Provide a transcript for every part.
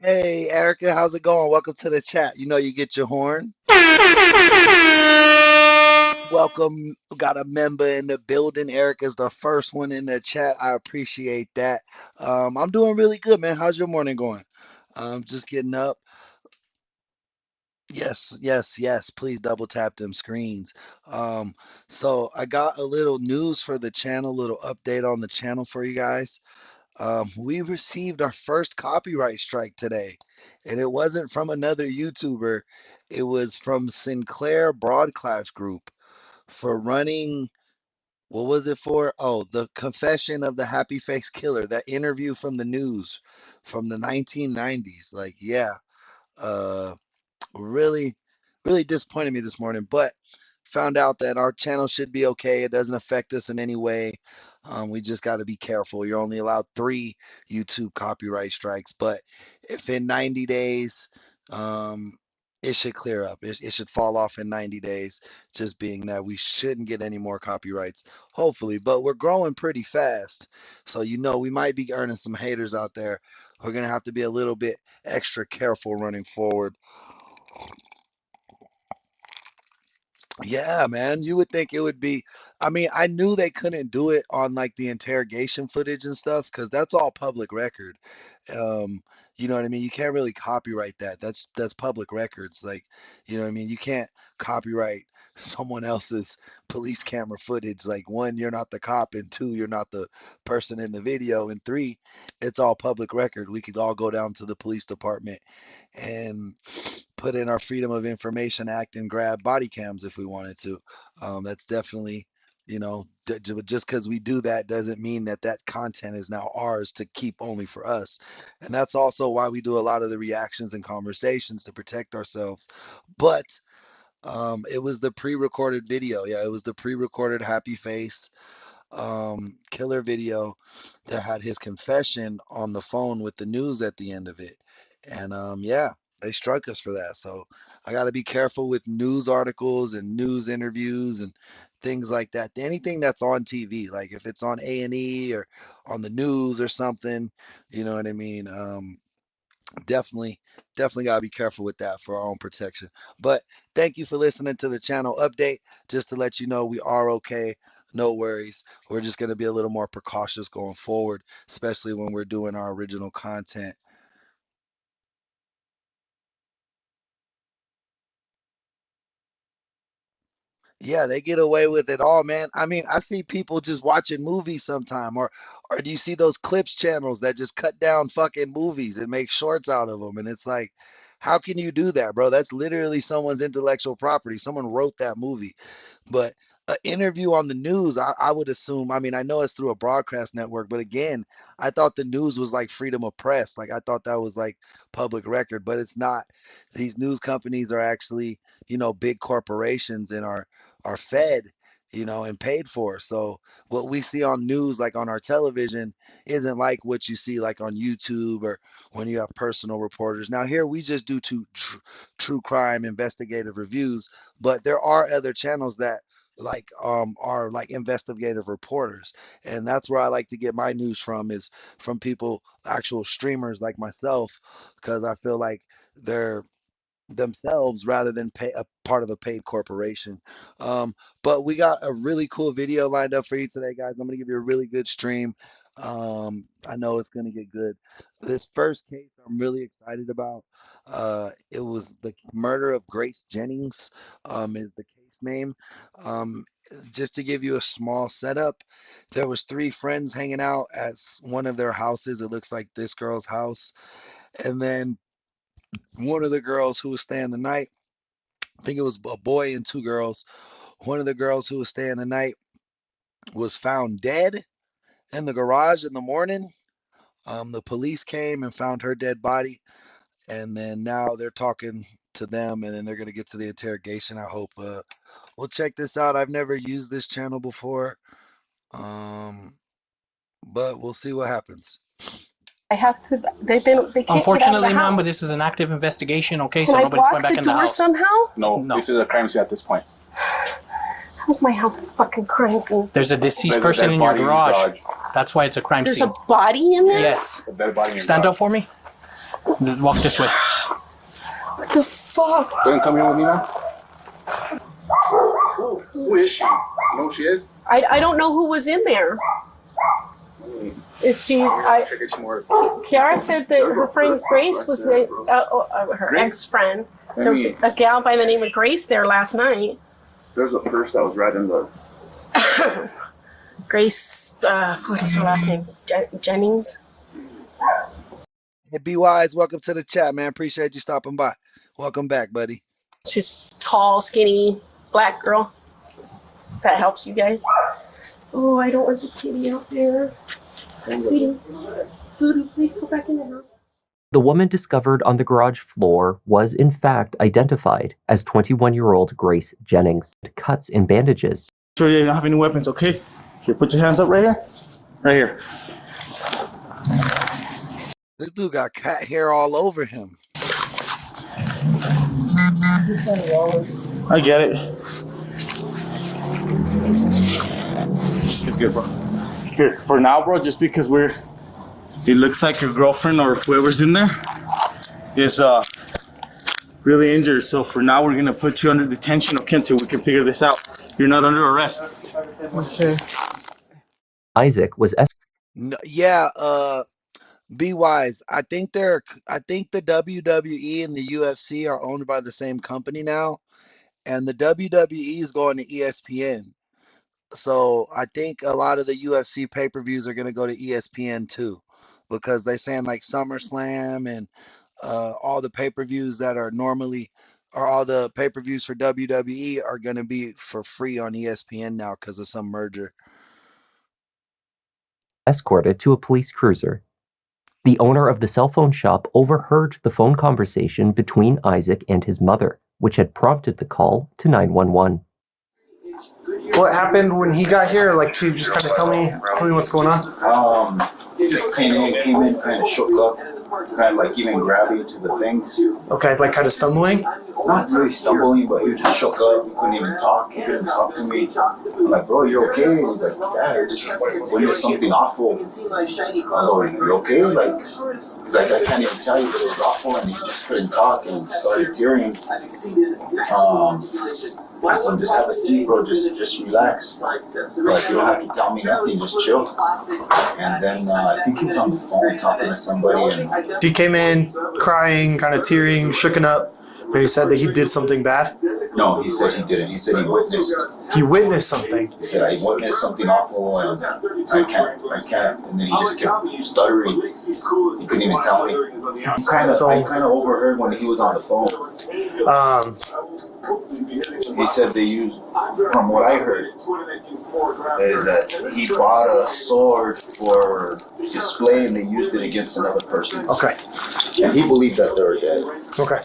Hey, Erica, how's it going? Welcome to the chat. You know you get your horn. Welcome. We got a member in the building. Erica's the first one in the chat. I appreciate that. I'm doing really good, man. How's your morning going? Just getting up. Yes, yes, yes. Please double tap them screens. Um, so I got a little news for the channel, a little update on the channel for you guys. We received our first copyright strike today, and it wasn't from another YouTuber. It was from Sinclair Broadcast Group for running, what was it for? Oh, the Confession of the Happy Face Killer, that interview from the news from the 1990s. Like, yeah, uh, really, really disappointed me this morning, but found out that our channel should be okay. It doesn't affect us in any way. We just got to be careful. You're only allowed three YouTube copyright strikes, but if in 90 days, um, it should clear up. It should fall off in 90 days, just being that we shouldn't get any more copyrights, hopefully. But we're growing pretty fast. So, we might be earning some haters out there. We're going to have to be a little bit extra careful running forward. Yeah, man, you would think it would be. I mean, I knew they couldn't do it on like the interrogation footage and stuff because that's all public record. Um, you know what I mean? You can't really copyright that. That's public records. Like, you know what I mean? You can't copyright someone else's police camera footage. Like, one, you're not the cop, and two, you're not the person in the video, and three, it's all public record. We could all go down to the police department and put in our Freedom of Information Act and grab body cams if we wanted to. That's definitely, just because we do that doesn't mean that that content is now ours to keep only for us. And that's also why we do a lot of the reactions and conversations to protect ourselves. But it was the pre-recorded video. Yeah, it was the pre-recorded happy face killer video that had his confession on the phone with the news at the end of it. And yeah, they struck us for that. So I got to be careful with news articles and news interviews and things like that. Anything that's on TV, like if it's on A&E or on the news or something, you know what I mean? Definitely, definitely got to be careful with that for our own protection. But thank you for listening to the channel update. Just to let you know, we are okay. No worries. We're just going to be a little more precautious going forward, especially when we're doing our original content. Yeah, they get away with it all, man. I mean, I see people just watching movies sometime, or do you see those clips channels that just cut down fucking movies and make shorts out of them? And it's like, how can you do that, bro? That's literally someone's intellectual property. Someone wrote that movie. But an interview on the news, I would assume, I mean, I know it's through a broadcast network, but again, I thought the news was like freedom of press. Like I thought that was like public record, but it's not. These news companies are actually, big corporations and are fed, and paid for. So what we see on news, like on our television, isn't like what you see like on YouTube or when you have personal reporters. Now here we just do true crime investigative reviews, but there are other channels that like are like investigative reporters, and that's where I like to get my news from, is from people, actual streamers like myself, because I feel like they're themselves rather than pay a part of a paid corporation. Um, but we got a really cool video lined up for you today, guys. I'm gonna give you a really good stream. I know it's gonna get good. This first case I'm really excited about. It was the murder of Grace Jennings, is the case name. Um, just to give you a small setup, there was three friends hanging out at one of their houses. It looks like this girl's house, and then one of the girls who was staying the night, I think it was a boy and two girls. One of the girls who was staying the night was found dead in the garage in the morning. The police came and found her dead body, and then now they're talking to them, and then they're gonna get to the interrogation. I hope. We'll check this out. I've never used this channel before, um, but we'll see what happens. I have to. They can't get out of the Unfortunately, ma'am, but house. this is an active investigation, okay? Can So I nobody's going block back the in the door house. somehow? No, No. this is a crime scene at this point. How's my house a fucking crime scene? There's a deceased There's a person dead in your body garage. That's why it's a crime There's scene. a body in there? Yes. A dead body in your Stand garage. up for me. Just walk this way. What the fuck? Go ahead and come here with me now. Who is she? You know who she is? I don't know who was in there. Is she? Kiara said that her friend Grace was her ex-friend. There was a gal by the name of Grace there last night. There's a purse that was right in the... Grace, what is her last name? Jennings? Hey, Be Wise, welcome to the chat, man. Appreciate you stopping by. Welcome back, buddy. She's tall, skinny, black girl. That helps you guys. Oh, I don't want the kitty out there. Sweetie, Voodoo, please go back in the house. The woman discovered on the garage floor was in fact identified as 21-year-old Grace Jennings. Cuts and bandages. Sure you don't have any weapons, okay? Here, put your hands up right here. Right here. This dude got cat hair all over him. I get it. It's good, bro. Here, for now, bro, just because it looks like your girlfriend or whoever's in there is really injured. So for now, we're gonna put you under detention, okay, until we can figure this out. You're not under arrest. Okay. Isaac was No, yeah, Be Wise. I think the WWE and the UFC are owned by the same company now, and the WWE is going to ESPN. So I think a lot of the UFC pay-per-views are going to go to ESPN too, because they're saying like SummerSlam and all the pay-per-views that are normally, or all the pay-per-views for WWE are going to be for free on ESPN now because of some merger. escorted to a police cruiser. The owner of the cell phone shop overheard the phone conversation between Isaac and his mother, which had prompted the call to 911. What happened when he got here? Like, can you just kind of tell me what's going on? He just came in, kind of shook up, kind of like even grabbing to the things. Okay, like kind of stumbling? Not really stumbling, but he was just shook up. He couldn't even talk. He couldn't talk to me. I'm like, bro, you're okay? He's like, yeah, I just witnessed something awful. I was like, you okay? Like, he's like, I can't even tell you, but it was awful. And he just couldn't talk and started tearing. I told him, just have a seat, bro. Just relax. Like, you don't have to tell me nothing. Just chill. And then I think he was on the phone talking to somebody. And He came in crying, kind of tearing, shooken up, but he said that he did something bad. no, he said he didn't. He said he witnessed. He witnessed something. He said I witnessed something awful, and I can't. And then he just kept stuttering. He couldn't even tell me. I kind of overheard when he was on the phone. He said they used, from what I heard, is that he bought a sword for display and they used it against another person. Okay. And he believed that they were dead. Okay.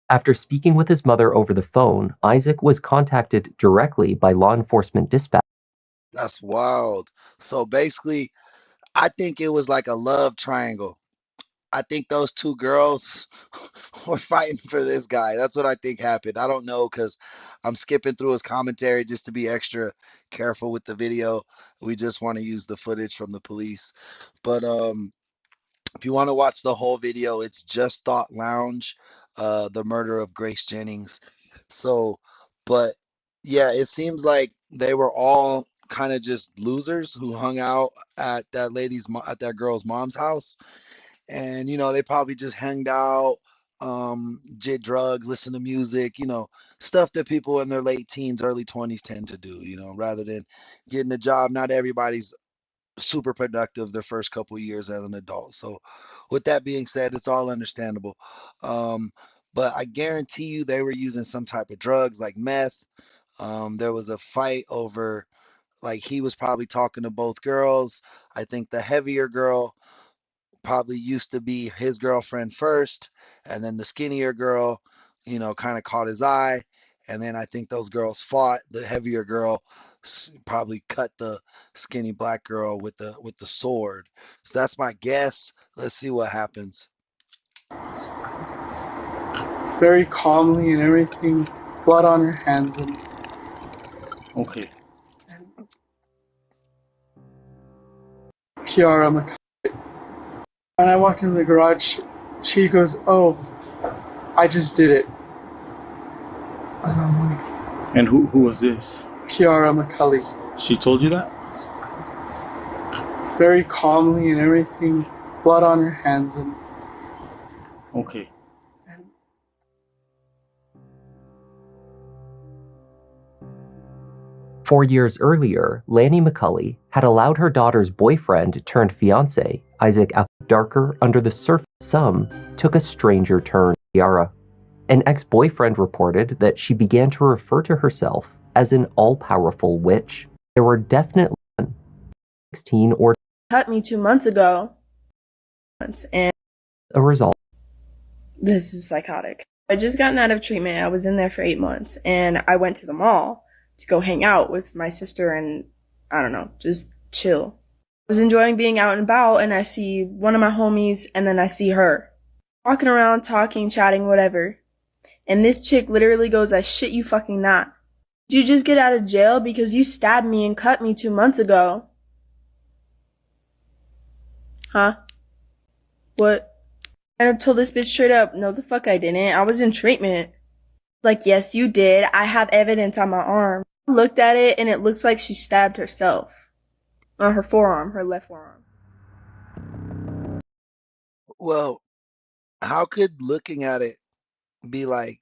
After speaking with his mother over the phone, Isaac was contacted directly by law enforcement dispatch. That's wild. So basically, I think it was like a love triangle. I think those two girls were fighting for this guy. That's what I think happened. I don't know because I'm skipping through his commentary just to be extra careful with the video. We just want to use the footage from the police. But if you want to watch the whole video, it's Just Thought Lounge, the murder of Grace Jennings. So, but yeah, it seems like they were all kind of just losers who hung out at that girl's mom's house. And they probably just hanged out, did drugs, listen to music, stuff that people in their late teens, early 20s tend to do, rather than getting a job. Not everybody's super productive their first couple years as an adult. So with that being said, it's all understandable. But I guarantee you they were using some type of drugs like meth. There was a fight over, like, he was probably talking to both girls. I think the heavier girl probably used to be his girlfriend first, and then the skinnier girl, kind of caught his eye, and then I think those girls fought. The heavier girl probably cut the skinny black girl with the sword. So that's my guess. Let's see what happens. Very calmly and everything, blood on her hands. And Okay. Kiara, and I walk into the garage. She goes, "Oh, I just did it." And I'm like, And who was this? Kiara McCully. She told you that? Very calmly and everything, blood on her hands, and Okay. 4 years earlier, Lanny McCully had allowed her daughter's boyfriend turned fiance, Isaac darker under the surface. Some took a stranger turn. Kiara. An ex-boyfriend reported that she began to refer to herself as an all-powerful witch. There were definitely 16 or cut me 2 months ago, and a result. This is psychotic. I just gotten out of treatment. I was in there for 8 months, and I went to the mall to go hang out with my sister and, I don't know, just chill. I was enjoying being out and about, and I see one of my homies, and then I see her. Walking around, talking, chatting, whatever. And this chick literally goes, "I shit you fucking not. Did you just get out of jail because you stabbed me and cut me 2 months ago?" Huh? What? And I told this bitch straight up, "No the fuck I didn't. I was in treatment." Like, "Yes you did. I have evidence on my arm." I looked at it and it looks like she stabbed herself. On her forearm, her left forearm. Well, how could looking at it be like,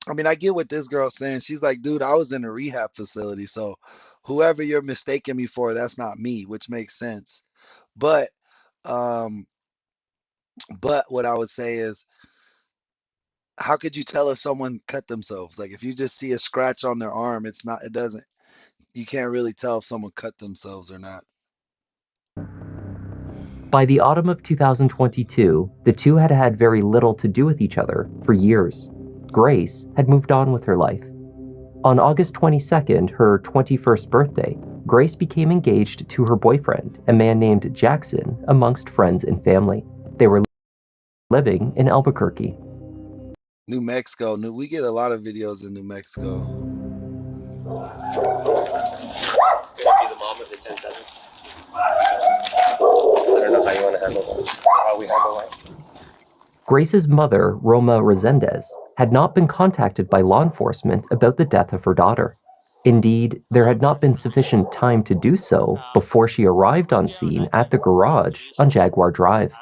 I mean, I get what this girl's saying. She's like, dude, I was in a rehab facility, so whoever you're mistaking me for, that's not me, which makes sense. But um, but what I would say is, how could you tell if someone cut themselves? Like if you just see a scratch on their arm, it's not, it doesn't, you can't really tell if someone cut themselves or not. By the autumn of 2022, the two had had very little to do with each other for years. Grace had moved on with her life. On August 22nd, her 21st birthday, Grace became engaged to her boyfriend, a man named Jackson, amongst friends and family. They were living in Albuquerque. New Mexico, we get a lot of videos in New Mexico. Be the mom of the 10-7. I don't know how you want to handle that. How we handle that. Grace's mother, Roma Resendez, had not been contacted by law enforcement about the death of her daughter. Indeed, there had not been sufficient time to do so before she arrived on scene at the garage on Jaguar Drive.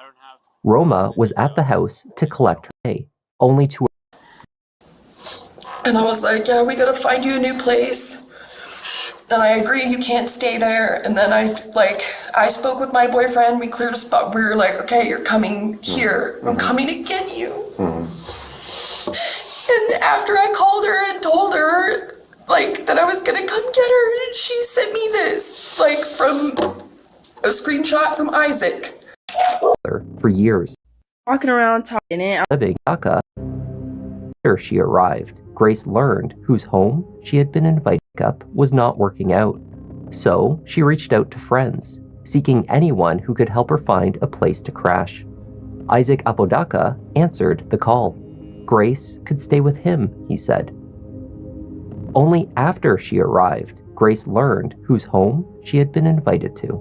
Roma was at the house to collect her pay, only to... And I was like, "Yeah, we gotta find you a new place." Then I agree, you can't stay there. And then I spoke with my boyfriend, we cleared a spot. We were like, "Okay, you're coming here. I'm coming to get you." And after I called her and told her, that I was gonna come get her, she sent me this, from a screenshot from Isaac. For years. Walking around, talking it. Living Dhaka. After she arrived, Grace learned whose home she had been invited up was not working out. So she reached out to friends, seeking anyone who could help her find a place to crash. Isaac Apodaca answered the call. Grace could stay with him, he said. Only after she arrived, Grace learned whose home she had been invited to.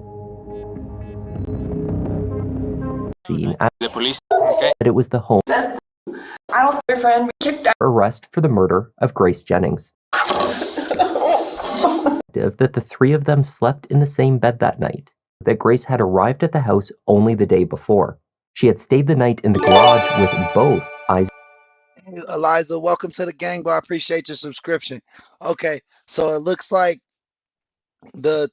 Seen at The police. Okay. that it was the home. I don't boyfriend, we kicked out. Arrest for the murder of Grace Jennings. That the three of them slept in the same bed that night, that Grace had arrived at the house only the day before. She had stayed the night in the garage with both Isaac. Hey, Eliza, welcome to the gang, bro. I appreciate your subscription. Okay, so it looks like the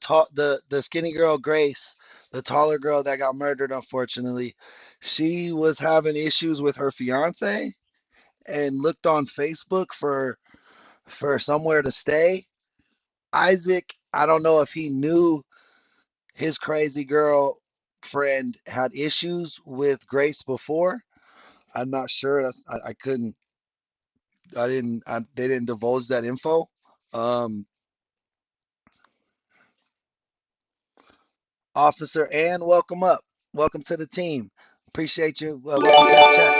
skinny girl Grace, the taller girl that got murdered, unfortunately, she was having issues with her fiance and looked on Facebook for somewhere to stay. Isaac, I don't know if he knew his crazy girl friend had issues with Grace before. I'm not sure. I couldn't. They didn't divulge that info. Um, Officer Ann, welcome up. Welcome to the team. Appreciate you. Welcome to the chat.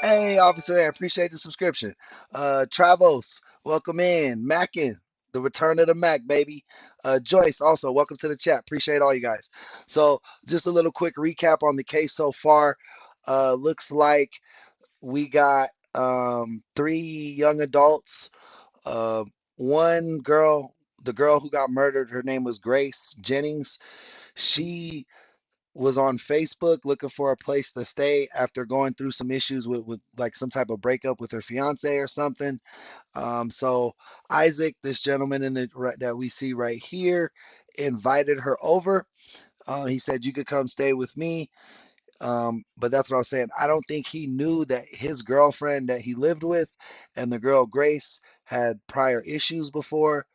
Hey, Officer Ann, appreciate the subscription. Travos, welcome in. Mackin, the return of the Mac, baby. Joyce, also, welcome to the chat. Appreciate all you guys. So, just a little quick recap on the case so far. Looks like we got 3 young adults. Uh, one girl, the girl who got murdered, her name was Grace Jennings. She was on Facebook looking for a place to stay after going through some issues with like some type of breakup with her fiance or something. So Isaac, this gentleman that we see right here, invited her over. He said you could come stay with me. But that's what I was saying. I don't think he knew that his girlfriend that he lived with and the girl Grace had prior issues before.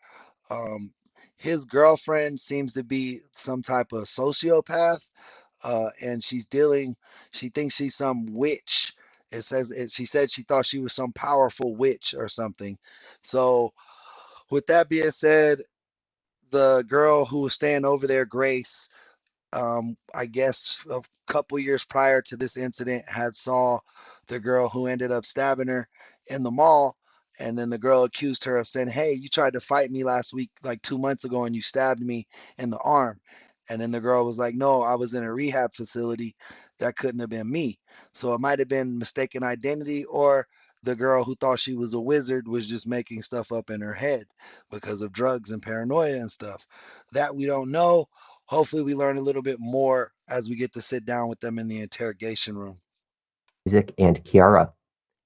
Um, his girlfriend seems to be some type of sociopath, and she thinks she's some witch. She said she thought she was some powerful witch or something. So, with that being said, the girl who was staying over there, Grace, I guess a couple years prior to this incident, had saw the girl who ended up stabbing her in the mall. And then the girl accused her of saying, "Hey, you tried to fight me last week, like 2 months ago, and you stabbed me in the arm." And then the girl was like, "No, I was in a rehab facility. That couldn't have been me." So it might have been mistaken identity, or the girl who thought she was a wizard was just making stuff up in her head because of drugs and paranoia and stuff. That we don't know. Hopefully, we learn a little bit more as we get to sit down with them in the interrogation room. Isaac and Kiara.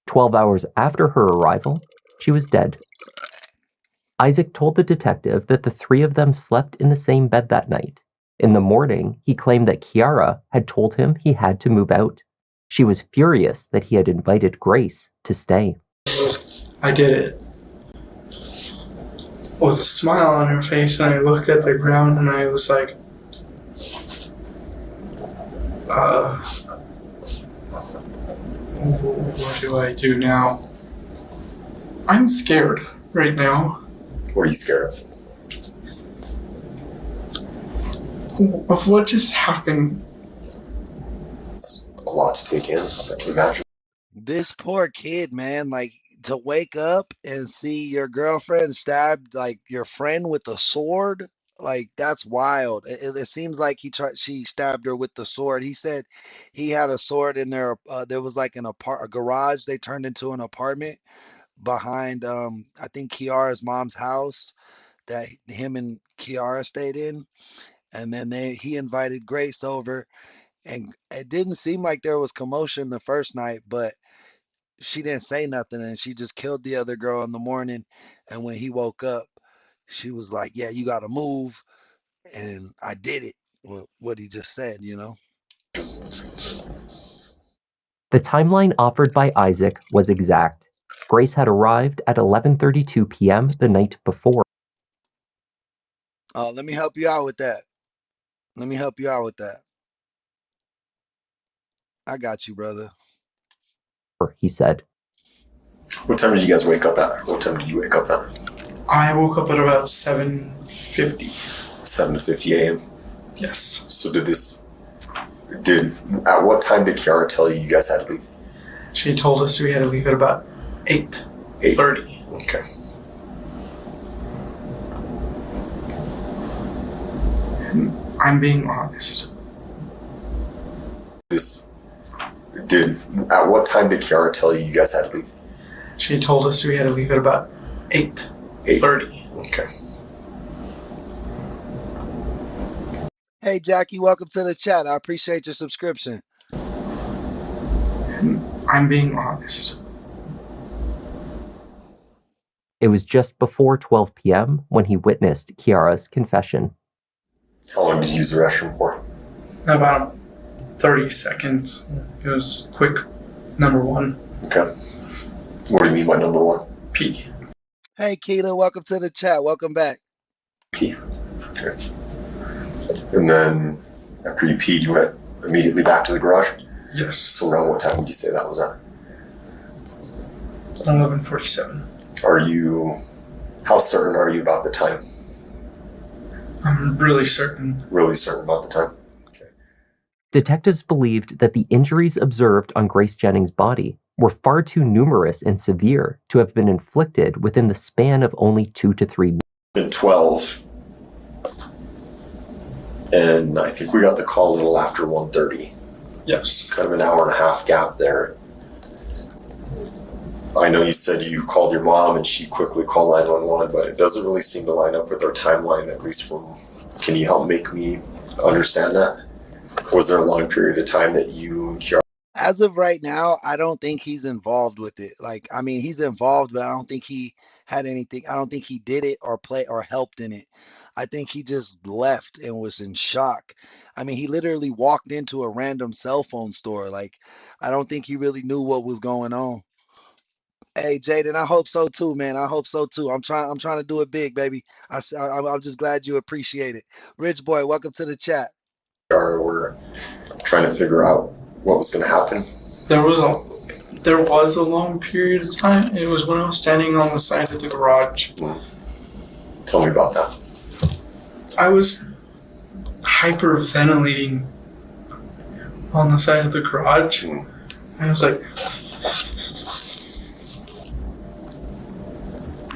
12 hours after her arrival, she was dead. Isaac told the detective that the 3 of them slept in the same bed that night. In the morning, he claimed that Kiara had told him he had to move out. She was furious that he had invited Grace to stay. I did it with a smile on her face, and I looked at the ground and I was like, what do I do now? I'm scared right now. What are you scared of? Of what just happened. It's a lot to take in, I can imagine. This poor kid, man, like to wake up and see your girlfriend stabbed like your friend with a sword, like that's wild. It seems like she stabbed her with the sword. He said he had a sword in there. There was like a garage they turned into an apartment behind I think Kiara's mom's house that him and Kiara stayed in. And then he invited Grace over, and it didn't seem like there was commotion the first night, but she didn't say nothing, and she just killed the other girl in the morning. And when he woke up, she was like, "Yeah, you got to move," and I did it. Well, what he just said. The timeline offered by Isaac was exact. Grace had arrived at 11:32 p.m. the night before. Let me help you out with that. Let me help you out with that. I got you, brother. He said. What time did you guys wake up at? What time did you wake up at? I woke up at about 7:50. 7:50 a.m.? Yes. So at what time did Kiara tell you guys had to leave? She told us we had to leave at about 8:30. Okay. I'm being honest. At what time did Kiara tell you guys had to leave? She told us we had to leave at about 8:30. Okay. Hey, Jackie, welcome to the chat. I appreciate your subscription. I'm being honest. It was just before 12 p.m. when he witnessed Kiara's confession. How long did you use the restroom for? About 30 seconds. It was quick. Number 1. Okay. What do you mean by number 1? Pee. Hey, Keita, welcome to the chat. Welcome back. Pee. Okay. And then after you peed, you went immediately back to the garage? Yes. So around what time would you say that was at? 11:47. How certain are you about the time? I'm really certain. Really certain about the time? Okay. Detectives believed that the injuries observed on Grace Jennings' body were far too numerous and severe to have been inflicted within the span of only 2 to 3 minutes. At 12, and I think we got the call a little after 1:30. Yes. Kind of an hour and a half gap there. I know you said you called your mom and she quickly called 911, but it doesn't really seem to line up with our timeline, at least from. Can you help make me understand that? Was there a long period of time that you and Kiara? As of right now, I don't think he's involved with it. Like, I mean, he's involved, but I don't think he had anything. I don't think he did it or play or helped in it. I think he just left and was in shock. I mean, he literally walked into a random cell phone store. Like, I don't think he really knew what was going on. Hey, Jaden, I hope so too, man. I hope so too. I'm trying to do it big, baby. I'm just glad you appreciate it. Rich boy, welcome to the chat. Were trying to figure out what was going to happen. There was a long period of time. It was when I was standing on the side of the garage. Tell me about that. I was hyperventilating on the side of the garage. And I was like,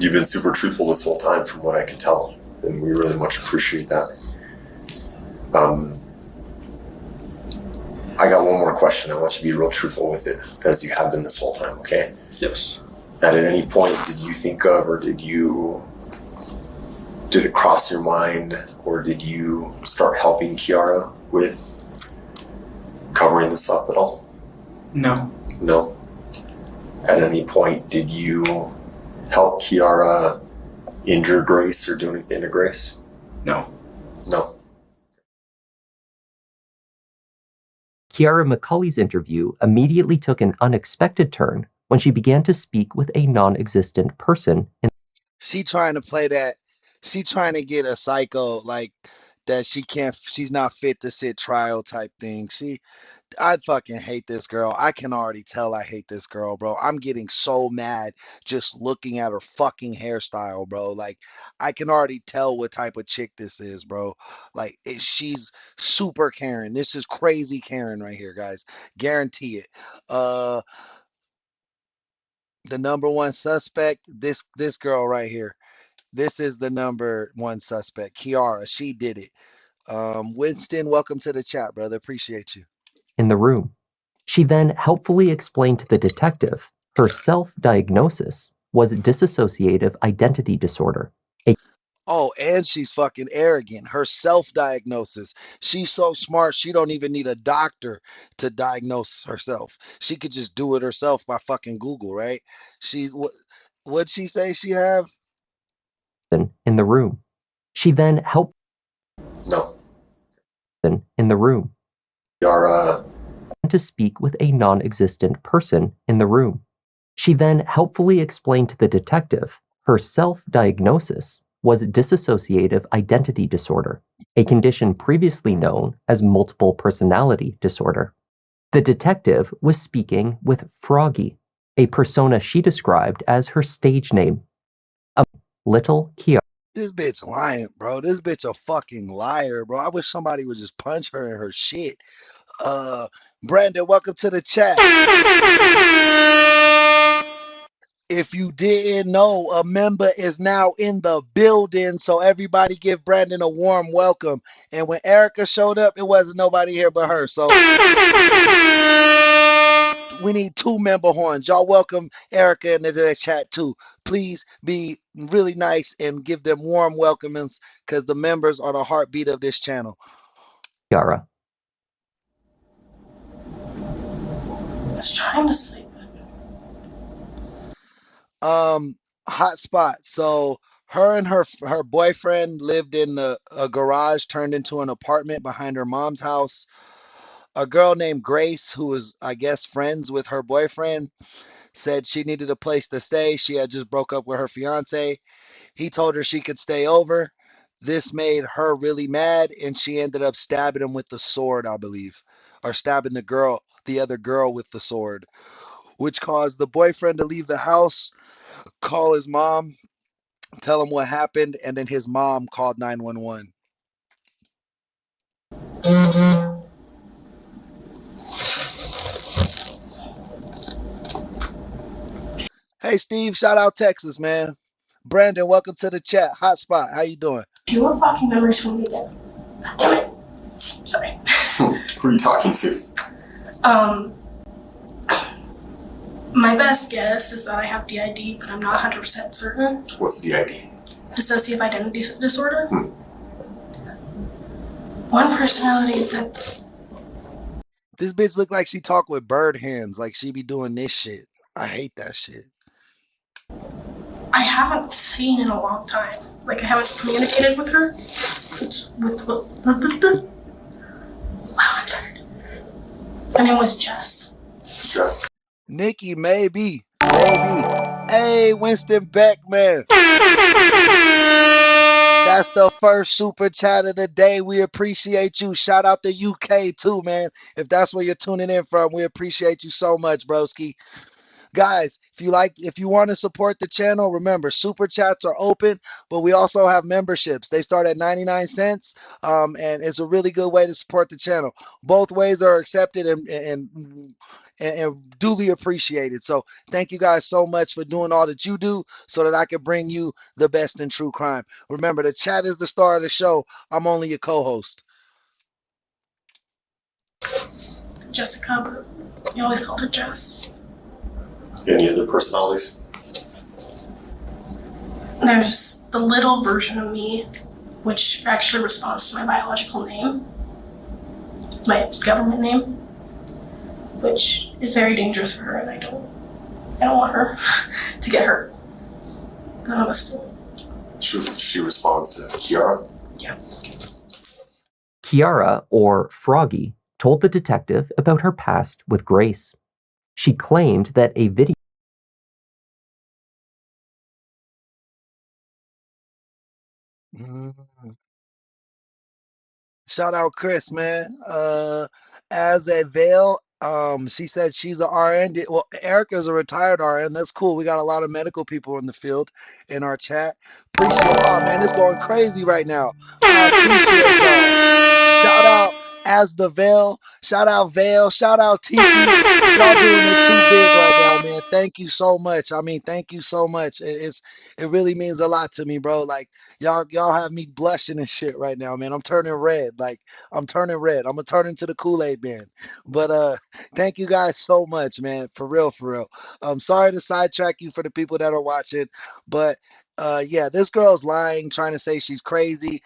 you've been super truthful this whole time from what I can tell, and we really much appreciate that. I got one more question. I want you to be real truthful with it, as you have been this whole time, okay? Yes. At any point, did you think of, or did it cross your mind, or did you start helping Kiara with covering this up at all? No. No. At any point, did you help Kiara injure Grace or do anything to Grace? No. No. Kiara McCulley's interview immediately took an unexpected turn when she began to speak with a non-existent person. She trying to play that. She trying to get a psycho like that. She's not fit to sit trial type thing. I fucking hate this girl. I can already tell I hate this girl, bro. I'm getting so mad just looking at her fucking hairstyle, bro. Like, I can already tell what type of chick this is, bro. Like, she's super Karen. This is crazy Karen right here, guys. Guarantee it. The number one suspect, this girl right here. This is the number one suspect, Kiara. She did it. Winston, welcome to the chat, brother. Appreciate you. In the room. She then helpfully explained to the detective her self-diagnosis was dissociative identity disorder. Oh, and she's fucking arrogant. Her self-diagnosis. She's so smart, she don't even need a doctor to diagnose herself. She could just do it herself by fucking Google, right? What'd she say she have? In the room. She then helped. No. In the room. Kiara. To speak with a non-existent person in the room. She then helpfully explained to the detective her self-diagnosis was dissociative identity disorder, a condition previously known as multiple personality disorder. The detective was speaking with Froggy, a persona she described as her stage name. Little Kiara. This bitch lying, bro. This bitch a fucking liar, bro. I wish somebody would just punch her in her shit. Brandon, welcome to the chat. If you didn't know, a member is now in the building, so everybody give Brandon a warm welcome. And when Erica showed up, it wasn't nobody here but her, so we need 2 member horns. Y'all welcome Erica into the chat too. Please be really nice and give them warm welcomings because the members are the heartbeat of this channel. Kiara. I was trying to sleep. Hot spot. So her and her boyfriend lived in a garage turned into an apartment behind her mom's house. A girl named Grace, who was, I guess, friends with her boyfriend, said she needed a place to stay. She had just broke up with her fiance. He told her she could stay over. This made her really mad, and she ended up stabbing him with the sword, I believe, or stabbing the other girl with the sword, which caused the boyfriend to leave the house, call his mom, tell him what happened, and then his mom called 911. Hey, Steve, shout out Texas, man. Brandon, welcome to the chat. Hotspot, how you doing? Do you want fucking memories from me again? Damn it. Sorry. Who are you talking to? My best guess is that I have DID, but I'm not 100% certain. What's DID? Dissociative identity disorder. One personality that... This bitch look like she talk with bird hands, like she be doing this shit. I hate that shit. I haven't seen in a long time. Like, I haven't communicated with her. Wow, I'm tired. Her name was Jess. Jess. Nikki, maybe. Hey, Winston Beckman. That's the first super chat of the day. We appreciate you. Shout out to UK too, man. If that's where you're tuning in from, we appreciate you so much, broski. Guys, if you want to support the channel, remember super chats are open, but we also have memberships. They start at 99 cents, and it's a really good way to support the channel. Both ways are accepted and duly appreciated. So thank you guys so much for doing all that you do so that I can bring you the best in true crime. Remember, the chat is the star of the show. I'm only your co-host. Jessica, but you always called her Jess. Any other personalities? There's the little version of me, which actually responds to my biological name, my government name, which is very dangerous for her, and I don't want her to get hurt. None of us do. She responds to Kiara? Yeah. Kiara, or Froggy, told the detective about her past with Grace. She claimed that a video Shout out Chris, man. As a Vale, she said she's a RN. Well, Erica's a retired RN. That's cool. We got a lot of medical people in the field in our chat. Appreciate. Oh man, it's going crazy right now. I appreciate y'all. Shout out As the Vale. Shout out Vale. Shout out Tiki. Y'all doing it too big right now, man. Thank you so much. I mean, thank you so much. It really means a lot to me, bro. Like y'all have me blushing and shit right now, man. I'm turning red. Like I'm turning red. I'm gonna turn into the Kool-Aid man. But thank you guys so much, man. For real, for real. I'm sorry to sidetrack you for the people that are watching, but yeah, this girl's lying, trying to say she's crazy.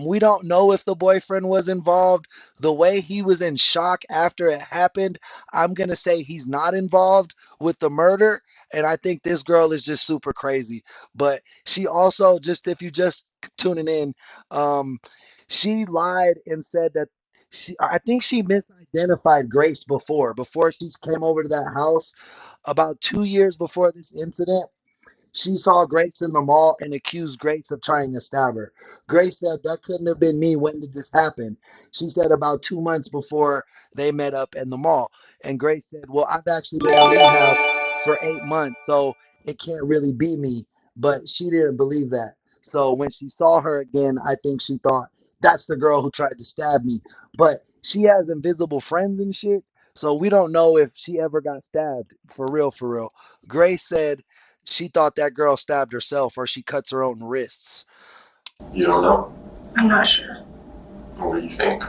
We don't know if the boyfriend was involved. The way he was in shock after it happened, I'm gonna say he's not involved with the murder. And I think this girl is just super crazy. But she also, just if you just tuning in, she lied and said that I think she misidentified Grace before she came over to that house about 2 years before this incident. She saw Grace in the mall and accused Grace of trying to stab her. Grace said, that couldn't have been me. When did this happen? She said about 2 months before they met up in the mall. And Grace said, well, I've actually been in rehab for 8 months, so it can't really be me. But she didn't believe that. So when she saw her again, I think she thought, that's the girl who tried to stab me. But she has invisible friends and shit. So we don't know if she ever got stabbed. For real, for real. Grace said she thought that girl stabbed herself or she cuts her own wrists. You don't know? I'm not sure. What do you think?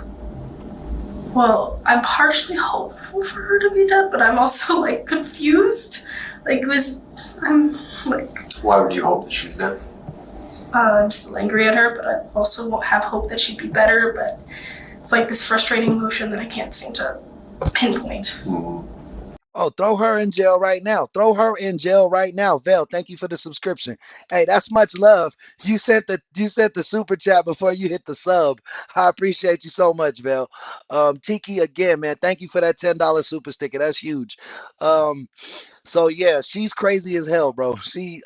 Well, I'm partially hopeful for her to be dead, but I'm also like confused. I'm like. Why would you hope that she's dead? I'm still angry at her, but I also have hope that she'd be better. But it's like this frustrating emotion that I can't seem to pinpoint. Oh, throw her in jail right now. Throw her in jail right now. Vel, thank you for the subscription. Hey, that's much love. You sent the super chat before you hit the sub. I appreciate you so much, Vel. Tiki, again, man, thank you for that $10 super sticker. That's huge. So yeah, she's crazy as hell, bro. She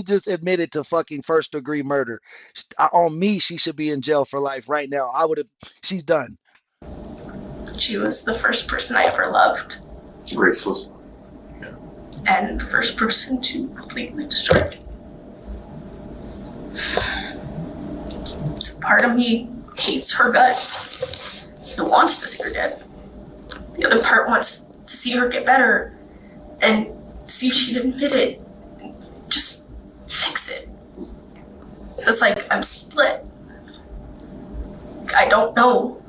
just admitted to fucking first degree murder. On me, she should be in jail for life right now. She's done. She was the first person I ever loved. Grace was. And the first person to completely destroy me. So part of me hates her guts. It wants to see her dead. The other part wants to see her get better and see if she'd admit it. Just fix it. It's like I'm split. I don't know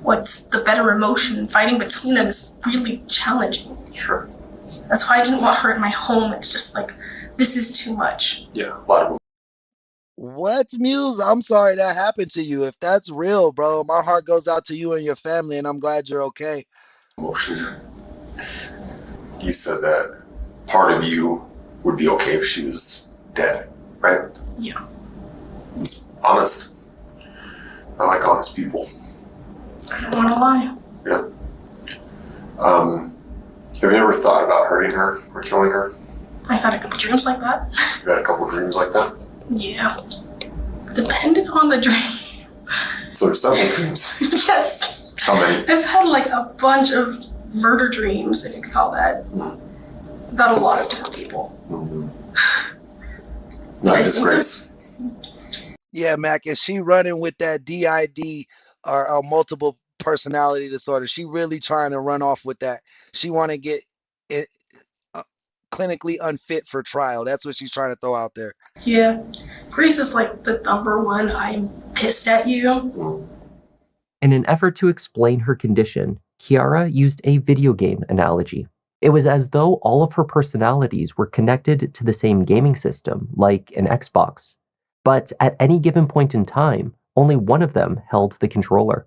what's the better emotion, and fighting between them is really challenging. Sure. That's why I didn't want her in my home. It's just like, this is too much. Yeah, a lot of What, Muse? I'm sorry that happened to you. If that's real, bro, my heart goes out to you and your family, and I'm glad you're okay. emotion. You said that part of you would be okay if she was dead, right? Yeah. It's honest. I like honest people. I don't want to lie. Yeah. Have you ever thought about hurting her or killing her? I've had a couple dreams like that. You had a couple dreams like that? Yeah. Depending on the dream. So there's several dreams. Yes. How many? I've had like a bunch of murder dreams, if you could call that, about a lot of different people. Not disgrace. Yeah, Mac, is she running with that DID or multiple personality disorder? She really trying to run off with that. She want to get it clinically unfit for trial. That's what she's trying to throw out there. Yeah. Grace is like the number one, I'm pissed at you. In an effort to explain her condition, Kiara used a video game analogy. It was as though all of her personalities were connected to the same gaming system, like an Xbox. But at any given point in time, only one of them held the controller.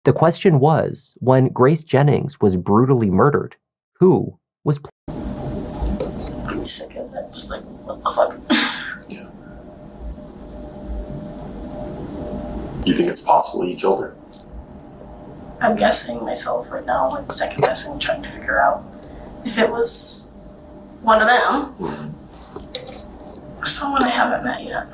The question was, when Grace Jennings was brutally murdered, who was I'm sick of that. Just like, what the fuck? Yeah. You think it's possible he killed her? I'm guessing myself right now, like second guessing, trying to figure out if it was one of them or someone I haven't met yet.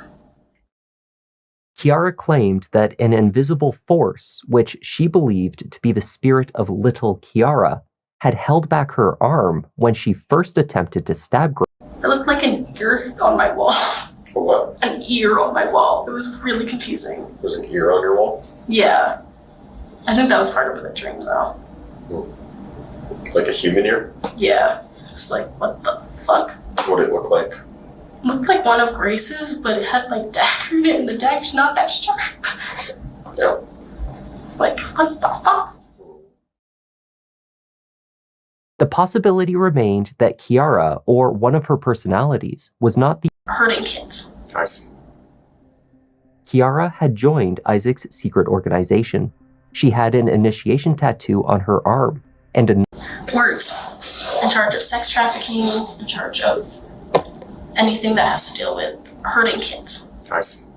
Kiara claimed that an invisible force, which she believed to be the spirit of little Kiara, had held back her arm when she first attempted to stab Grace. It looked like an ear on my wall. A what? An ear on my wall. It was really confusing. There's an ear on your wall? Yeah. I think that was part of the dream, though. Like a human ear? Yeah. It's like, what the fuck? What did it look like? It looked like one of Grace's, but it had like dagger in it, and the dagger's not that sharp. Yeah. Like, what the fuck? The possibility remained that Kiara, or one of her personalities, was not the Hurting kids. I see. Kiara had joined Isaac's secret organization. She had an initiation tattoo on her arm, and a Words. In charge of sex trafficking, in charge of anything that has to deal with hurting kids. I see.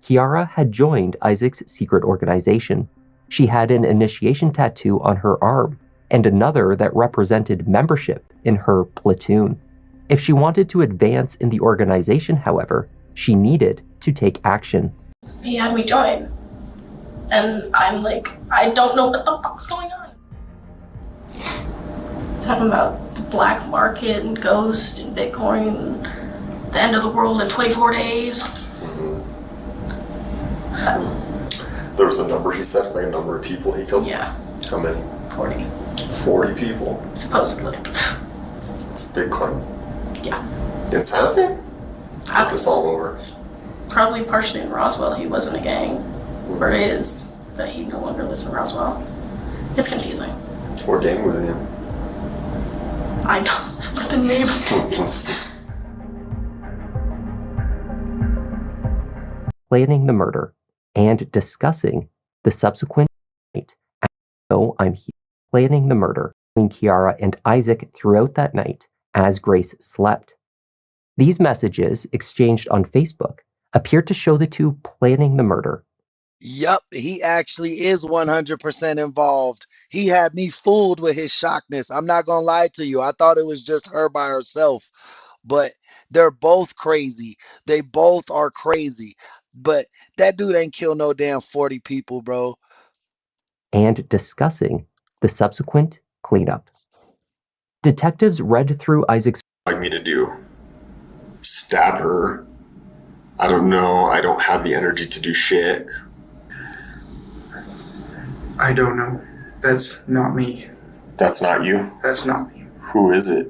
Kiara had joined Isaac's secret organization. She had an initiation tattoo on her arm, and another that represented membership in her platoon. If she wanted to advance in the organization, however, she needed to take action. He had me join. And I'm like, I don't know what the fuck's going on. Talking about the black market and ghost and Bitcoin and the end of the world in 24 days. There was a number he said, like a number of people he killed? Yeah. How many? 40. 40 people? Supposedly. It's a big claim. Yeah. In Santa Fe? Or just all over? Probably partially in Roswell. He was in a gang. Or is, but he no longer lives in Roswell. It's confusing. What gang was he in? I don't remember the name. Planning the murder and discussing the subsequent night. So I'm here planning the murder between Kiara and Isaac throughout that night as Grace slept. These messages, exchanged on Facebook, appeared to show the two planning the murder. Yup, he actually is 100% involved. He had me fooled with his shockness. I'm not gonna lie to you. I thought it was just her by herself. But they're both crazy. They both are crazy. But that dude ain't killed no damn 40 people, bro. And discussing the subsequent cleanup. Detectives read through Isaac's Like me to do? Stab her? I don't know. I don't have the energy to do shit. I don't know. That's not me. That's not you? That's not me. Who is it?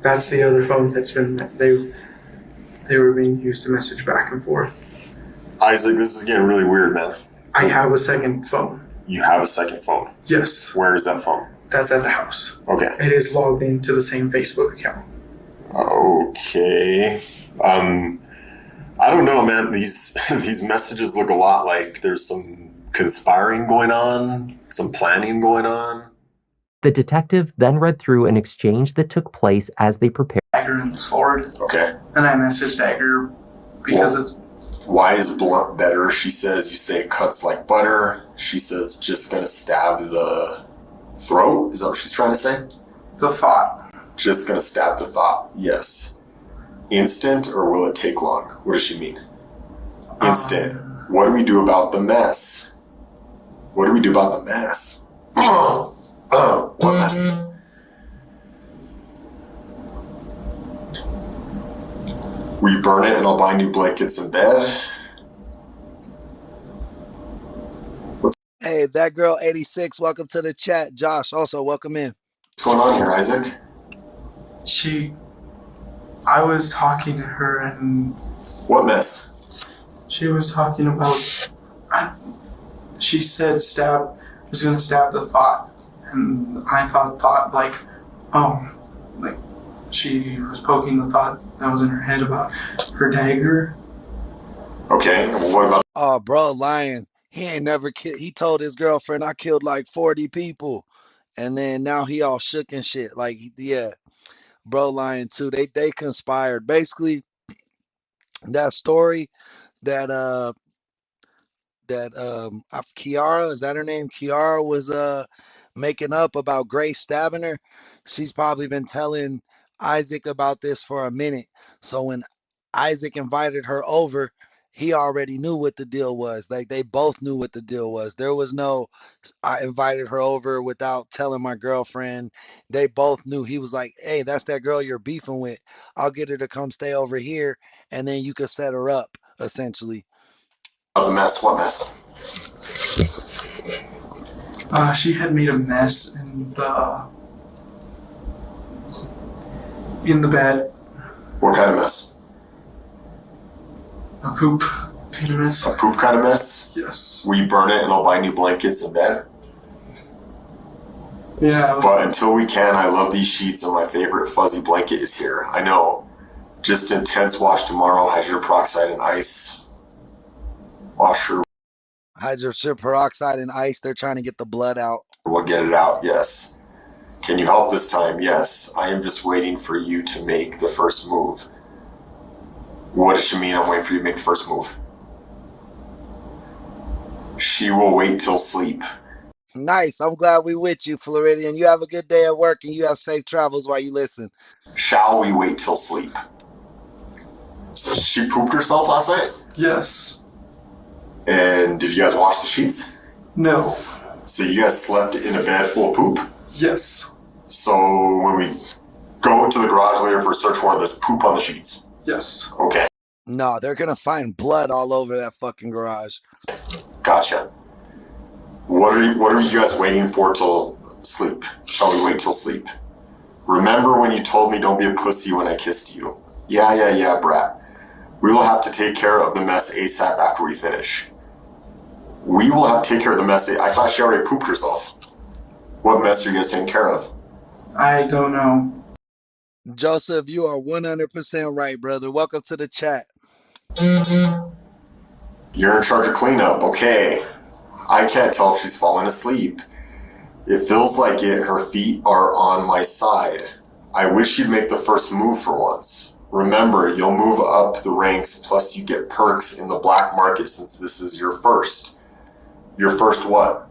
That's the other phone that's been they were being used to message back and forth. Isaac, this is getting really weird, man. I have a second phone. You have a second phone. Yes. Where is that phone? That's at the house. Okay. It is logged into the same Facebook account. Okay. I don't know, man. These messages look a lot like there's some conspiring going on, some planning going on. The detective then read through an exchange that took place as they prepared. Dagger and sword. Okay. And I messaged Dagger because it's. Why is blunt better? She says you say it cuts like butter. She says just gonna stab the throat. Is that what she's trying to say? The thought. Just gonna stab the thought. Yes. Instant, or will it take long? What does she mean? Instant. What do we do about the mess? What do we do about the mess? What mess? We burn it and I'll buy new blankets and bed. Hey, that girl 86, welcome to the chat. Josh, also welcome in. What's going on here, Isaac? I was talking to her and. What mess? She was talking about. She said was gonna stab the thought. And I thought like, like she was poking the thought that was in her head about her dagger. Okay, what about? Oh, bro, lying. He ain't never killed. He told his girlfriend, I killed like 40 people. And then now he all shook and shit. Like, yeah, bro, lying too. They conspired. Basically, that story that Kiara, is that her name? Kiara was making up about Grace stabbing her. She's probably been telling Isaac about this for a minute. So when Isaac invited her over, he already knew what the deal was. Like they both knew what the deal was. There was no I invited her over without telling my girlfriend. They both knew. He was like, "Hey, that's that girl you're beefing with. I'll get her to come stay over here and then you could set her up essentially." The mess? What mess? She had made a mess in the bed. What kind of mess? A poop kind of mess. A poop kind of mess? Yes. We burn it and I'll buy new blankets and bed? Yeah. But until we can, I love these sheets and my favorite fuzzy blanket is here. I know. Just intense wash tomorrow, hydrogen peroxide and ice. Wash her. Hydrogen peroxide and ice, they're trying to get the blood out. We'll get it out, yes. Can you help this time? Yes. I am just waiting for you to make the first move. What does she mean I'm waiting for you to make the first move? She will wait till sleep. Nice. I'm glad we with you, Floridian. You have a good day at work and you have safe travels while you listen. Shall we wait till sleep? So she pooped herself last night? Yes. And did you guys wash the sheets? No. So you guys slept in a bed full of poop? Yes. So when we go to the garage later for a search warrant, there's poop on the sheets? Yes. Okay. No, they're gonna find blood all over that fucking garage. Gotcha. What are you guys waiting for till sleep? Shall we wait till sleep? Remember when you told me don't be a pussy when I kissed you? Yeah, brat. We will have to take care of the mess ASAP after we finish. We will have to take care of the mess. I thought she already pooped herself. What mess are you guys taking care of? I don't know. Joseph, you are 100% right, brother. Welcome to the chat. You're in charge of cleanup. Okay. I can't tell if she's falling asleep. It feels like it. Her feet are on my side. I wish you'd make the first move for once. Remember, you'll move up the ranks, plus you get perks in the black market since this is your first. Your first what?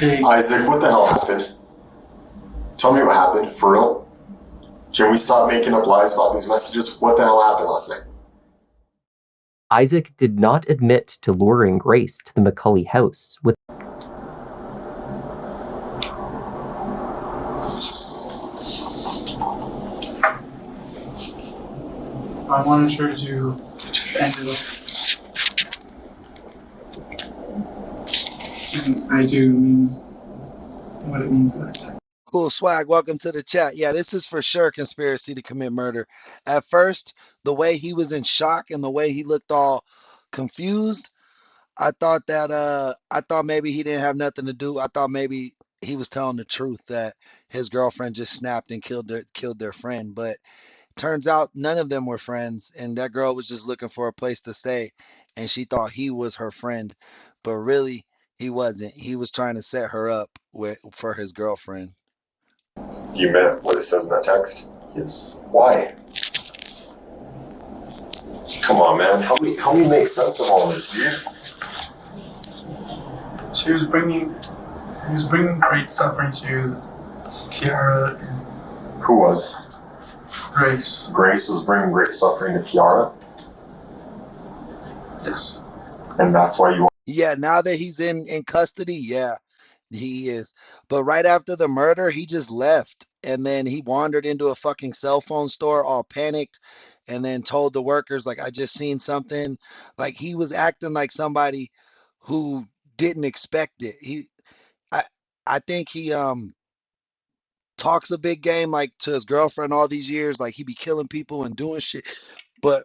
Isaac, what the hell happened? Tell me what happened, for real. Can we stop making up lies about these messages? What the hell happened last night? Isaac did not admit to luring Grace to the McCulley house with. I wanted her to just end it up. And I do mean what it means that time. Cool swag, welcome to the chat. Yeah, this is for sure conspiracy to commit murder. At first, the way he was in shock and the way he looked all confused. I thought maybe he didn't have nothing to do. I thought maybe he was telling the truth that his girlfriend just snapped and killed their friend. But turns out none of them were friends, and that girl was just looking for a place to stay, and she thought he was her friend, but really he wasn't. He was trying to set her up for his girlfriend. You meant what it says in that text? Yes. Why? Come on, man. Help me make sense of all this, dude. He was bringing great suffering to Kiara and Who was? Grace. Grace was bringing great suffering to Kiara? Yes. And that's why you want. Yeah, now that he's in custody, yeah, he is. But right after the murder, he just left. And then he wandered into a fucking cell phone store all panicked and then told the workers, like, I just seen something. Like he was acting like somebody who didn't expect it. I I think he talks a big game like to his girlfriend all these years, like he be killing people and doing shit. But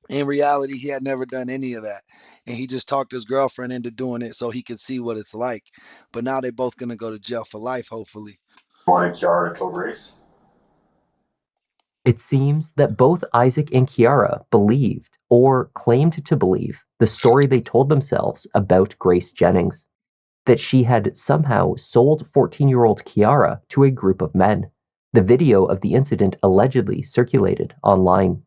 in reality, he had never done any of that. And he just talked his girlfriend into doing it so he could see what it's like. But now they're both going to go to jail for life, hopefully. Wanted Kiara to kill Grace? It seems that both Isaac and Kiara believed, or claimed to believe, the story they told themselves about Grace Jennings, that she had somehow sold 14-year-old Kiara to a group of men. The video of the incident allegedly circulated online.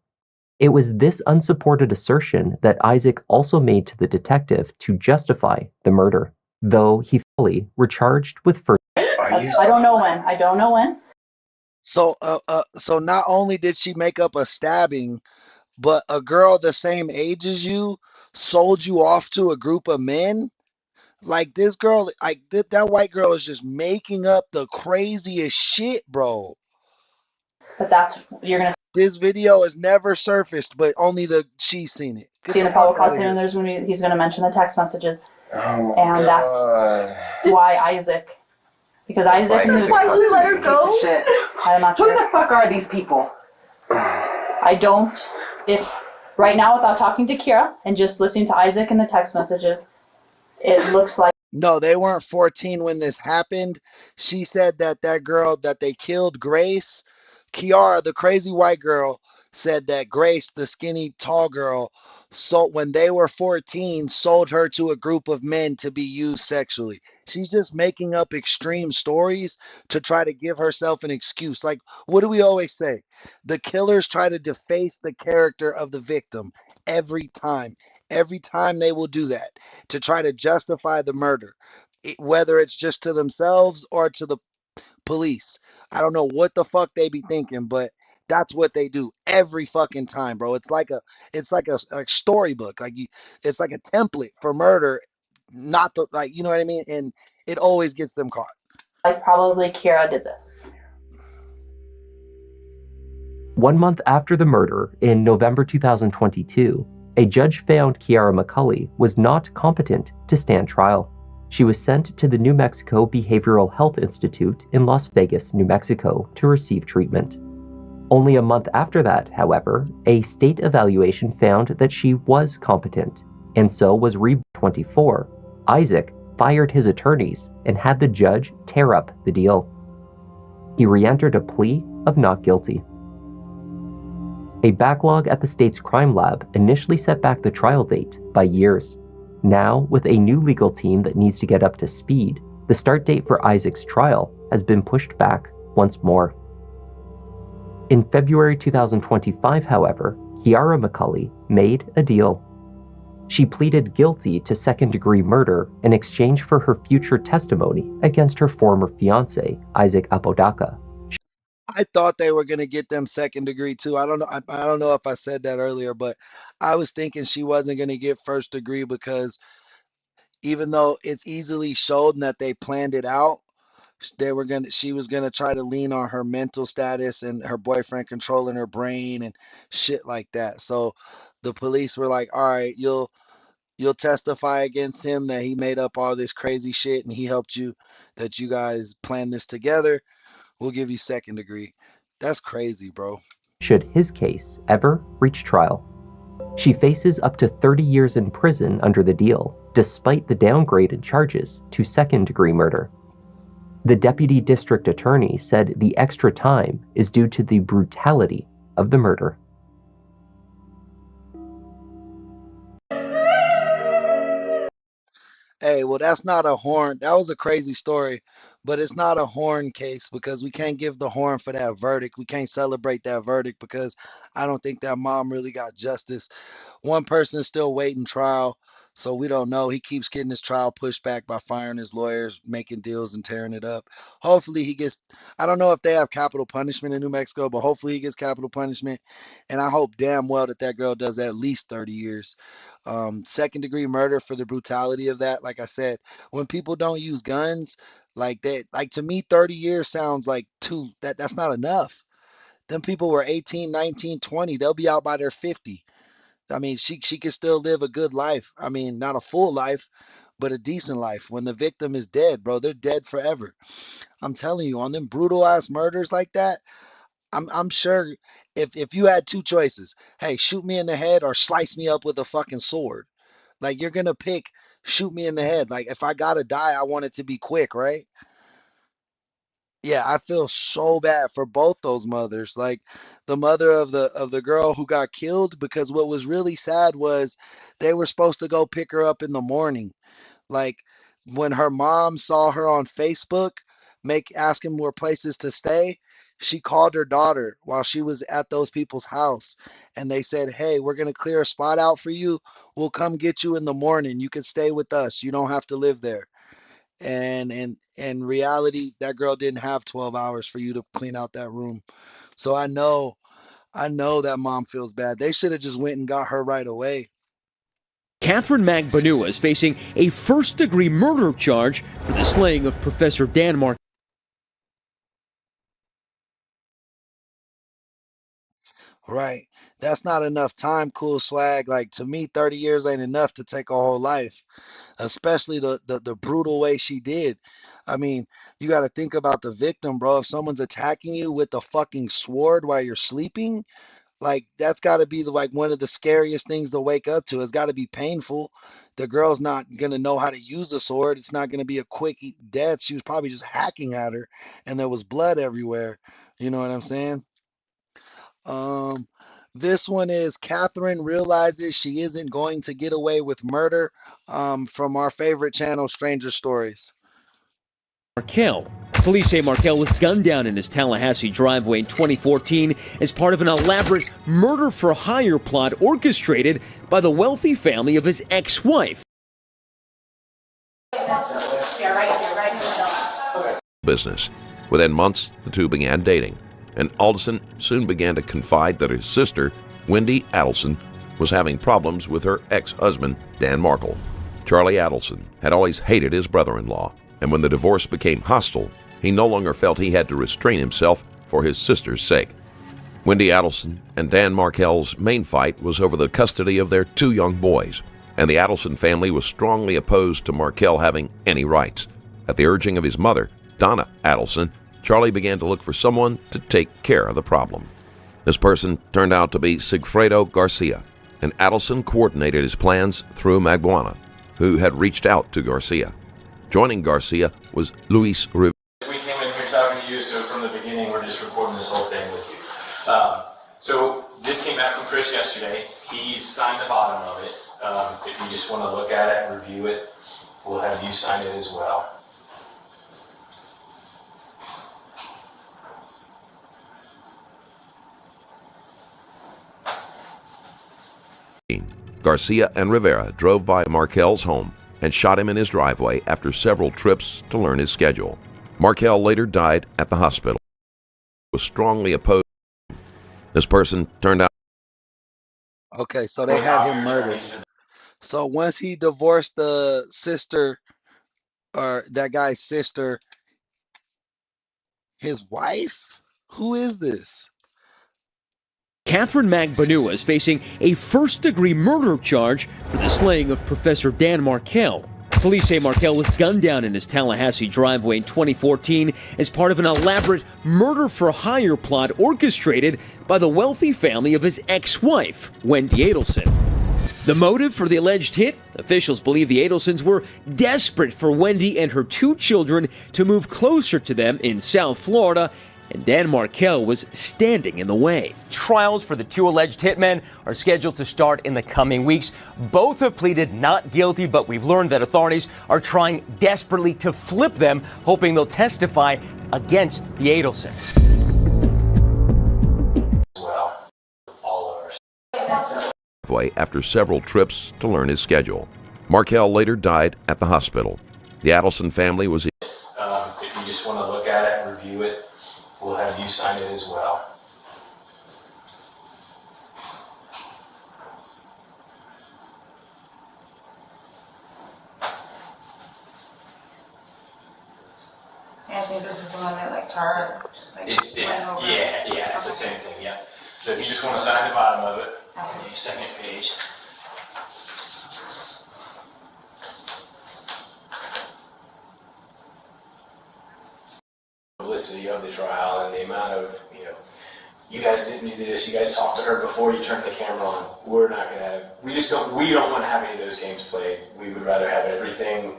It was this unsupported assertion that Isaac also made to the detective to justify the murder, though he fully were charged with first. I don't know when. I don't know when. So not only did she make up a stabbing, but a girl the same age as you sold you off to a group of men. Like this girl, like that white girl is just making up the craziest shit, bro. But that's you're gonna This video has never surfaced, but only she's seen it. Get see in the fuck probable outta cause here. hearing. There's when he's gonna mention the text messages, Oh, and that's why Isaac. Because Isaac knew. That's why we let her go? Shit. I'm not Who sure. the fuck are these people? I don't. If right now, without talking to Kiara and just listening to Isaac and the text messages, it looks like. No, they weren't 14 when this happened. She said that girl that they killed, Grace, Kiara, the crazy white girl, said that Grace, the skinny tall girl, so when they were 14, sold her to a group of men to be used sexually. She's just making up extreme stories to try to give herself an excuse. Like, what do we always say? The killers try to deface the character of the victim every time. Every time they will do that to try to justify the murder, whether it's just to themselves or to the police. I don't know what the fuck they be thinking, but that's what they do every fucking time, bro. It's like a storybook. It's like a template for murder, not the like, you know what I mean? And it always gets them caught. Like probably Kiara did this. 1 month after the murder, in November 2022, a judge found Kiara McCulley was not competent to stand trial. She was sent to the New Mexico Behavioral Health Institute in Las Vegas, New Mexico, to receive treatment. Only a month after that, however, a state evaluation found that she was competent, and so was Reba 24. Isaac fired his attorneys and had the judge tear up the deal. He re-entered a plea of not guilty. A backlog at the state's crime lab initially set back the trial date by years. Now, with a new legal team that needs to get up to speed, the start date for Isaac's trial has been pushed back once more. In February 2025, however, Kiara McCulley made a deal. She pleaded guilty to second-degree murder in exchange for her future testimony against her former fiancé, Isaac Apodaca. I thought they were gonna get them second degree too. I don't know. I don't know if I said that earlier, but I was thinking she wasn't gonna get first degree because even though it's easily shown that they planned it out, she was gonna try to lean on her mental status and her boyfriend controlling her brain and shit like that. So the police were like, all right, you'll testify against him that he made up all this crazy shit and he helped you, that you guys planned this together. We'll give you second degree. That's crazy, bro. Should his case ever reach trial. She faces up to 30 years in prison under the deal, despite the downgrade in charges to second-degree murder. The deputy district attorney said the extra time is due to the brutality of the murder. Hey, well, that's not a horn. That was a crazy story, but it's not a horn case because we can't give the horn for that verdict. We can't celebrate that verdict because I don't think that mom really got justice. One person is still waiting trial, so we don't know. He keeps getting his trial pushed back by firing his lawyers, making deals and tearing it up. Hopefully he gets, I don't know if they have capital punishment in New Mexico, but hopefully he gets capital punishment. And I hope damn well that that girl does at least 30 years. Second degree murder for the brutality of that. Like I said, when people don't use guns like that, like to me, 30 years sounds like that's not enough. Them people were 18, 19, 20. They'll be out by their 50. I mean, she can still live a good life. I mean, not a full life, but a decent life. When the victim is dead, bro, they're dead forever. I'm telling you, on them brutal ass murders like that, I'm sure if you had two choices, hey, shoot me in the head or slice me up with a fucking sword. Like you're gonna pick shoot me in the head. Like if I gotta die, I want it to be quick, right? Yeah, I feel so bad for both those mothers. Like the mother of the girl who got killed because what was really sad was they were supposed to go pick her up in the morning. Like when her mom saw her on Facebook asking more places to stay, she called her daughter while she was at those people's house and they said, "Hey, we're going to clear a spot out for you. We'll come get you in the morning. You can stay with us. You don't have to live there." And in reality, that girl didn't have 12 hours for you to clean out that room. So I know that mom feels bad. They should have just went and got her right away. Catherine Magbanua is facing a first-degree murder charge for the slaying of Professor Dan Markel. Right. That's not enough time, cool swag. Like to me, 30 years ain't enough to take a whole life, especially the brutal way she did. I mean, you got to think about the victim, bro. If someone's attacking you with a fucking sword while you're sleeping, like that's got to be like one of the scariest things to wake up to. It's got to be painful. The girl's not gonna know how to use a sword. It's not gonna be a quick death. She was probably just hacking at her, and there was blood everywhere. You know what I'm saying? Um, this one is Catherine realizes she isn't going to get away with murder. From our favorite channel, Stranger Stories. Markel. Police say Markel was gunned down in his Tallahassee driveway in 2014 as part of an elaborate murder-for-hire plot orchestrated by the wealthy family of his ex-wife. Business. Within months, the two began dating, and Alderson soon began to confide that his sister, Wendy Adelson, was having problems with her ex-husband, Dan Markel. Charlie Adelson had always hated his brother-in-law, and when the divorce became hostile, he no longer felt he had to restrain himself for his sister's sake. Wendy Adelson and Dan Markel's main fight was over the custody of their two young boys, and the Adelson family was strongly opposed to Markel having any rights. At the urging of his mother, Donna Adelson, Charlie began to look for someone to take care of the problem. This person turned out to be Sigfredo Garcia, and Adelson coordinated his plans through Magbanua, who had reached out to Garcia. Joining Garcia was Luis Rivera. We came in here talking to you, so from the beginning we're just recording this whole thing with you. So this came back from Chris yesterday. He's signed the bottom of it. If you just want to look at it and review it, we'll have you sign it as well. Garcia and Rivera drove by Markel's home and shot him in his driveway after several trips to learn his schedule. Markel later died at the hospital. He was strongly opposed. This person turned out. Okay, so they had him murdered. So once he divorced the sister, or that guy's sister, his wife? Who is this? Catherine Magbanua is facing a first-degree murder charge for the slaying of Professor Dan Markel. Police say Markel was gunned down in his Tallahassee driveway in 2014 as part of an elaborate murder-for-hire plot orchestrated by the wealthy family of his ex-wife, Wendy Adelson. The motive for the alleged hit? Officials believe the Adelsons were desperate for Wendy and her 2 children to move closer to them in South Florida, and Dan Markel was standing in the way. Trials for the 2 alleged hitmen are scheduled to start in the coming weeks. Both have pleaded not guilty, but we've learned that authorities are trying desperately to flip them, hoping they'll testify against the Adelsons. After several trips to learn his schedule. Markel later died at the hospital. The Adelson family was if you just want to look at it and review it, we'll have you sign it as well. I think this is the one that like Tara just like It's, went over. yeah, it's the same thing, yeah. So if you just want to sign the bottom of it, the second page. Publicity of the trial and the amount of, you guys didn't do this, you guys talked to her before you turned the camera on. We're not gonna have, we don't want to have any of those games played. We would rather have everything,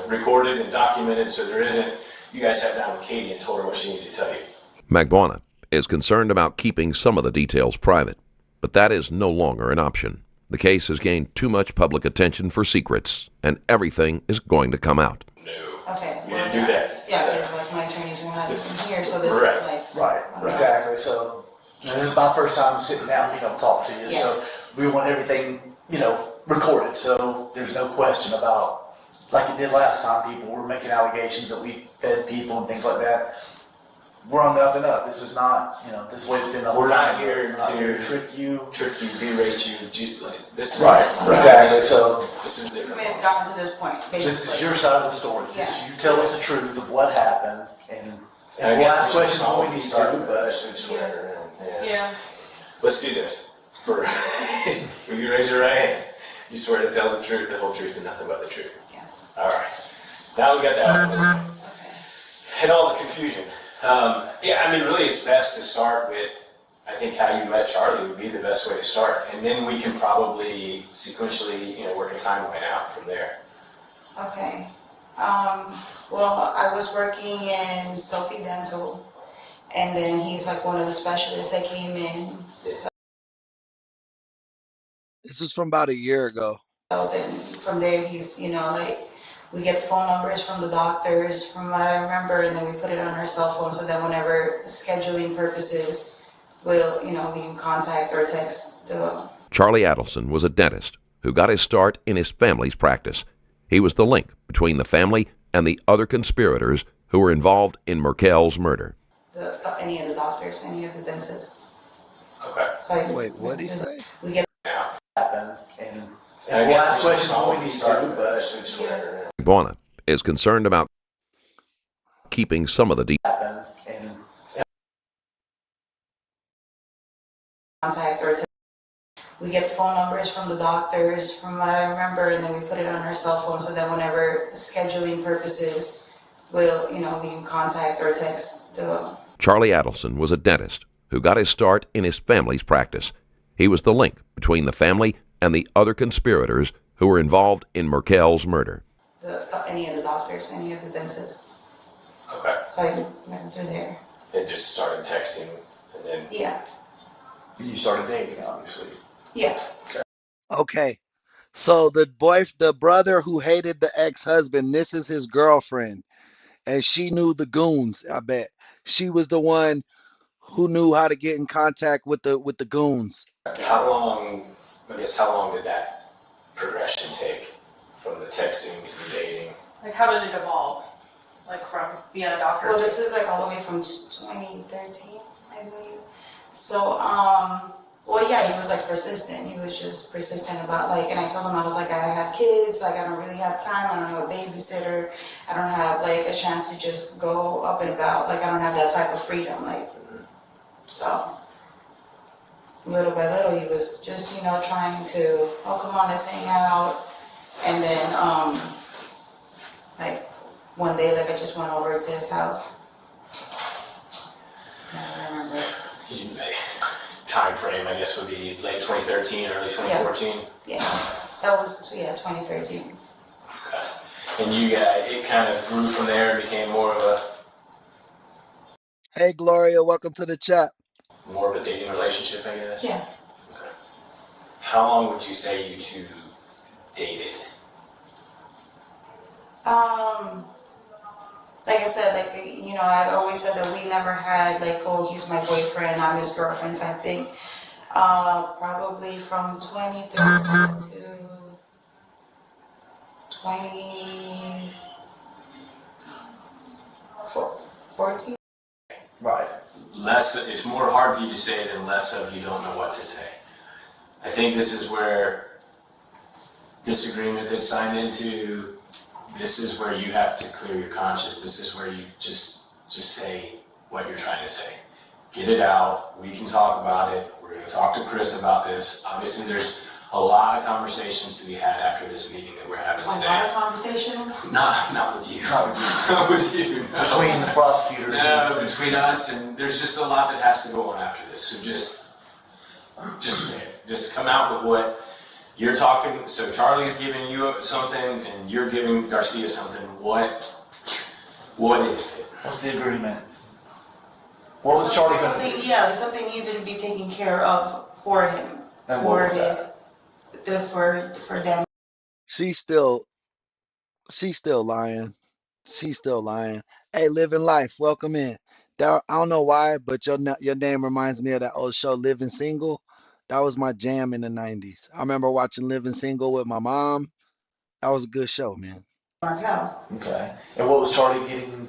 recorded and documented so there isn't, you guys sat down with Katie and told her what she needed to tell you. Magbanua is concerned about keeping some of the details private, but that is no longer an option. The case has gained too much public attention for secrets, and everything is going to come out. Okay. We didn't do that. Yeah, because like my attorneys were not even here, so this Right. is like. Right, exactly. So this is my first time sitting down, talk to you. Yeah. So we want everything, recorded. So there's no question about, like it did last time, people were making allegations that we fed people and things like that. We're on the up and up. This is not, this is the way it's been the whole We're time. not here to trick you, berate you, this is. Right, exactly. So this is different. It's gotten to this point, basically. this is your side of the story. Yeah. You tell us the truth of what happened, and we'll ask questions when we need to, but. Yeah. Let's do this. Will you raise your right hand? You swear to tell the truth, the whole truth, and nothing but the truth. Yes. All right. Now we got that out of the way. And all the confusion. Really it's best to start with, I think how you met Charlie would be the best way to start. And then we can probably sequentially, work a timeline out from there. Okay. Well, I was working in Sophie Dental, and then he's like one of the specialists that came in. So This was from about a year ago. then from there, he's, we get the phone numbers from the doctors, from what I remember, and then we put it on our cell phone, so then whenever scheduling purposes, we'll, we can contact or text the. Charlie Adelson was a dentist who got his start in his family's practice. He was the link between the family and the other conspirators who were involved in Markel's murder. Any of the doctors, any of the dentists. Okay. So Wait, what did he say? We get. Happen, and we'll ask questions when we need to, but. Magbanua is concerned about keeping some of the details. Contact or we get the phone numbers from the doctors, from what I remember, and then we put it on our cell phone, so then whenever scheduling purposes, we'll, we can contact or text the. Charlie Adelson was a dentist who got his start in his family's practice. He was the link between the family and the other conspirators who were involved in Markel's murder. Any of the doctors, any of the dentists. Okay. So I went through there. And just started texting, and then. Yeah. You started dating, obviously. Yeah. Okay. So the brother who hated the ex-husband, this is his girlfriend. And she knew the goons, I bet. She was the one who knew how to get in contact with the goons. How long did that progression take from the texting to the dating? Like, how did it evolve? Like, from being a doctor? Well, this is like all the way from 2013, I believe. So, well, yeah, he was like persistent. He was just persistent about like, and I told him, I was like, I have kids, like I don't really have time, I don't have a babysitter, I don't have like a chance to just go up and about, like I don't have that type of freedom, like, so. Little by little, he was just, trying to, oh, come on, let's hang out. And then, Like one day, like I just went over to his house. I don't remember. Time frame, I guess, would be late 2013, early 2014. Yeah, that was 2013. Okay. And it kind of grew from there and became more of a Hey, Gloria, welcome to the chat. dating relationship, I guess. Yeah. Okay. How long would you say you two dated? Like I said, like, you know, I've always said that we never had like, oh, he's my boyfriend, I'm his girlfriend type thing. Probably from 2013 to 2014. Right. It's more hard for you to say than less of you don't know what to say. I think this is where disagreement that's signed into, this is where you have to clear your conscience. This is where you just say what you're trying to say. Get it out. We can talk about it. We're going to talk to Chris about this. Obviously, there's a lot of conversations to be had after this meeting that we're having today. A lot of conversation? Not with you. Not with you. Not with you. No. Between the prosecutors. No, between us, and there's just a lot that has to go on after this. So just say it. Just come out with what you're talking. So Charlie's giving you something, and you're giving Garcia something. What is it? What's the agreement? What was Charlie going to do? Yeah, something needed to be taken care of for him. And for what was for them. She's still lying. She's still lying. Hey, living life, welcome in. I don't know why, but your name reminds me of that old show, Living Single. That was my jam in the 90s. I remember watching Living Single with my mom. That was a good show, man. Markel. Okay. And what was Charlie getting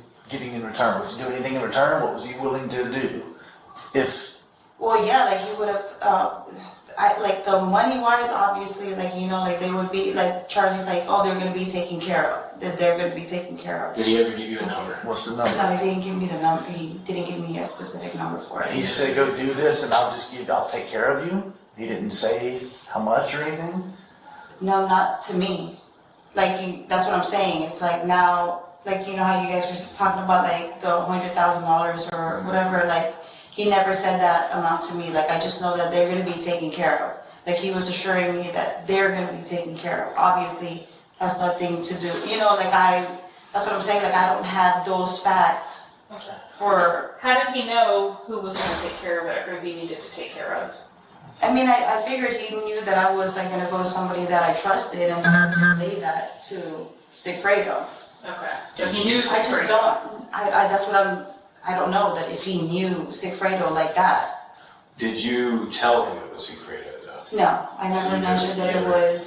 in return? Was he doing anything in return? What was he willing to do? Well, yeah, like he would have, like the money wise, obviously, like, you know, like they would be, like Charlie's like, oh, they're going to be taken care of. That they're going to be taken care of. Did he ever give you a number? What's the number? No, he didn't give me the number. He didn't give me a specific number for it. He said, go do this and I'll take care of you. He didn't say how much or anything? No, not to me. Like, that's what I'm saying. It's like now, like, you know how you guys were talking about like the $100,000 or whatever, like, he never said that amount to me. Like, I just know that they're going to be taken care of. Like, he was assuring me that they're going to be taken care of. Obviously, has nothing to do, you know, like that's what I'm saying. Like, I don't have those facts for. How did he know who was going to take care of it, or who he needed to take care of? I mean, I figured he knew that I was like going to go to somebody that I trusted and relay that to Sigfredo. Okay, so he knew Sigfredo. I just don't, that's what I don't know that if he knew Sigfredo like that. Did you tell him it was Sigfredo, though? No, I never mentioned that it was.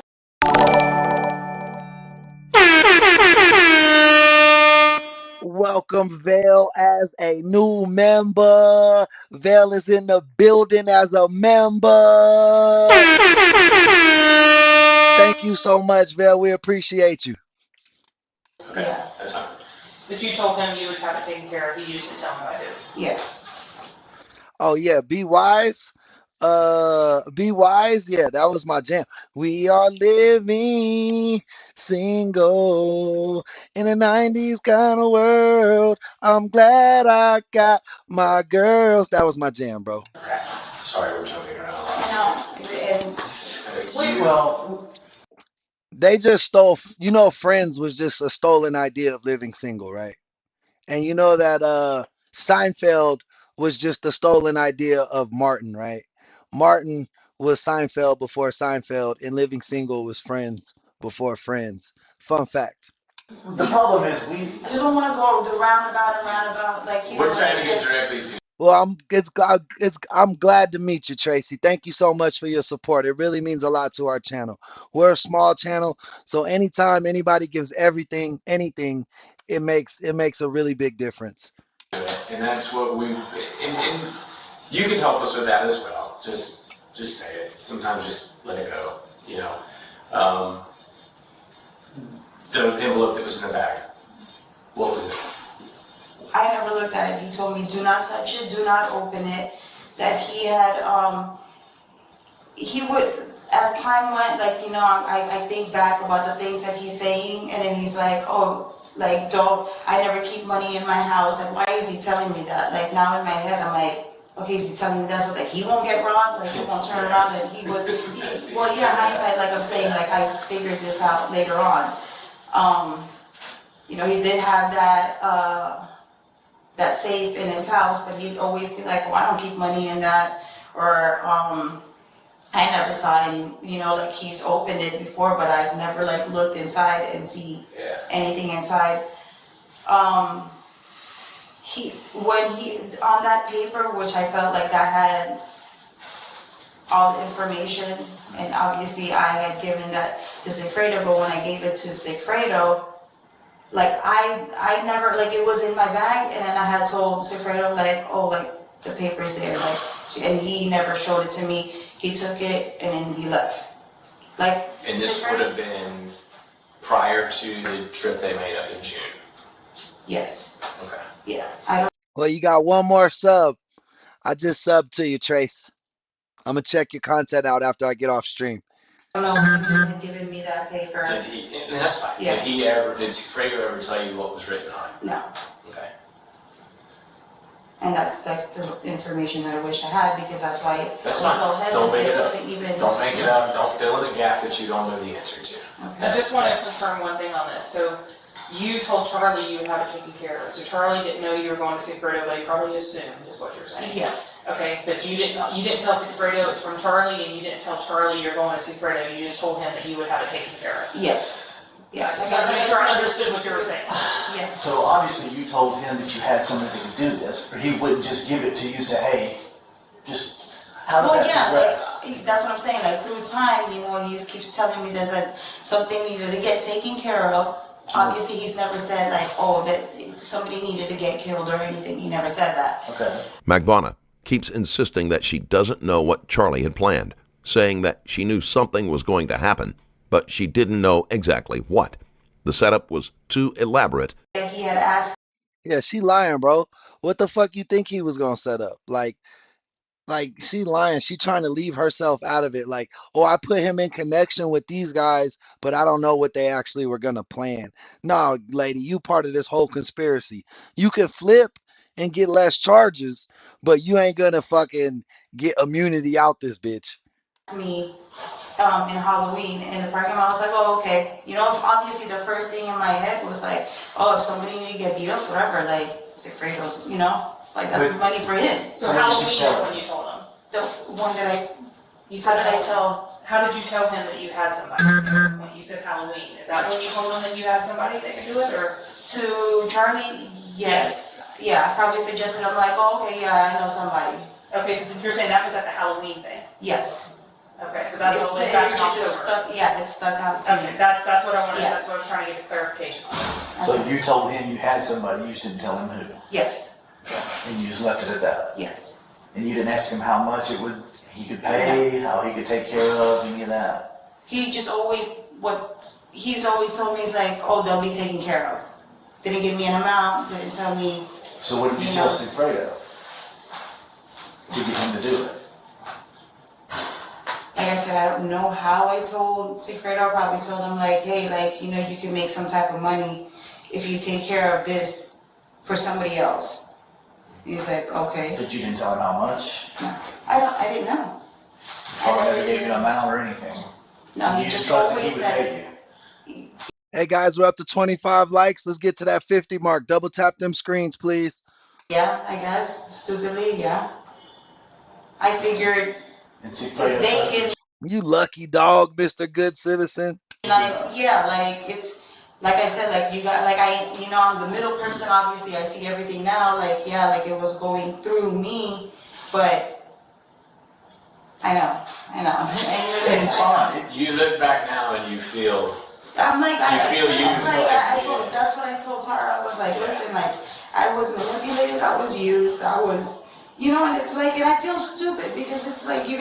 Welcome Vale as a new member. Vale is in the building as a member. Thank you so much, Vale. We appreciate you. Okay, yeah. That's fine. But you told him you would have it taken care of. He used to tell him I did. Yeah. Oh yeah, Be Wise. Be Wise. Yeah, that was my jam. We are living single in a 90s kind of world. I'm glad I got my girls. That was my jam, bro. Okay. Sorry, we're jumping around. Well, they just stole, you know, Friends was just a stolen idea of living single, right? And you know that Seinfeld was just a stolen idea of Martin, right? Martin was Seinfeld before Seinfeld, and Living Single was Friends before Friends. Fun fact. The problem is I just don't want to go the roundabout, like, you know. We're trying to get directly to. Well, I'm glad to meet you, Tracy. Thank you so much for your support. It really means a lot to our channel. We're a small channel, so anytime anybody gives anything, it makes a really big difference. And that's what and you can help us with that as well. Just say it. Sometimes just let it go. You know, the envelope that was in the bag. What was it? I never looked at it. He told me, do not touch it, do not open it. That he had, he would, as time went, like, you know, I think back about the things that he's saying, and then he's like, oh, Like, I never keep money in my house. Like, why is he telling me that? Like, now in my head, I'm like, okay, is he telling me that so that he won't get robbed? Like, he won't turn around and he would, well, yeah, hindsight, like I'm saying, like, I figured this out later on. You know, he did have that safe in his house, but he'd always be like, well, I don't keep money in that, or, I never saw any, you know, like he's opened it before, but I've never like looked inside and see anything inside. When he, on that paper, which I felt like that had all the information, and obviously I had given that to Sigfredo, but when I gave it to Sigfredo, like I never, like it was in my bag, and then I had told Sigfredo like, oh, like the paper's there, like, and he never showed it to me. He took it and then he left. Like, and this would have been prior to the trip they made up in June? Yes. Okay. Yeah. I don't. Well, you got one more sub. I just subbed to you, Trace. I'm gonna check your content out after I get off stream. I don't know if he had given me that paper. Did he, and that's fine. Yeah. Did Sigfredo ever tell you what was written on it? No. Okay. And that's like the information that I wish I had, because that's why I was That's so fine. Don't make it hesitant up. to even. Don't make it up. Don't fill in a gap that you don't know the answer to. Okay. I just want to confirm one thing on this. So you told Charlie you would have it taken care of. So Charlie didn't know you were going to Sigfredo, but he probably assumed, is what you're saying. Yes. Okay, but you didn't tell Sigfredo it's from Charlie, and you didn't tell Charlie you're going to Sigfredo. You just told him that you would have it taken care of. Yes. Yes. So make sure I understood what you were saying. Yes. So obviously you told him that you had somebody that could do this, or he wouldn't just give it to you and say, hey, just how did Well, that yeah, progress? like, that's what I'm saying. Like, through time, you know, he keeps telling me there's something needed to get taken care of. Obviously, he's never said like, oh, that somebody needed to get killed or anything. He never said that. Okay. Magbanua keeps insisting that she doesn't know what Charlie had planned, saying that she knew something was going to happen, but she didn't know exactly what. The setup was too elaborate. He had asked. Yeah, she lying, bro. What the fuck you think he was gonna set up? Like she lying. She trying to leave herself out of it. Like, oh, I put him in connection with these guys, but I don't know what they actually were gonna plan. No, lady, you part of this whole conspiracy. You can flip and get less charges, but you ain't gonna fucking get immunity out this bitch. Me in Halloween in the parking lot. I was like, oh, okay. You know, obviously the first thing in my head was like, oh, if somebody need to get beat up, whatever, like, Sigfredo's, you know, like that's money for him. So Halloween is when you told him? The one that I, You said how did I tell? How did you tell him that you had somebody? When you said Halloween, is that when you told him that you had somebody that could do it, or? To Charlie, yes. Yeah, I probably suggested, I'm like, oh, okay, yeah, I know somebody. Okay, so you're saying that was at the Halloween thing? Yes. Okay, so that's all the way It back in just October. stuck, yeah, it stuck out to Okay, me. that's what I wanted, Yeah. that's what I was trying to get the clarification on. So you told him you had somebody, you just didn't tell him who, Yes, and you just left it at that. yes. And you didn't ask him how much he could pay, how he could take care of, any of that. He just always, he's always told me is like, oh, they'll be taken care of. Didn't give me an amount, didn't tell me. So what did you tell Sigfredo to get him to do it? Like I said, I don't know how I told Sigfredo. I probably told him like, hey, like, you know, you can make some type of money if you take care of this for somebody else. He's like, okay. But you didn't tell him how much? No, I didn't know. Or never gave you an amount or anything? No, You he just trusted always he would said, pay you. Hey guys, we're up to 25 likes. Let's get to that 50 mark. Double tap them screens, please. yeah, I guess, stupidly, yeah. I figured And if they can, You lucky dog, Mr. Good Citizen. like, yeah, like, it's, like I said, like, you got, like, you know, I'm the middle person, obviously, I see everything now, like, yeah, like, it was going through me, but I know. And it's fine. You look back now and you feel. I'm like, used. that's what I told Tara. I was like, listen, like, I was manipulated, I was used, I was, you know, and it's like, and I feel stupid because it's like, you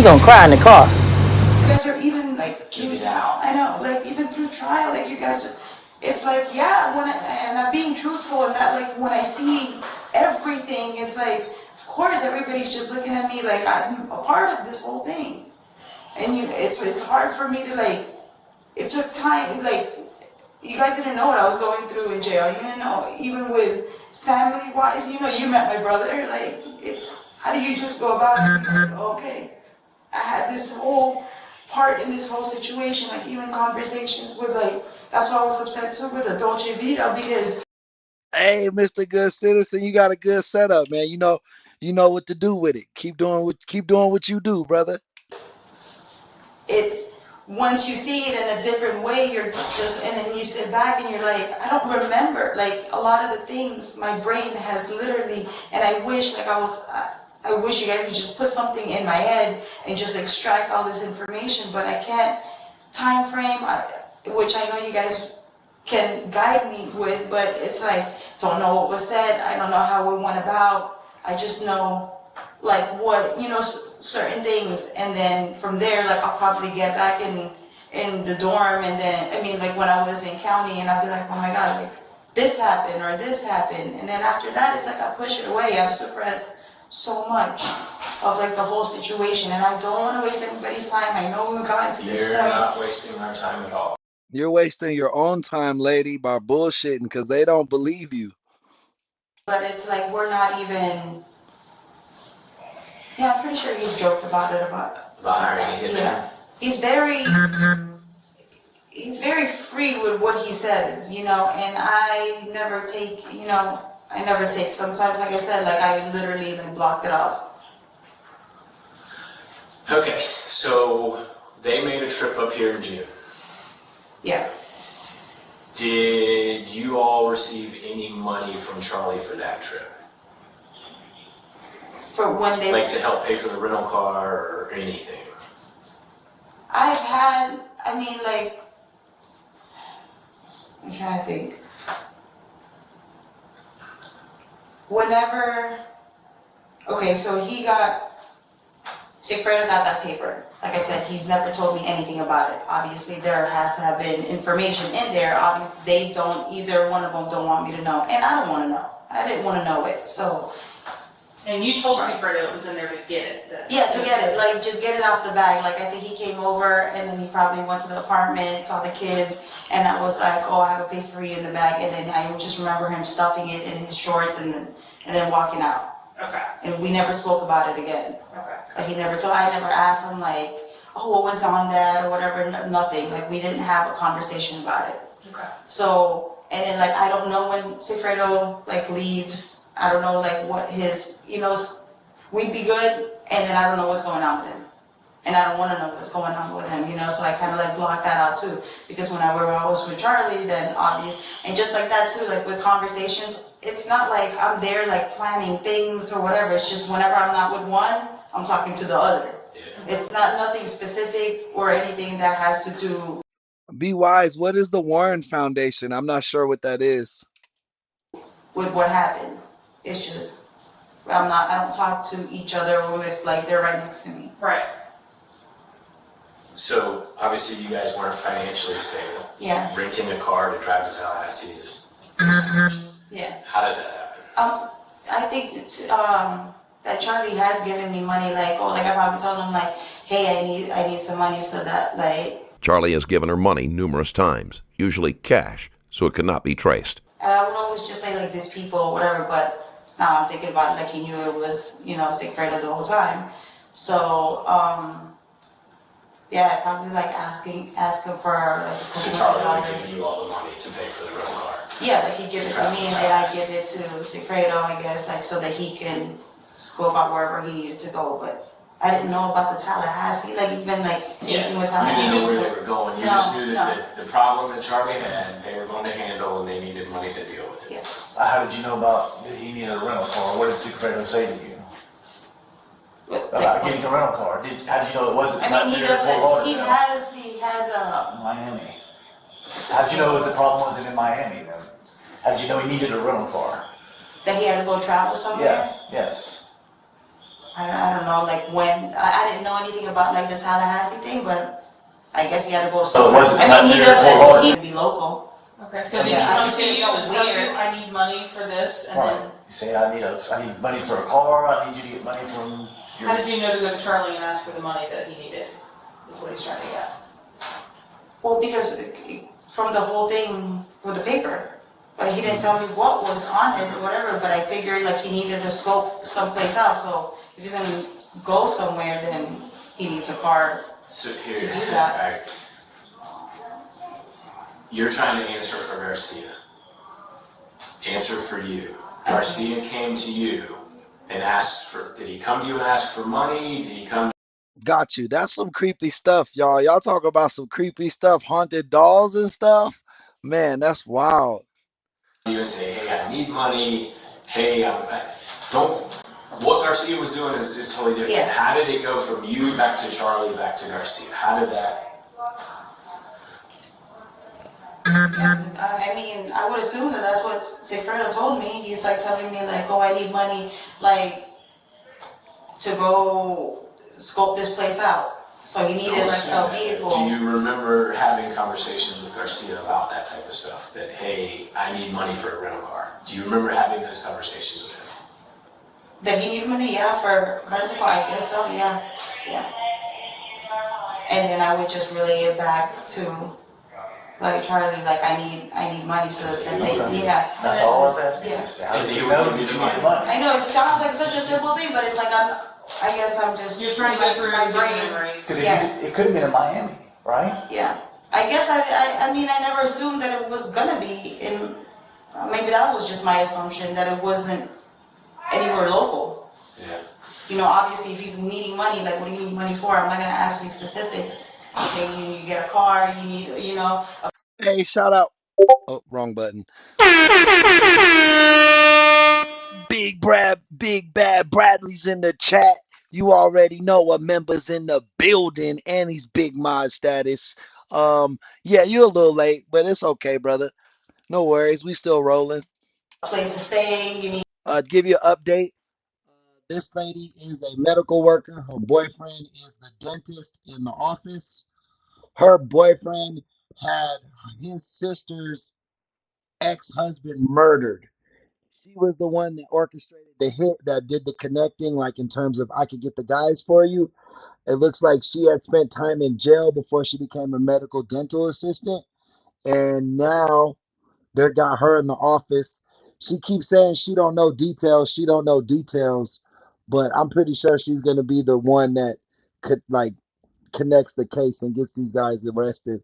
gonna cry in the car. guys are even like, I know, like, even through trial, like, you guys, it's like, yeah, and I'm being truthful in that, like, when I see everything, it's like, of course, everybody's just looking at me like I'm a part of this whole thing. And it's hard for me to like it took time. Like, you guys didn't know what I was going through in jail. You didn't know, even with family-wise, you know, you met my brother. Like, it's, how do you just go about it? Like, okay, I had this whole part in this whole situation, like even conversations with like, that's why I was upset too with the Dolce Vita, because Hey, Mr. Good Citizen, you got a good setup, man. You know what to do with it. Keep doing what you do, brother. it's, once you see it in a different way, you're just, and then you sit back and you're like, I don't remember, like a lot of the things my brain has literally, and I wish like I wish you guys could just put something in my head and just extract all this information, but I can't. Time frame, which I know you guys can guide me with, but it's like, don't know what was said, I don't know how it went about, I just know like what, you know, certain things, and then from there, like I'll probably get back in the dorm, and then, I mean, like when I was in county, and I'll be like, oh my God, like this happened, or this happened, and then after that, it's like I push it away, I've suppressed so much of like the whole situation, and I don't want to waste anybody's time. I know we've gotten to this point. You're not wasting our time at all. You're wasting your own time, lady, by bullshitting because they don't believe you. But it's like we're not even. Yeah, I'm pretty sure he's joked about it about hiring a hitman. Yeah, he's very free with what he says, you know, and I never take, you know, sometimes, like I said, like I literally like blocked it off. Okay, so they made a trip up here in June. Yeah. Did you all receive any money from Charlie for that trip? For when they... Like to help pay for the rental car or anything? I've had, I mean, like, I'm trying to think. Whenever, okay, so Sigfredo got that paper. Like I said, he's never told me anything about it. Obviously, there has to have been information in there. Obviously, they don't, either one of them don't want me to know. And I don't want to know. I didn't want to know it, so. And you told Sigfredo it was in there to get it. Yeah, to get it, like just get it off the bag. Like I think he came over and then he probably went to the apartment, saw the kids, and I was like, oh, I have a paper for you in the bag. And then I just remember him stuffing it in his shorts and then walking out. Okay. And we never spoke about it again. Okay. Like I never asked him like, oh, what was on that or whatever, nothing. Like we didn't have a conversation about it. Okay. So, and then like, I don't know when Sigfredo like leaves, I don't know like what his, you know, we'd be good, and then I don't know what's going on with him. And I don't want to know what's going on with him, you know, so I kind of like block that out too. Because when I was with Charlie, then obvious, and just like that too, like with conversations, it's not like I'm there like planning things or whatever, it's just whenever I'm not with one, I'm talking to the other. It's not nothing specific or anything that has to do. Be wise, what is the Warren Foundation? I'm not sure what that is. With what happened. It's just, I don't talk to each other if like they're right next to me. Right. So obviously you guys weren't financially stable. Yeah. Renting a car to drive to Tallahassee. Yeah. How did that happen? I think it's, that Charlie has given me money, like, oh, like I probably told him like, hey, I need some money so that like. Charlie has given her money numerous times, usually cash, so it could not be traced. And I would always just say like these people or whatever, but now I'm thinking about it like he knew it was, you know, Sigfredo the whole time. So, yeah, probably like asking for like a couple So Charlie $100. was giving you all the money to pay for the rental car? Yeah, like he'd give it to me and then I'd give it to Sigfredo, I guess, like so that he can go about wherever he needed to go. But I didn't know about the Tallahassee, like even like anything with Tallahassee. You didn't know where they were going. You just knew that the problem that Charlie had, they were going to handle, and they needed money to deal with it. Yes. How did you know about that he needed a rental car? What did Sigfredo say to you? About getting a rental car? How did you know it wasn't? I mean, he doesn't. He has a. Miami. How did you know the problem wasn't in Miami then? How did you know he needed a rental car? That he had to go travel somewhere? Yeah. Yes. I don't know, like when, I didn't know anything about like the Tallahassee thing, but I guess he had to go somewhere. So it wasn't I mean, he doesn't, he be local. Okay, so did he come to you and tell you, I need money for this, and then, You say, I need money for a car, I need you to get money from your... how did you know to go to Charlie and ask for the money that he needed, is what he's trying to get? Well, because from the whole thing with the paper, but he didn't tell me what was on it or whatever, but I figured like he needed to scope someplace out, so if he's gonna go somewhere, then he needs a car So to here, do that. alright. You're trying to answer for Garcia. Answer for you. Garcia came to you and asked for, did he come to you and ask for money? Did he come Got you. That's some creepy stuff, y'all. Y'all talk about some creepy stuff, haunted dolls and stuff. Man, that's wild. to you and say, hey, I need money, hey, don't, what Garcia was doing is totally different. Yeah. How did it go from you back to Charlie, back to Garcia? How did that? I mean, I would assume that that's what Sigfredo told me. He's like telling me like, oh, I need money, like, to go scope this place out. So he needed like a vehicle. Do you remember having conversations with Garcia about that type of stuff? That, hey, I need money for a rental car. Do you remember having those conversations with him? That he needed money, yeah, for rental car, I guess so, yeah, yeah. And then I would just relay it back to like Charlie, like I need money so that they, yeah. That's all I was asking. Yeah. How do you know that you need money? I know it sounds like such a simple thing, but it's like I guess I'm just. You're trying to get through my the brain. memory. Because it could have been in Miami, right? Yeah. I guess I mean I never assumed that it was gonna be in. Maybe that was just my assumption that it wasn't anywhere local. Yeah. You know, obviously, if he's needing money, like, what do you need money for? I'm not gonna ask you specifics. Okay, you get a car, you need, you know. Hey, shout out. Oh, wrong button. Big Bad Bradley's in the chat. You already know what members in the building, and he's big mod status. Yeah, you're a little late, but it's okay, brother. No worries, we still rolling. Place to stay, you need. Give you an update. This lady is a medical worker. Her boyfriend is the dentist in the office. Her boyfriend had his sister's ex-husband murdered. She was the one that orchestrated the hit, that did the connecting, like in terms of I could get the guys for you. It looks like she had spent time in jail before she became a medical dental assistant. And now they got her in the office. She keeps saying she don't know details. She don't know details, but I'm pretty sure she's gonna be the one that could like connects the case and gets these guys arrested.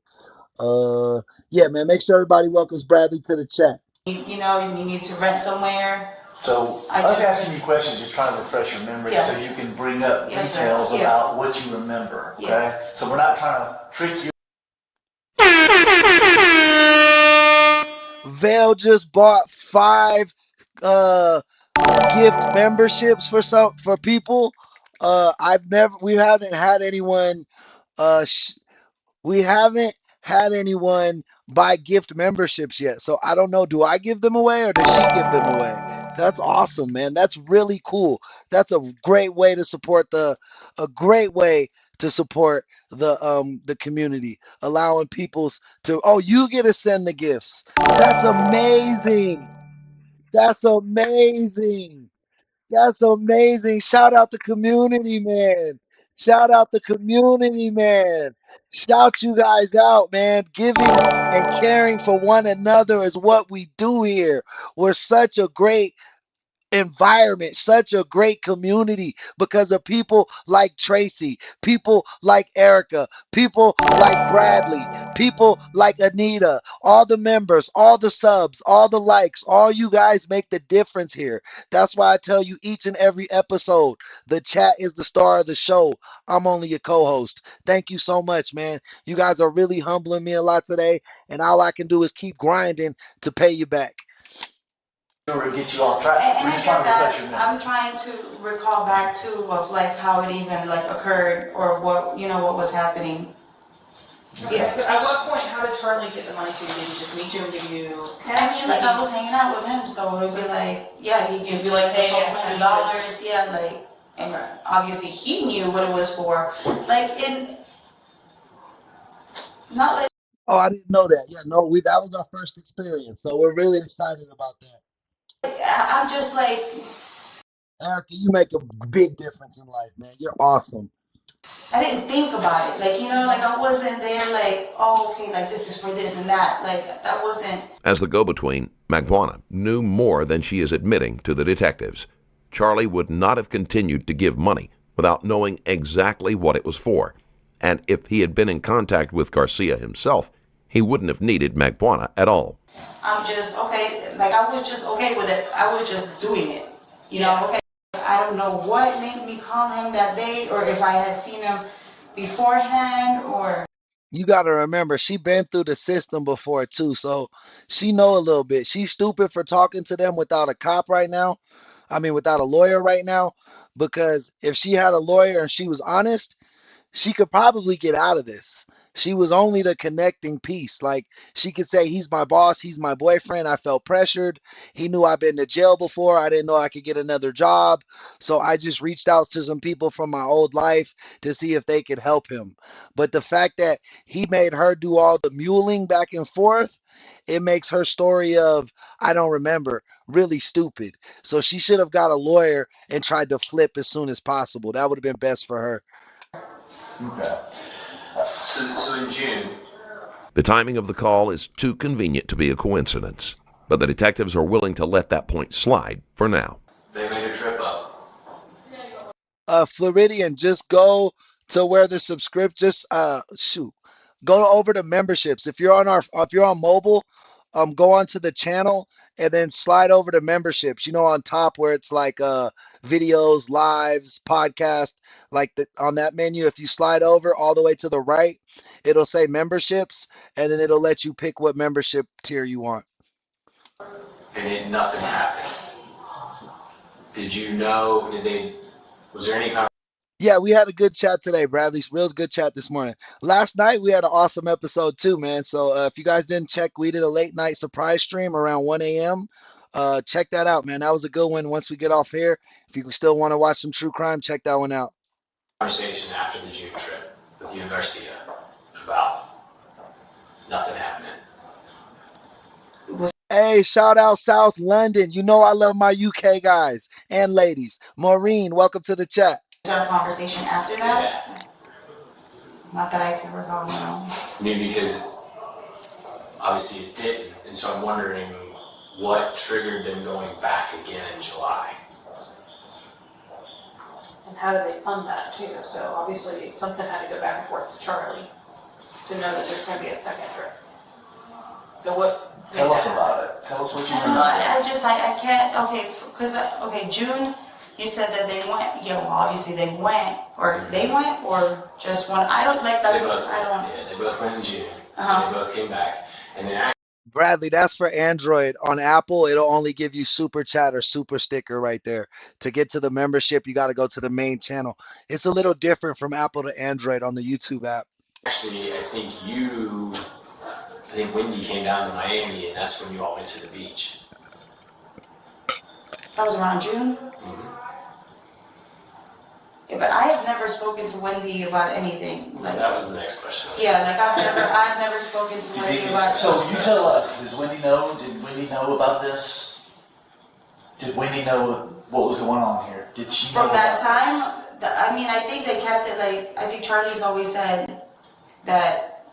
Yeah, man. Make sure everybody welcomes Bradley to the chat. You know, you need to rent somewhere. So I was asking you questions, just trying to refresh your memory, Yes. so you can bring up Yes, sir. details Yeah. about what you remember. Okay, Yeah. so we're not trying to trick you. Vale just bought 5 gift memberships for people. We haven't had anyone uh we haven't had anyone buy gift memberships yet. So I don't know, do I give them away or does she give them away? That's awesome, man. That's really cool. That's a great way to support the community, allowing people's to, oh, you get to send the gifts. That's amazing. That's amazing. That's amazing. Shout out the community, man. Shout out the community, man. Shout you guys out, man. Giving and caring for one another is what we do here. We're such a great environment, such a great community because of people like Tracy, people like Erica, people like Bradley, people like Anita, all the members, all the subs, all the likes, all you guys make the difference here. That's why I tell you each and every episode, the chat is the star of the show. I'm only a co-host. Thank you so much, man. You guys are really humbling me a lot today, and all I can do is keep grinding to pay you back. Or get you off track. And We're I just get trying to refresh that. your memory. I'm trying to recall back too of like how it even like occurred or what, you know, what was happening. Okay, so at what point, how did Charlie get the money to you? Did he just meet you and give you I cash? mean, like I was hanging out with him, so it would be like, yeah, he'd give me like Hey, a couple $100, yeah, like, and obviously he knew what it was for. Like in, not like. Oh, I didn't know that. Yeah, no, that was our first experience, so we're really excited about that. I'm just like. Erica, you make a big difference in life, man. You're awesome. I didn't think about it. Like, you know, like I wasn't there like, oh, okay, like this is for this and that. Like that wasn't. As the go-between, Magbanua knew more than she is admitting to the detectives. Charlie would not have continued to give money without knowing exactly what it was for. And if he had been in contact with Garcia himself, he wouldn't have needed Magbanua at all. I'm just okay. Like I was just okay with it. I was just doing it. You know, okay. I don't know what made me call him that day, or if I had seen him beforehand, or. You got to remember, she been through the system before too, so she know a little bit. She's stupid for talking to them without a cop right now. I mean, without a lawyer right now, because if she had a lawyer and she was honest, she could probably get out of this. She was only the connecting piece. Like she could say, he's my boss, he's my boyfriend. I felt pressured. He knew I've been to jail before. I didn't know I could get another job. So I just reached out to some people from my old life to see if they could help him. But the fact that he made her do all the muling back and forth, it makes her story of, I don't remember, really stupid. So she should have got a lawyer and tried to flip as soon as possible. That would have been best for her. Okay. So in June. The timing of the call is too convenient to be a coincidence, but the detectives are willing to let that point slide for now. They made a trip up. Floridian, just go to where the go over to memberships. If you're on mobile, go onto the channel and then slide over to memberships. You know, on top where it's like videos, lives, podcast, like on that menu. If you slide over all the way to the right, it'll say memberships, and then it'll let you pick what membership tier you want. And nothing happened. Was there any Yeah, we had a good chat today, Bradley. Real good chat this morning. Last night, we had an awesome episode too, man. So if you guys didn't check, we did a late night surprise stream around 1 a.m. Check that out, man. That was a good one. Once we get off here, if you still want to watch some true crime, check that one out. conversation after the June trip with you and Garcia about nothing happening? Hey, shout out South London. You know I love my UK guys and ladies. Maureen, welcome to the chat. Was there a conversation after that? Yeah. Not that I can recall, no. I mean, because obviously it didn't, and so I'm wondering what triggered them going back again in July. And how do they fund that too? So obviously something had to go back and forth to Charlie to know that there's going to be a second trip. So what? Tell us about it. Tell us what you know. I can't, okay, because, okay, June, you said that they went, yeah, well, obviously they went, or just one, I don't like that. Yeah, they both went in June, and they both came back, and then Bradley, that's for Android. On Apple, it'll only give you super chat or super sticker right there. To get to the membership, you got to go to the main channel. It's a little different from Apple to Android on the YouTube app. Actually, I think Wendy came down to Miami, and that's when you all went to the beach. That was around June? Mm-hmm. Yeah, but I have never spoken to Wendy about anything. Like, that was the next question. Yeah, like I've never spoken to Wendy about. So you tell us, does Wendy know? Did Wendy know about this? Did Wendy know what was going on here? Did she know from that time? I mean, I think they kept it like, I think Charlie's always said that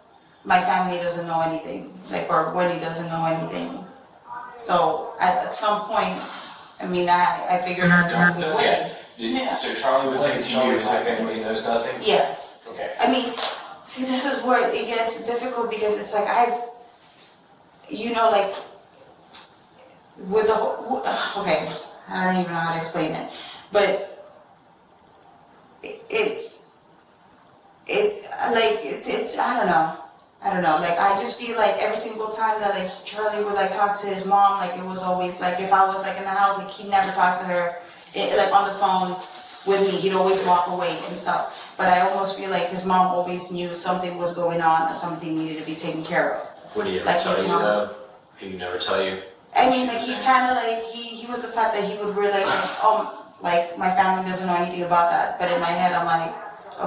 my family doesn't know anything, like, or Wendy doesn't know anything. So at some point, I mean, I figured out Wendy. So Charlie would say to you, my family knows nothing? Yes. Okay. I mean, see, this is where it gets difficult because it's like like, with the whole, okay, I don't even know how to explain it, but it's I don't know, like, I just feel like every single time that, like, Charlie would, like, talk to his mom, like, it was always, like, if I was, like, in the house, like, he never talked to her, like, on the phone with me, he'd always walk away and stuff, but I almost feel like his mom always knew something was going on or something needed to be taken care of. Would he ever tell you, though? He would never tell you? I mean, like, he kind of, like, he was the type that he would really, like, my family doesn't know anything about that, but in my head, I'm like,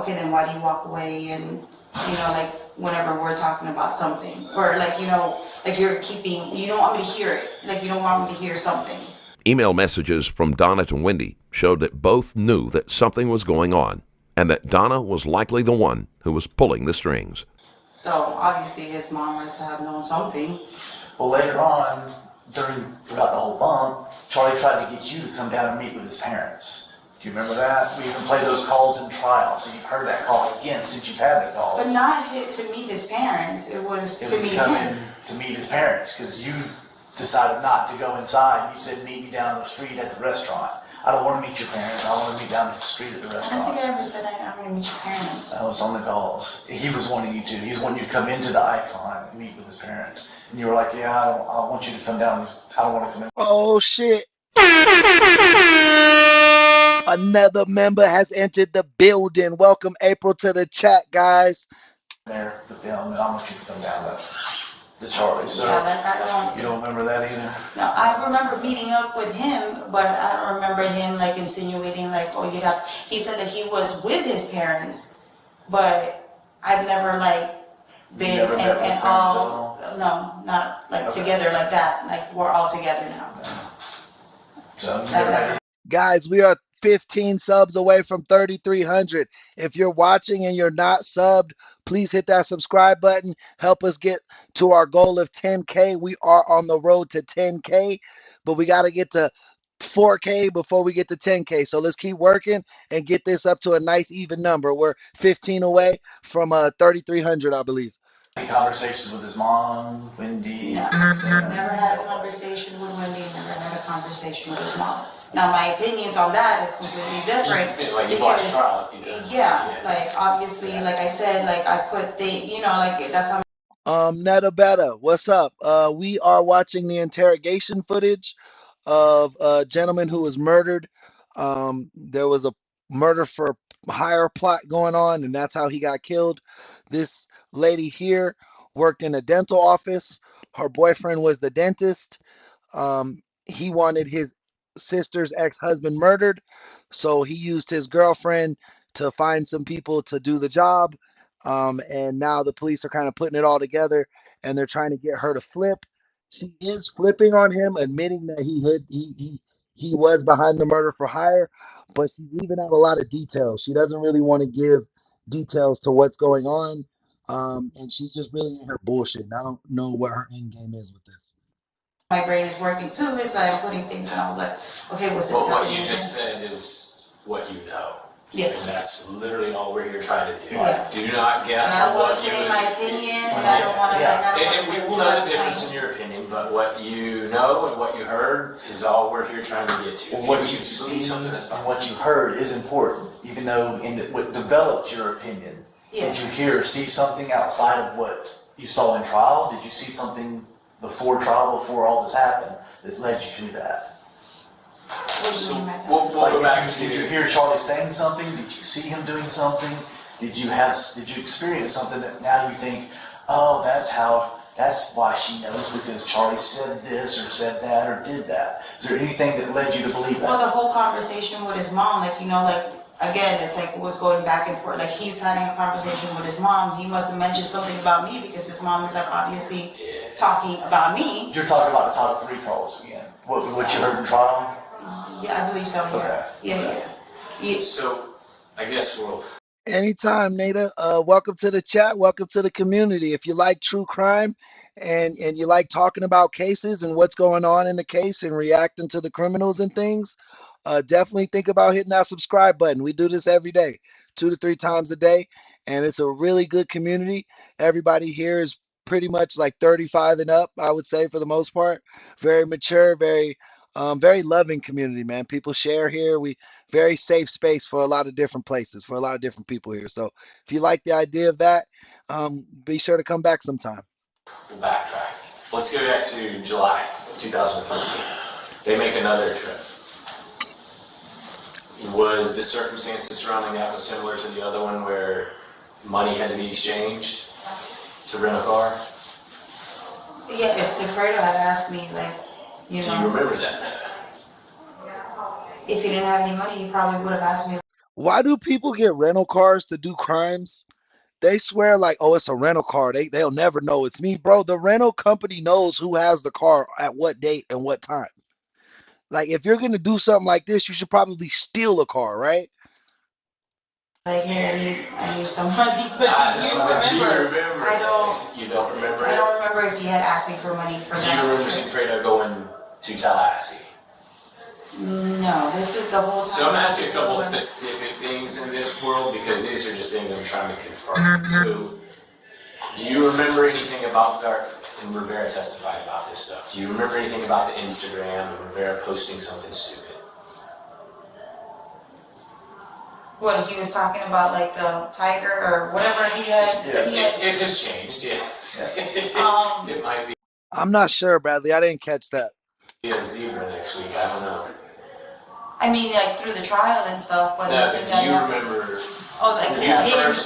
okay, then why do you walk away, and, like, whenever we're talking about something, or, like, like, you don't want me to hear it, like, you don't want me to hear something. Email messages from Donna to Wendy showed that both knew that something was going on, and that Donna was likely the one who was pulling the strings. So obviously his mom must have known something. Well, later on, throughout the whole bump, Charlie tried to get you to come down and meet with his parents. Do you remember that? We even played those calls in trial, so you've heard that call again since you've had the calls. But not to meet his parents, it was to meet him. To meet his parents, because you decided not to go inside. You said, meet me down the street at the restaurant. I don't want to meet your parents, I want to meet down the street at the I don't restaurant. think I ever said I'm going to meet your parents. That was on the calls. He was wanting you to. He was wanting you to come into the Icon and meet with his parents. And you were like, yeah, I want you to come down. I don't want to come in. Oh shit. Another member has entered the building. Welcome April to the chat, guys. There with them, and I want you to come down to Charlie. So I you don't remember that either? No, I remember meeting up with him, but I don't remember him like insinuating like, oh, you'd have. He said that he was with his parents, but I've never like been and all. No, not like together like that. Like we're all together now. So guys, we are 15 subs away from 3,300. If you're watching and you're not subbed, please hit that subscribe button. Help us get to our goal of 10K. We are on the road to 10K, but we got to get to 4K before we get to 10K. So let's keep working and get this up to a nice even number. We're 15 away from 3,300, I believe. Any conversations with his mom, Wendy? No, never had a conversation with Wendy. Never had a conversation with his mom. Now my opinions on that is completely different. Like you watched trial. Yeah, like obviously, like I said, like I put like that's how. Netta Betta, what's up? We are watching the interrogation footage of a gentleman who was murdered. There was a murder for hire plot going on, and that's how he got killed. This lady here worked in a dental office. Her boyfriend was the dentist. He wanted his sister's ex-husband murdered, so he used his girlfriend to find some people to do the job. And now the police are kind of putting it all together, and they're trying to get her to flip. She is flipping on him, admitting that he was behind the murder for hire, but she's leaving out a lot of details. She doesn't really want to give details to what's going on, and she's just really in her bullshit. And I don't know what her end game is with this. My brain is working too. It's like I'm putting things, and I was like, okay, what's this? Well, what you just said is what you know. Yes. And that's literally all we're here trying to do. Yeah. Do not guess and I on don't want what to you say would. my opinion, and I don't want to And we will know the difference in your opinion, but what you know and what you heard is all we're here trying to get to. Well, what you see and what you heard is important, even though what developed your opinion. Yeah. Did you see something outside of what you saw in trial? Did you see something before trial, before all this happened, that led you to that? So we'll go back to did you hear Charlie saying something? Did you see him doing something? Did you experience something that now you think, oh, that's why she knows, because Charlie said this or said that or did that? Is there anything that led you to believe that? Well, the whole conversation with his mom, again, it's like it was going back and forth. Like he's having a conversation with his mom. He must have mentioned something about me because his mom is like obviously talking about me. You're talking about the Title III calls again. What you heard in trial? Yeah, I believe so. Yeah. Okay. Yeah. So I guess we'll. Anytime, Nada. Welcome to the chat. Welcome to the community. If you like true crime and you like talking about cases and what's going on in the case and reacting to the criminals and things, definitely think about hitting that subscribe button. We do this every day, 2 to 3 times a day, and it's a really good community. Everybody here is pretty much like 35 and up, I would say, for the most part. Very mature, very loving community, man. People share here. Very safe space for a lot of different places, for a lot of different people here. So if you like the idea of that, be sure to come back sometime. We'll backtrack. Let's go back to July 2014. They make another trip. Was the circumstances surrounding that was similar to the other one where money had to be exchanged to rent a car? Yeah, if Sifredo had asked me, Do you remember that? If he didn't have any money, he probably would have asked me. Why do people get rental cars to do crimes? They swear like, oh, it's a rental car. They'll never know it's me. Bro, the rental company knows who has the car at what date and what time. Like, if you're going to do something like this, you should probably steal a car, right? Like, hey, I need some money. But do you remember? I don't. You don't remember I it? don't remember if he had asked me for money for Do that. you remember Sigfredo going to Tallahassee? No, this is the whole time. So I'm asking a couple specific things in this world because these are just things I'm trying to confirm. So, do you remember anything about and Rivera testified about this stuff? Do you remember anything about the Instagram and Rivera posting something stupid? What he was talking about, like the tiger or whatever he had. Yeah, it has changed. Yes, it might be I'm not sure, Bradley. I didn't catch that. a zebra next week. I don't know. I mean, like through the trial and stuff, but No, nothing but that do you happened. remember? Oh, like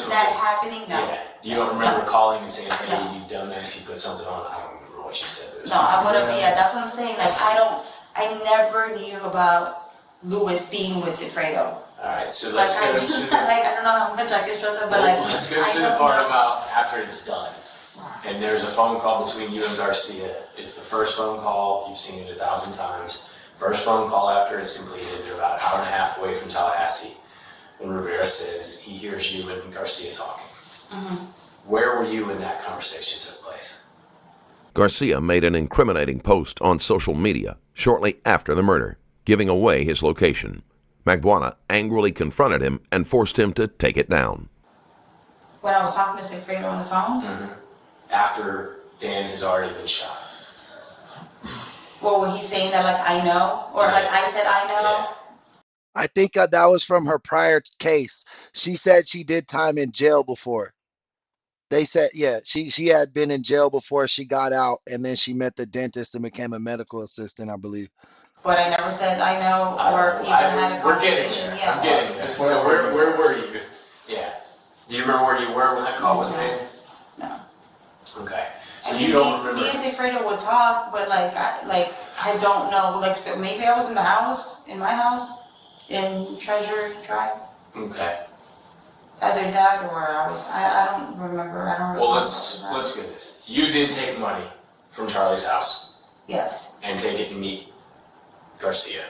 that happening? No. Yeah. You don't remember calling and saying, "Hey, you dumbass, you put something on." I don't remember what you said. No, I would have. Yeah, that's what I'm saying. Like I never knew about Louis being with Sigfredo. Alright, so let's go to like I don't know how much I can trust him, but like let's go to the part about after it's done. And there's a phone call between you and Garcia. It's the first phone call, you've seen it 1,000 times. First phone call after it's completed, they're about an hour and a half away from Tallahassee. And Rivera says he hears you and Garcia talking. Where were you when that conversation took place? Garcia made an incriminating post on social media shortly after the murder, giving away his location. Magbanua angrily confronted him and forced him to take it down. When I was talking to Sigfredo on the phone? After Dan has already been shot. What was he saying that like I know? Or like I said I know? I think that was from her prior case. She said she did time in jail before. They said, yeah, she had been in jail before she got out, and then she met the dentist and became a medical assistant, I believe. But I never said I know or even had a conversation. I'm getting there. So where were you? Yeah. Do you remember where you were when that call was made? No. Okay. So you don't remember? Me and Sigfredo would talk, but I don't know. Like maybe I was in my house, in Treasure Drive. Okay. It's either that or I don't remember. I don't Well, recall. let's get this. You did take money from Charlie's house. Yes. And take it and meet Garcia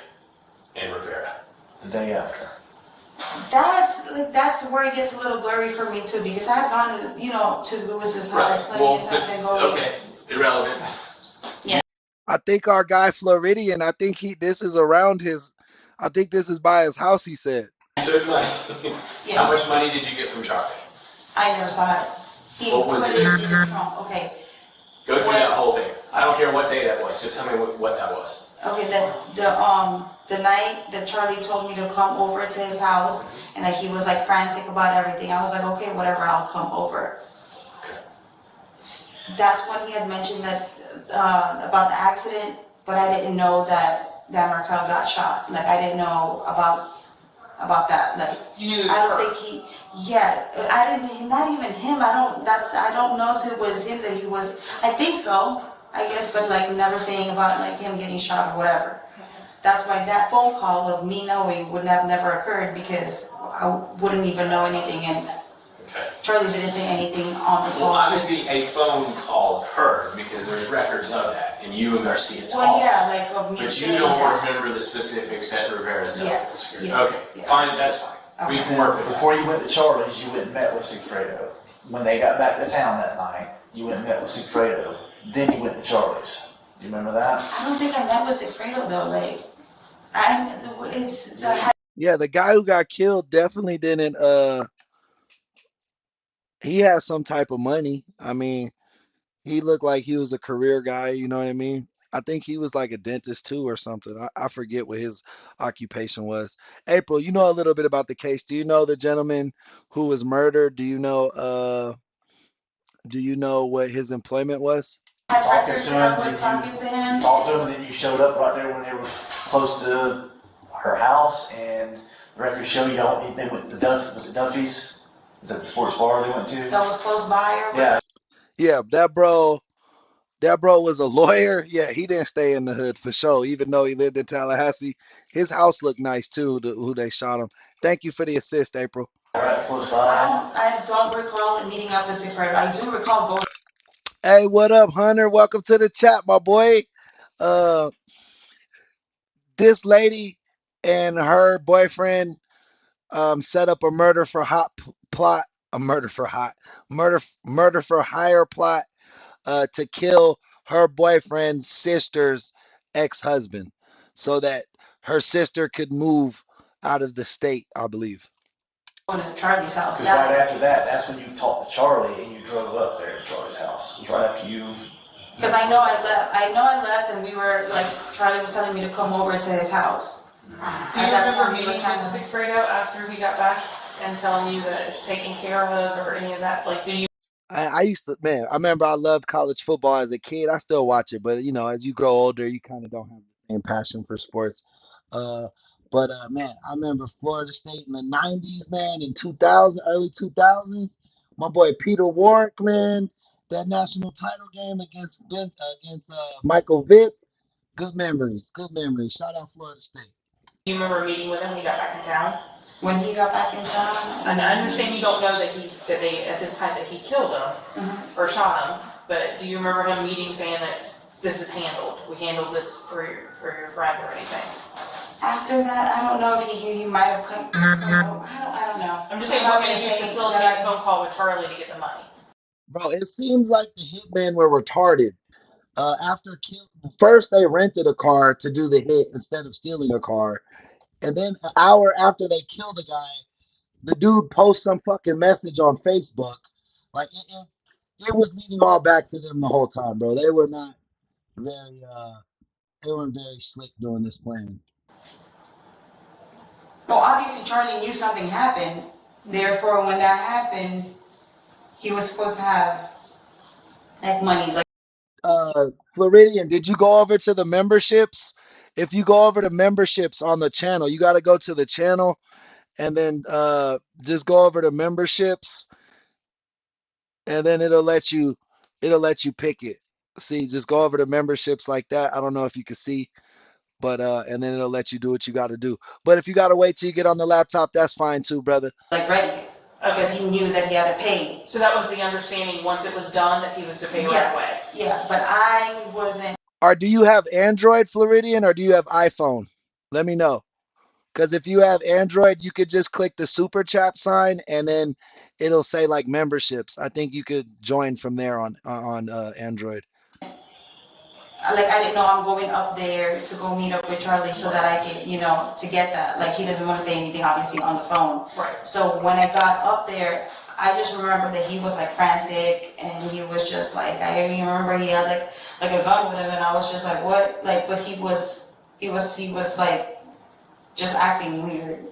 and Rivera. The day after. That's where it gets a little blurry for me too, because I had gone to Lewis's house plenty of times and go. Okay, irrelevant. Yeah. I think our guy Floridian, I think this is by his house, he said. You took money. Yeah. How much money did you get from Charlie? I never saw it. What was it? In the trunk. Okay. Go through that whole thing. I don't care what day that was. Just tell me what that was. Okay, the night that Charlie told me to come over to his house and that he was like frantic about everything, I was like, okay, whatever, I'll come over. Okay. That's when he had mentioned that about the accident, but I didn't know that Markel got shot. Like I didn't know about that. Like you knew it was I don't her. think I didn't. Not even him. I don't know if it was him that he was. I think so. I guess, but like never saying about like him getting shot or whatever. That's why that phone call of me knowing would have never occurred because I wouldn't even know anything and Charlie didn't say anything on the phone. Well, obviously a phone call occurred because there's records of that, and you and Garcia talked. Well, yeah, like of me but saying you don't that. remember the specifics that Rivera's telling us. Yes, Okay, fine, that's fine. We can work with that. Before you went to Charlie's, you went and met with Sigfredo. When they got back to town that night, you went and met with Sigfredo. Then you went to Charlie's. Do you remember that? I don't think I met with Sigfredo though. Like, Yeah, the guy who got killed definitely didn't. He had some type of money. I mean, he looked like he was a career guy. You know what I mean? I think he was like a dentist too or something. I forget what his occupation was. April, you know a little bit about the case. Do you know the gentleman who was murdered? Do you know what his employment was? Talking to him, you talked to him, and then you showed up right there when they were close to her house, and the records show y'all, they went to was it Duffy's? Is that the sports bar they went to? that was close by or Yeah. Yeah, that bro was a lawyer. Yeah, he didn't stay in the hood for sure, even though he lived in Tallahassee. His house looked nice too, who they shot him. Thank you for the assist, April. Right, close by. I don't recall meeting up with Sigfredo. I do recall going. Hey, what up, Hunter? Welcome to the chat, my boy. This lady and her boyfriend set up a plot, a murder for hire plot to kill her boyfriend's sister's ex-husband, so that her sister could move out of the state, I believe. Going to Charlie's house. Because right after that, that's when you talked to Charlie and you drove up there to Charlie's house. It was right after you. Because I know I left, and we were like, Charlie was telling me to come over to his house. Do you remember meeting with Sigfredo after we got back and telling you that it's taken care of or any of that? Like, do you? I used to, man, I remember I loved college football as a kid. I still watch it, but as you grow older, you kind of don't have the same passion for sports. Uh, but man, I remember Florida State in the 90s, man, in 2000, early 2000s. My boy Peter Warwick, man, that national title game against Michael Vick. Good memories, good memories. Shout out Florida State. You remember meeting with him when he got back in town? When he got back in town? And I understand you don't know that they at this time that he killed him or shot him, but do you remember him meeting saying that this is handled? We handled this for your friend or anything? After that, I don't know if he might have come. I don't know. I'm just saying, what made you facilitate a phone call with Charlie to get the money? Bro, it seems like the hitmen were retarded. First they rented a car to do the hit instead of stealing a car, and then an hour after they kill the guy, the dude posts some fucking message on Facebook. Like it was leading all back to them the whole time, bro. They were not very they weren't very slick doing this plan. Well, obviously Charlie knew something happened. Therefore, when that happened, he was supposed to have like money. Like Floridian, did you go over to the memberships? If you go over to memberships on the channel, you got to go to the channel and then just go over to memberships, and then it'll let you pick it. See, just go over to memberships like that. I don't know if you can see, but and then it'll let you do what you got to do. But if you got to wait till you get on the laptop, that's fine too, brother. like ready, because he knew that he had to pay. So that was the understanding once it was done that he was to pay right away. Yeah, but I wasn't. Or do you have Android, Floridian, or do you have iPhone? Let me know. Because if you have Android, you could just click the super chat sign, and then it'll say like memberships. I think you could join from there on Android. Like, I didn't know I'm going up there to go meet up with Charlie so that I could, to get that. Like, he doesn't want to say anything, obviously, on the phone. Right. So when I got up there, I just remember that he was like frantic, and he was just like, I even remember he had like a gun with him, and I was just like, what? Like, but he was like just acting weird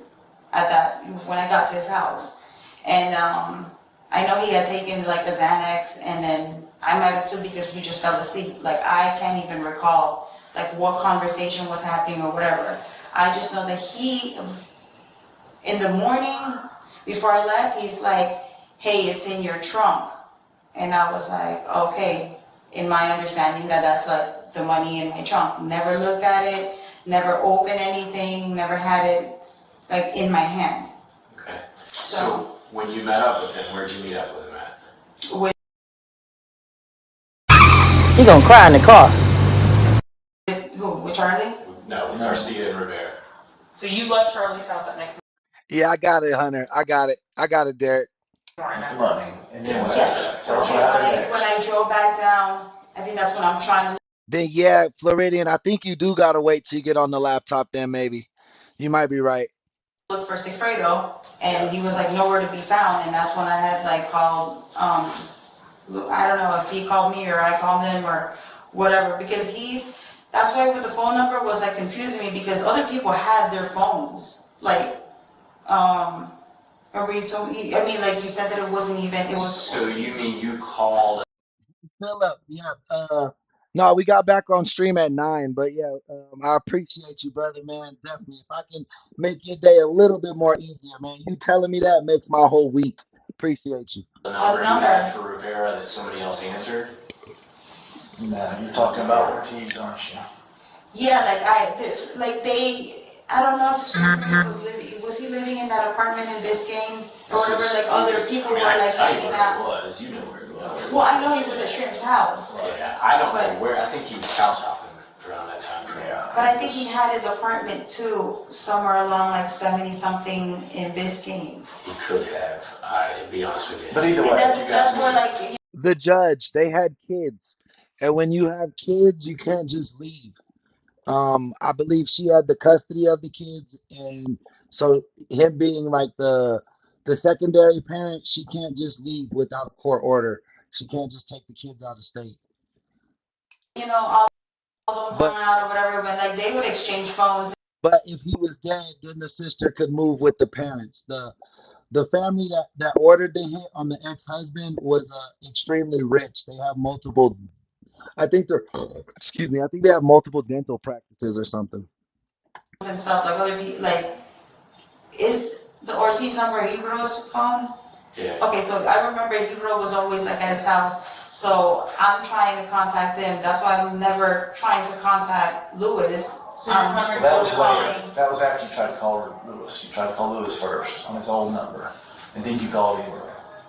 at that when I got to his house. And I know he had taken like a Xanax, and then I might have too, because we just fell asleep. Like, I can't even recall like what conversation was happening or whatever. I just know that he, in the morning before I left, he's like, hey, it's in your trunk. And I was like, okay, in my understanding that's like the money in my trunk. Never looked at it, never opened anything, never had it like in my hand. Okay. So when you met up with him, where'd you meet up with him at? With He gonna cry in the car. who? With Charlie? No, with Garcia and Rivera. So you left Charlie's house that next Yeah, I got it, Hunter. I got it, Derek. morning. And then Yes. When I drove back down, I think that's when I'm trying to Then yeah, Floridian, I think you do gotta wait till you get on the laptop. Then maybe you might be right. look for Sigfredo, and he was like nowhere to be found. And that's when I had like called, I don't know if he called me or I called him or whatever, because that's why with the phone number was like confusing me, because other people had their phones. Like, remember you told me, I mean, like you said that it wasn't even, it was. So you mean you called? Philip, yeah. No, we got back on stream at 9, but yeah, I appreciate you, brother, man. Definitely. If I can make your day a little bit more easier, man. You telling me that makes my whole week. Appreciate you. The number you had for Rivera that somebody else answered? No, you're talking about Ortiz, aren't you? Yeah, I don't know if was he living in that apartment in Biscayne or whatever, like other people were like hanging out. Was. You know where it was. Well, I know he was at Shrimp's house. Yeah, I don't know where. I think he was couch hopping around that time frame. But I think he had his apartment too, somewhere along like 70 something in Biscayne. He could have, to be honest with you. But either way, That's where like The judge, they had kids. And when you have kids, you can't just leave. I believe she had the custody of the kids, and so him being like the secondary parent, she can't just leave without a court order. She can't just take the kids out of state. all of them But hung out or whatever, but like they would exchange phones. but if he was dead, then the sister could move with the parents. The family that ordered the hit on the ex-husband was extremely rich. They have multiple. I think they're. Excuse me. I think they have multiple dental practices or something. And stuff like other people, like, is the Ortiz number Hebreo's phone? Yeah. Okay, so I remember Hebrew was always like at his house, so I'm trying to contact them. That's why I'm never trying to contact Lewis. So you're contacting That was Lewis. later. That was after you tried to call Lewis. You tried to call Lewis first on his old number, and then you called Hebrew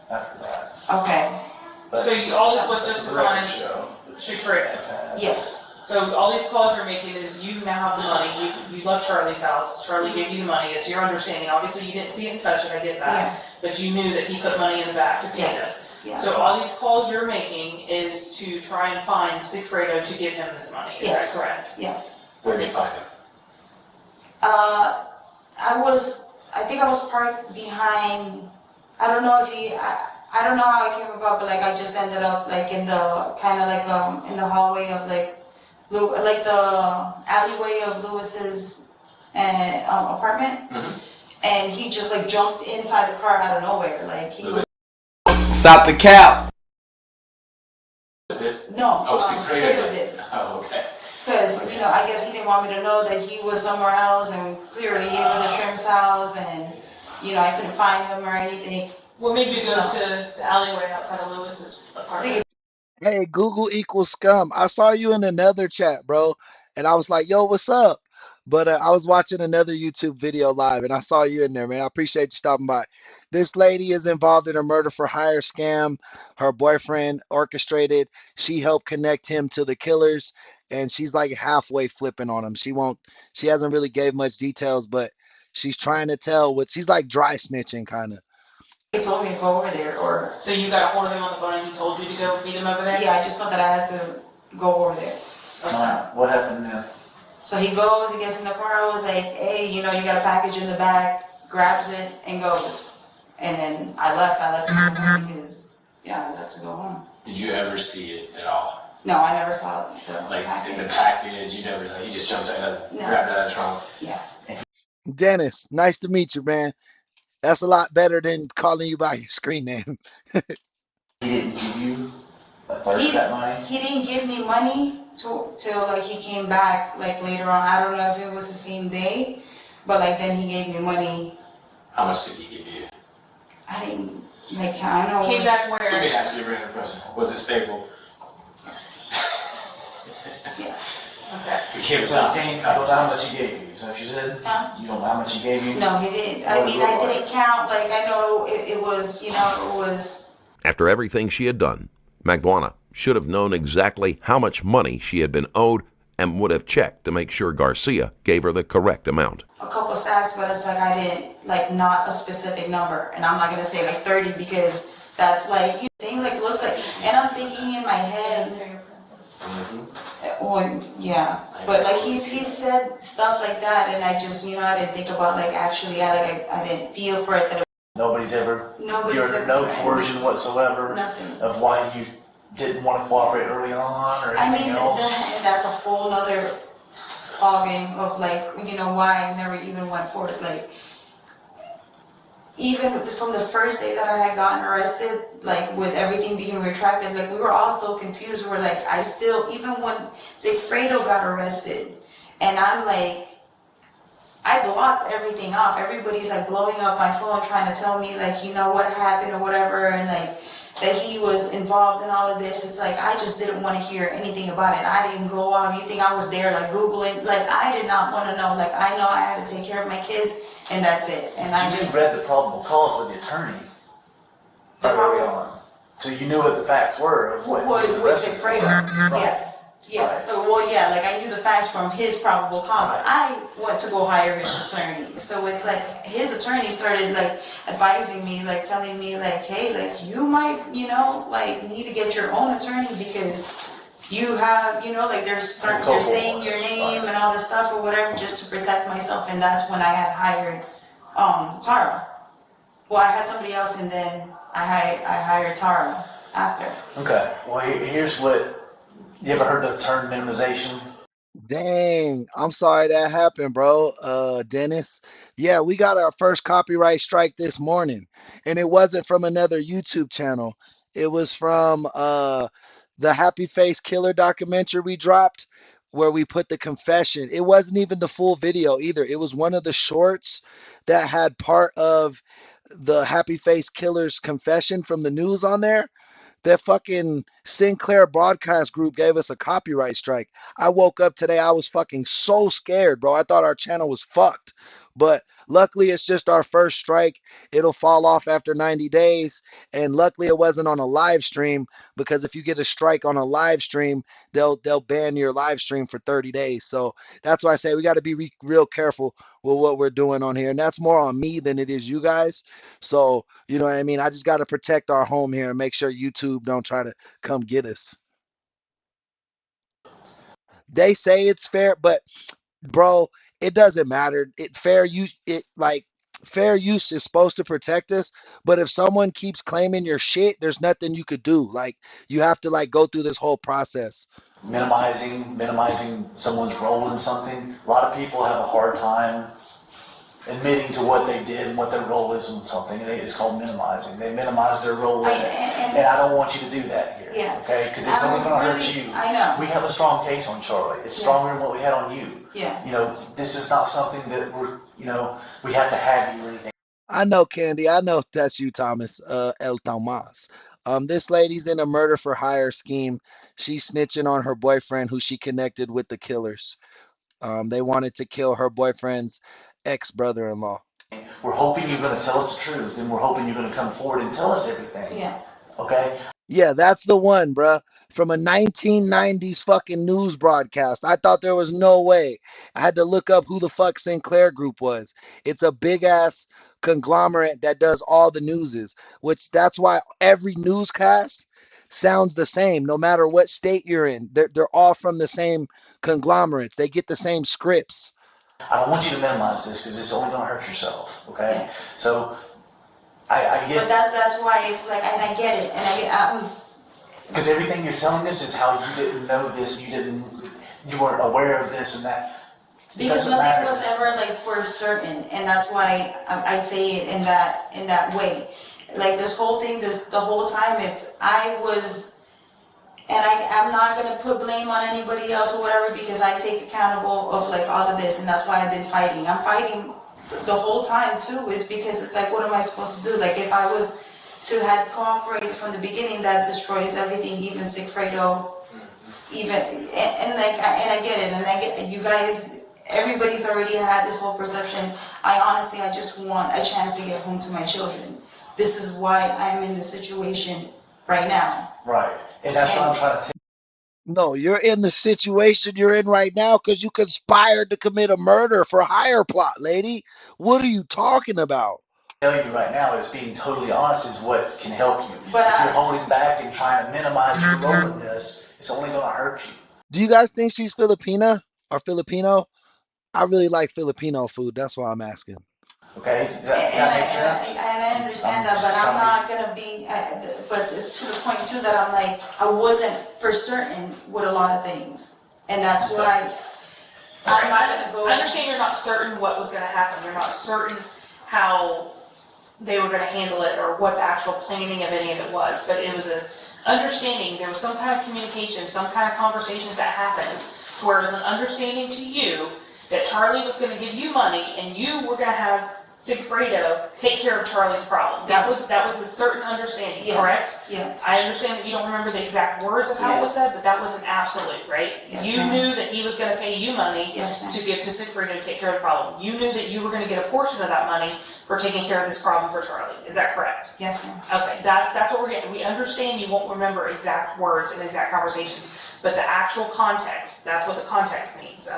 after that. Okay. But So all this was just that's to the record find show. Shifredo. Yes. So all these calls you're making is you now have the money. You left Charlie's house. Charlie gave you the money. It's your understanding. Obviously, you didn't see it and touch it. I get that. Yeah. But you knew that he put money in the back to pay Yes. this. Yes. So all these calls you're making is to try and find Sigfredo to give him this money. Is Yes. that correct? Yes. Where did you find him? I think I was parked behind, I don't know how it came about, but like I just ended up like in the, kind of like, in the hallway of like the alleyway of Lewis's, apartment. Mm-hmm. And he just like jumped inside the car out of nowhere, like he was. Stop the cap. No, Oh, Sigfredo Sigfredo did. did. Oh, okay. Because, I guess he didn't want me to know that he was somewhere else, and clearly he was at Shrimp's house, and, I couldn't find him or anything. What made you go to the alleyway outside of Lewis's apartment? Hey, Google equals scum. I saw you in another chat, bro, and I was like, yo, what's up? But I was watching another YouTube video live, and I saw you in there, man. I appreciate you stopping by. This lady is involved in a murder for hire scam. Her boyfriend orchestrated. She helped connect him to the killers, and she's like halfway flipping on him. She hasn't really gave much details, but she's trying to tell she's like dry snitching kind of. He told me to go over there, or. So you got a hold of him on the phone and he told you to go meet him over there? Yeah, I just thought that I had to go over there. Alright, what happened then? So he goes, he gets in the car, I was like, hey, you got a package in the back, grabs it, and goes. And then I left to go home because, I left to go home. Did you ever see it at all? No, I never saw the package. In the package, you never saw. You just jumped out, grabbed it out of the trunk. Yeah. Dennis, nice to meet you, man. That's a lot better than calling you by your screen name. He didn't give you that money? He didn't give me money till like he came back like later on. I don't know if it was the same day, but like then he gave me money. How much did he give you? I didn't I don't know. Came back where? Let me ask you a random question. Was it stable? Yeah. Okay. You don't know how much he gave you, is that what you said? Huh? You don't know how much he gave you? No, he didn't. I mean, I didn't count. Like I know it was, it was. After everything she had done, Magbanua should have known exactly how much money she had been owed and would have checked to make sure Garcia gave her the correct amount. A couple stats, but it's like I didn't, not a specific number. And I'm not going to say 30 because that's saying it looks like, and I'm thinking in my head, yeah, but he said stuff like that, and I just, I didn't think about actually, I didn't feel for it that Nobody's ever no threatened coercion whatsoever Nothing. Of why you didn't want to cooperate early on or anything else? And that's a whole other fogging of why I never even went for it. Even from the first day that I had gotten arrested, with everything being retracted, we were all still confused. We were even when Sigfredo got arrested, and I'm I blocked everything off. Everybody's blowing up my phone trying to tell me what happened or whatever, and that he was involved in all of this. It's I just didn't want to hear anything about it. I didn't go off. You think I was there Googling? I did not want to know. I know I had to take care of my kids, and that's it. And I just read the probable cause with the attorney early on, so you knew what the facts were of what he was arrested for. Yes. Yeah, well, yeah, like I knew the facts from his probable cause. I went to go hire his attorney. So it's like his attorney started like advising me, like telling me like, hey, like you might, you know, like need to get your own attorney because you have, you know, like they're saying your name and all this stuff or whatever just to protect myself. And that's when I had hired Tara. Well, I had somebody else and then I hired Tara after. Okay, well, here's what, you ever heard the term minimization? Dang, I'm sorry that happened, bro. Dennis. Yeah, we got our first copyright strike this morning, and it wasn't from another YouTube channel. It was from the Happy Face Killer documentary we dropped, where we put the confession. It wasn't even the full video either. It was one of the shorts that had part of the Happy Face Killer's confession from the news on there. That fucking Sinclair Broadcast Group gave us a copyright strike. I woke up today, I was fucking so scared, bro. I thought our channel was fucked. But luckily, it's just our first strike. It'll fall off after 90 days. And luckily, it wasn't on a live stream because if you get a strike on a live stream, they'll ban your live stream for 30 days. So that's why I say we got to be real careful with what we're doing on here. And that's more on me than it is you guys. So, you know what I mean? I just got to protect our home here and make sure YouTube don't try to come get us. They say it's fair, but bro, it doesn't matter. Fair use is supposed to protect us, but if someone keeps claiming your shit, there's nothing you could do. Like you have to like go through this whole process. Minimizing someone's role in something. A lot of people have a hard time admitting to what they did and what their role is in something, and it's called minimizing. They minimize their role in it, and I don't want you to do that here, okay? Because it's only going to hurt you. I know. We have a strong case on Charlie. It's stronger than what we had on you. Yeah. You know, this is not something that we have to have you or anything. I know, Candy. I know that's you, Thomas. El Tomas. This lady's in a murder for hire scheme. She's snitching on her boyfriend who she connected with the killers. They wanted to kill her boyfriend's ex-brother-in-law. We're hoping you're going to tell us the truth, and we're hoping you're going to come forward and tell us everything. Yeah. Okay? Yeah, that's the one, bruh. From a 1990s fucking news broadcast. I thought there was no way. I had to look up who the fuck Sinclair Group was. It's a big ass conglomerate that does all the newses, which that's why every newscast sounds the same, no matter what state you're in. They're all from the same conglomerates. They get the same scripts. I don't want you to minimize this because it's only going to hurt yourself, okay? Yeah. So, I get it. But that's why it's like, and I get it, and I get because everything you're telling us is how you didn't know this, you weren't aware of this and that. Because nothing was ever like for certain, and that's why I say it in that way. Like this whole thing, the whole time I was, and I'm not gonna put blame on anybody else or whatever because I take accountable of like all of this, and that's why I've been fighting. I'm fighting the whole time too, is because it's like, what am I supposed to do? Like if I was to have cooperated from the beginning, that destroys everything, even Sigfredo, even, and I get it, and I get you guys, everybody's already had this whole perception. I just want a chance to get home to my children. This is why I'm in this situation right now. Right, and that's what I'm trying to tell you. No, you're in the situation you're in right now because you conspired to commit a murder for hire plot, lady. What are you talking about? Tell you right now is being totally honest is what can help you. But if you're holding back and trying to minimize your role in this, it's only going to hurt you. Do you guys think she's Filipina or Filipino? I really like Filipino food. That's why I'm asking. Okay, does that make sense? And I understand that, but I'm not going to be, but it's to the point too that I'm like, I wasn't for certain with a lot of things. And that's why I'm not going to go. I understand you're not certain what was going to happen. You're not certain how they were going to handle it or what the actual planning of any of it was, but it was an understanding, there was some kind of communication, some kind of conversation that happened, where it was an understanding to you that Charlie was going to give you money and you were going to have Sigfredo take care of Charlie's problem. That was a certain understanding, correct? Yes. I understand that you don't remember the exact words of how it was said, but that was an absolute, right? Yes, you knew that he was going to pay you money to give to Sigfredo to take care of the problem. You knew that you were going to get a portion of that money for taking care of this problem for Charlie. Is that correct? Yes, ma'am. Okay, that's what we're getting. We understand you won't remember exact words and exact conversations, But the actual context, that's what the context means.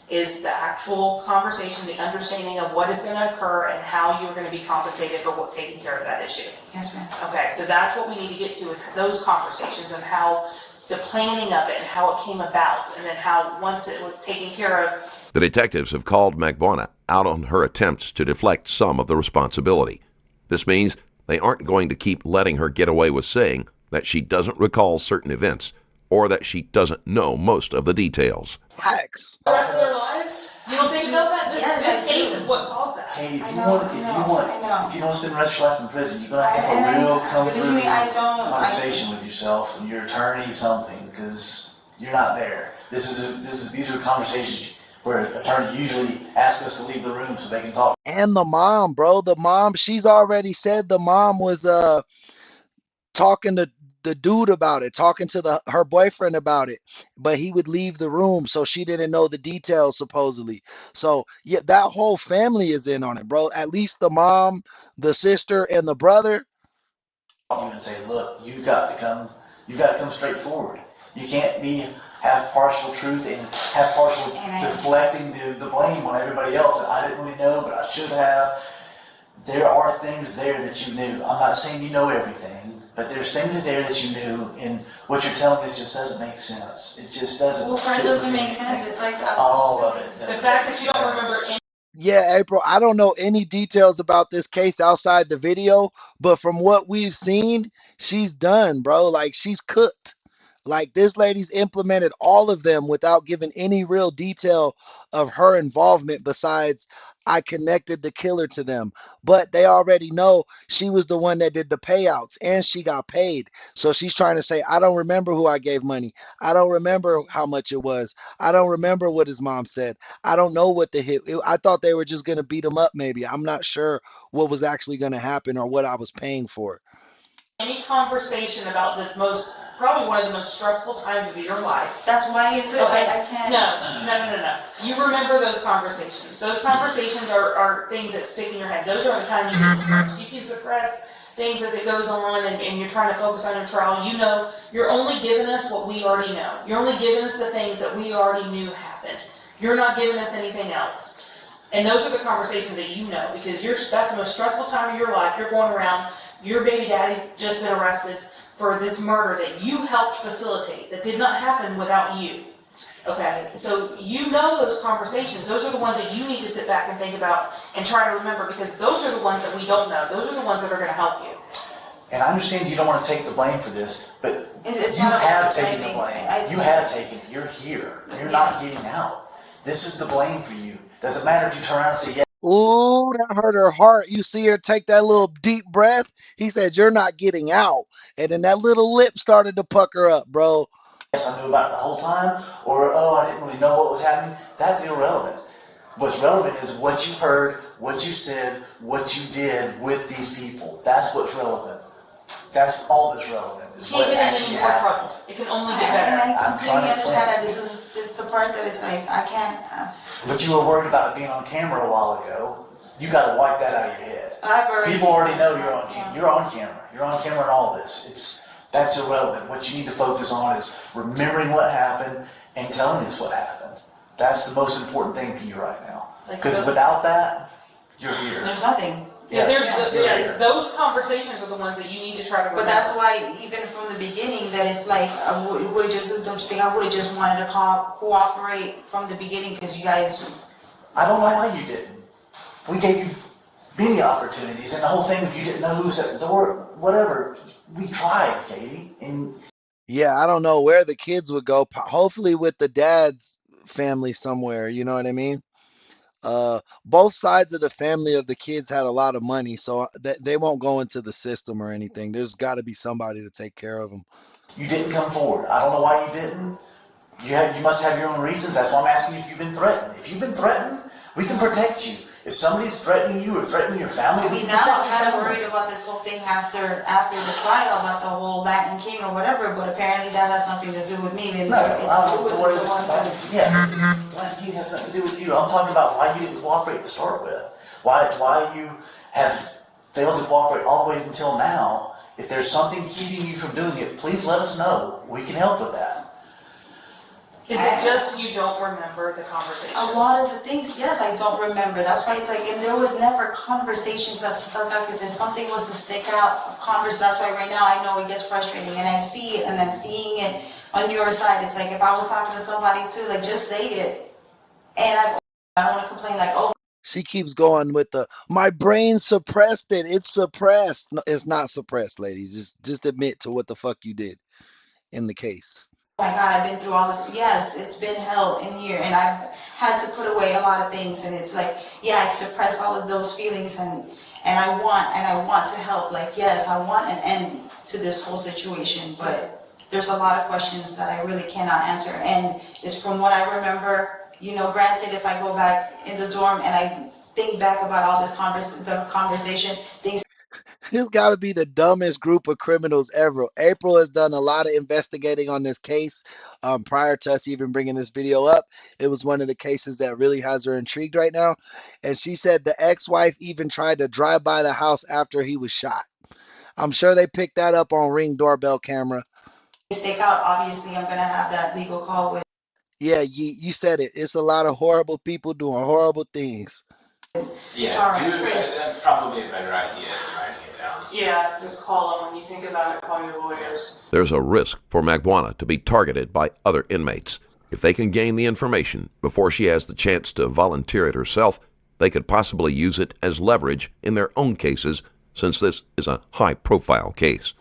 Is the actual conversation, the understanding of what is going to occur and how you're going to be compensated for taking care of that issue. Yes, ma'am. Okay, so that's what we need to get to, is those conversations and how the planning of it and how it came about, and then how once it was taken care of. The detectives have called Magbanua out on her attempts to deflect some of the responsibility. This means they aren't going to keep letting her get away with saying that she doesn't recall certain events or that she doesn't know most of the details. Hacks. The rest of their lives? You don't think about that? This case is what caused that. Katie, if you want to spend the rest of your life in prison, you're gonna have a real comfortable conversation with yourself and your attorney, something, because you're not there. These are conversations where an attorney usually asks us to leave the room so they can talk. And the mom, bro, the mom, she's already said the mom was talking to the dude about it, talking to her boyfriend about it, but he would leave the room, so she didn't know the details supposedly. So yeah, that whole family is in on it, bro. At least the mom, the sister, and the brother. You and say, look, you got to come straight forward. You can't have partial truth and have partial deflecting the blame on everybody else. I didn't really know, but I should have. There are things there that you knew. I'm not saying you know everything, but there's things there that you knew, and what you're telling us just doesn't make sense. It just doesn't. Well, part doesn't make sense. It's like all of it. The fact that you don't remember any. Yeah, April, I don't know any details about this case outside the video, but from what we've seen, she's done, bro. Like, she's cooked. Like, this lady's implemented all of them without giving any real detail of her involvement besides I connected the killer to them. But they already know she was the one that did the payouts and she got paid. So she's trying to say, I don't remember who I gave money. I don't remember how much it was. I don't remember what his mom said. I don't know what the hit. I thought they were just going to beat him up maybe. I'm not sure what was actually going to happen or what I was paying for. Any conversation about probably one of the most stressful times of your life. That's why it's okay. I can't. No. You remember those conversations. Those conversations are things that stick in your head. Those are the kind you can suppress. You can suppress things as it goes on, and you're trying to focus on your trial. You know, you're only giving us what we already know. You're only giving us the things that we already knew happened. You're not giving us anything else. And those are the conversations that you know, because that's the most stressful time of your life. You're going around. Your baby daddy's just been arrested for this murder that you helped facilitate, that did not happen without you. Okay, so you know those conversations. Those are the ones that you need to sit back and think about and try to remember, because those are the ones that we don't know. Those are the ones that are going to help you. And I understand you don't want to take the blame for this, but it's you have taken the blame. You have taken it. You're here. You're not getting out. This is the blame for you. Doesn't matter if you turn around and say, yeah. Ooh, that hurt her heart. You see her take that little deep breath. He said, you're not getting out. And then that little lip started to pucker up, bro. Yes, I knew about it the whole time, or, oh, I didn't really know what was happening. That's irrelevant. What's relevant is what you heard, what you said, what you did with these people. That's what's relevant. That's all that's relevant. It can't get any more trouble. It can only get better. And I completely understand that this is the part that it's like, I can't. But you were worried about it being on camera a while ago. You got to wipe that out of your head. People already know you're on camera. You're on camera. You're on camera in all this. That's irrelevant. What you need to focus on is remembering what happened and telling us what happened. That's the most important thing for you right now. Because without that, you're here. There's nothing. Yes, those conversations are the ones that you need to try to remember. But that's why, even from the beginning, that it's like, don't you think I would have just wanted to cooperate from the beginning, because you guys. I don't know why you didn't. We gave you many opportunities, and the whole thing, if you didn't know who was at the door, whatever, we tried, Katie. And yeah, I don't know where the kids would go. Hopefully with the dad's family somewhere, you know what I mean? Both sides of the family of the kids had a lot of money, so they won't go into the system or anything. There's got to be somebody to take care of them. You didn't come forward. I don't know why you didn't. You must have your own reasons. That's why I'm asking you if you've been threatened. If you've been threatened, we can protect you. If somebody's threatening you or threatening your family, we can now protect I'm kind of worried about this whole thing after the trial, about the whole Latin King or whatever, but apparently that has nothing to do with me. Latin King has nothing to do with you. I'm talking about why you didn't cooperate to start with. Why you have failed to cooperate all the way until now. If there's something keeping you from doing it, please let us know. We can help with that. Is it just you don't remember the conversation? A lot of the things, yes, I don't remember. That's why it's like, and there was never conversations that stuck out, because if something was to stick out, that's why right now I know it gets frustrating, and I see it, and I'm seeing it on your side. It's like, if I was talking to somebody too, like, just say it. And I don't want to complain like, oh. She keeps going with the, my brain suppressed it. It's suppressed. No, it's not suppressed, lady. Just admit to what the fuck you did in the case. Oh my God, I've been through all of, yes, it's been hell in here, and I've had to put away a lot of things, and it's like, yeah, I suppressed all of those feelings, and I want to help, like, yes, I want an end to this whole situation, but there's a lot of questions that I really cannot answer, and it's from what I remember, you know, granted, if I go back in the dorm and I think back about all this conversation, things. It's got to be the dumbest group of criminals ever. April has done a lot of investigating on this case prior to us even bringing this video up. It was one of the cases that really has her intrigued right now. And she said the ex-wife even tried to drive by the house after he was shot. I'm sure they picked that up on Ring doorbell camera. Stick out, obviously, I'm going to have that legal call with. Yeah, you said it. It's a lot of horrible people doing horrible things. Yeah, that's probably a better idea than writing it down. Yeah, just call them when you think about it. Call your lawyers. There's a risk for Magbanua to be targeted by other inmates. If they can gain the information before she has the chance to volunteer it herself, they could possibly use it as leverage in their own cases, since this is a high-profile case.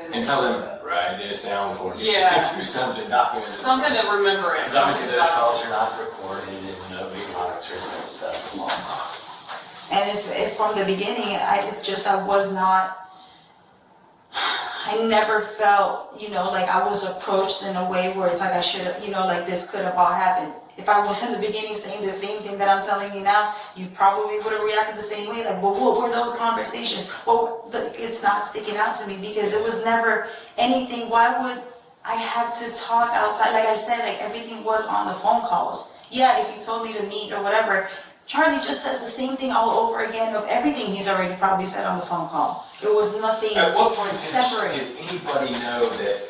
And tell them, write this down for you. Yeah. Do something, document it. Something to remember it. Because obviously those calls are not recorded and nobody monitors that stuff. And if from the beginning, I never felt, you know, like I was approached in a way where it's like I should have, you know, like this could have all happened. If I was in the beginning saying the same thing that I'm telling you now, you probably would have reacted the same way. Like, well, what were those conversations? Well, it's not sticking out to me because it was never anything. Why would I have to talk outside? Like I said, like everything was on the phone calls. Yeah, if you told me to meet or whatever, Charlie just says the same thing all over again of everything he's already probably said on the phone call. It was nothing At what point separate. did anybody know that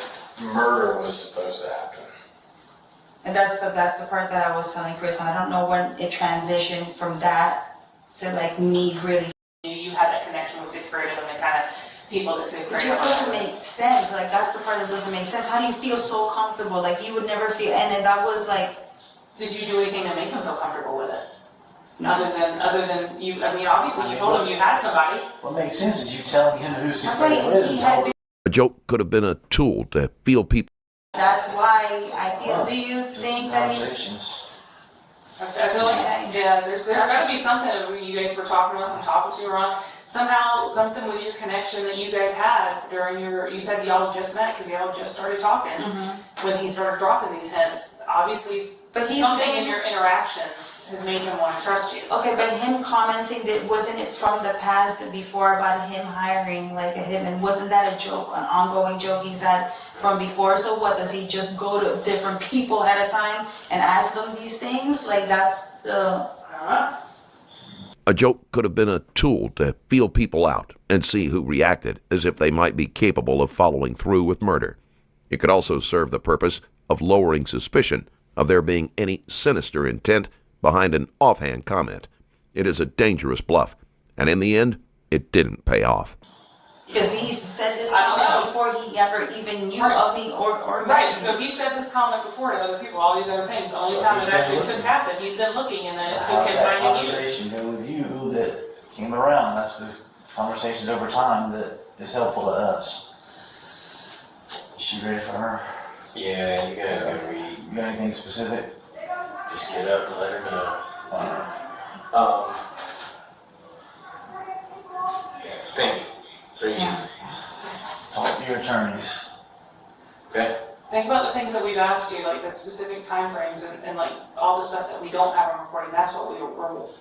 murder was supposed to happen? And that's the part that I was telling Chris. I don't know when it transitioned from that to like me really. You had that connection with sixth grade and the kind of people that sixth grade. It just doesn't make sense. Like that's the part that doesn't make sense. How do you feel so comfortable? Like you would never feel. And then that was like. Did you do anything to make him feel comfortable with it? No. Other than you, I mean, obviously you told him you had somebody. What makes sense is you telling him who sixth grade is. A joke could have been a tool to feel people. That's why I feel. Do you think that he's? I feel like there's got to be something when you guys were talking about some topics you were on. Somehow something with your connection that you guys had during you said y'all just met because y'all just started talking when he started dropping these hints. Obviously, but something in your interactions has made him want to trust you. Okay, but him commenting that wasn't it from the past before about him hiring like a him, and wasn't that a joke, an ongoing joke he's had from before? So what, does he just go to different people at a time and ask them these things? Like that's the. A joke could have been a tool to feel people out and see who reacted as if they might be capable of following through with murder. It could also serve the purpose of lowering suspicion of there being any sinister intent behind an offhand comment. It is a dangerous bluff, and in the end, it didn't pay off. Because he said this comment before he ever even knew of me or met Right, me. so he said this comment before to other people, all these other things. The only time it actually took happen, he's been looking, and then it took him finding you. Conversation go with you that came around. That's the conversations over time that is helpful to us. Is she ready for her? Yeah, you gotta go read. You got anything specific? Just get up and let her know. Think. Read. Talk to your attorneys. Okay. Think about the things that we've asked you, like the specific time frames and like all the stuff that we don't have on recording. That's what we're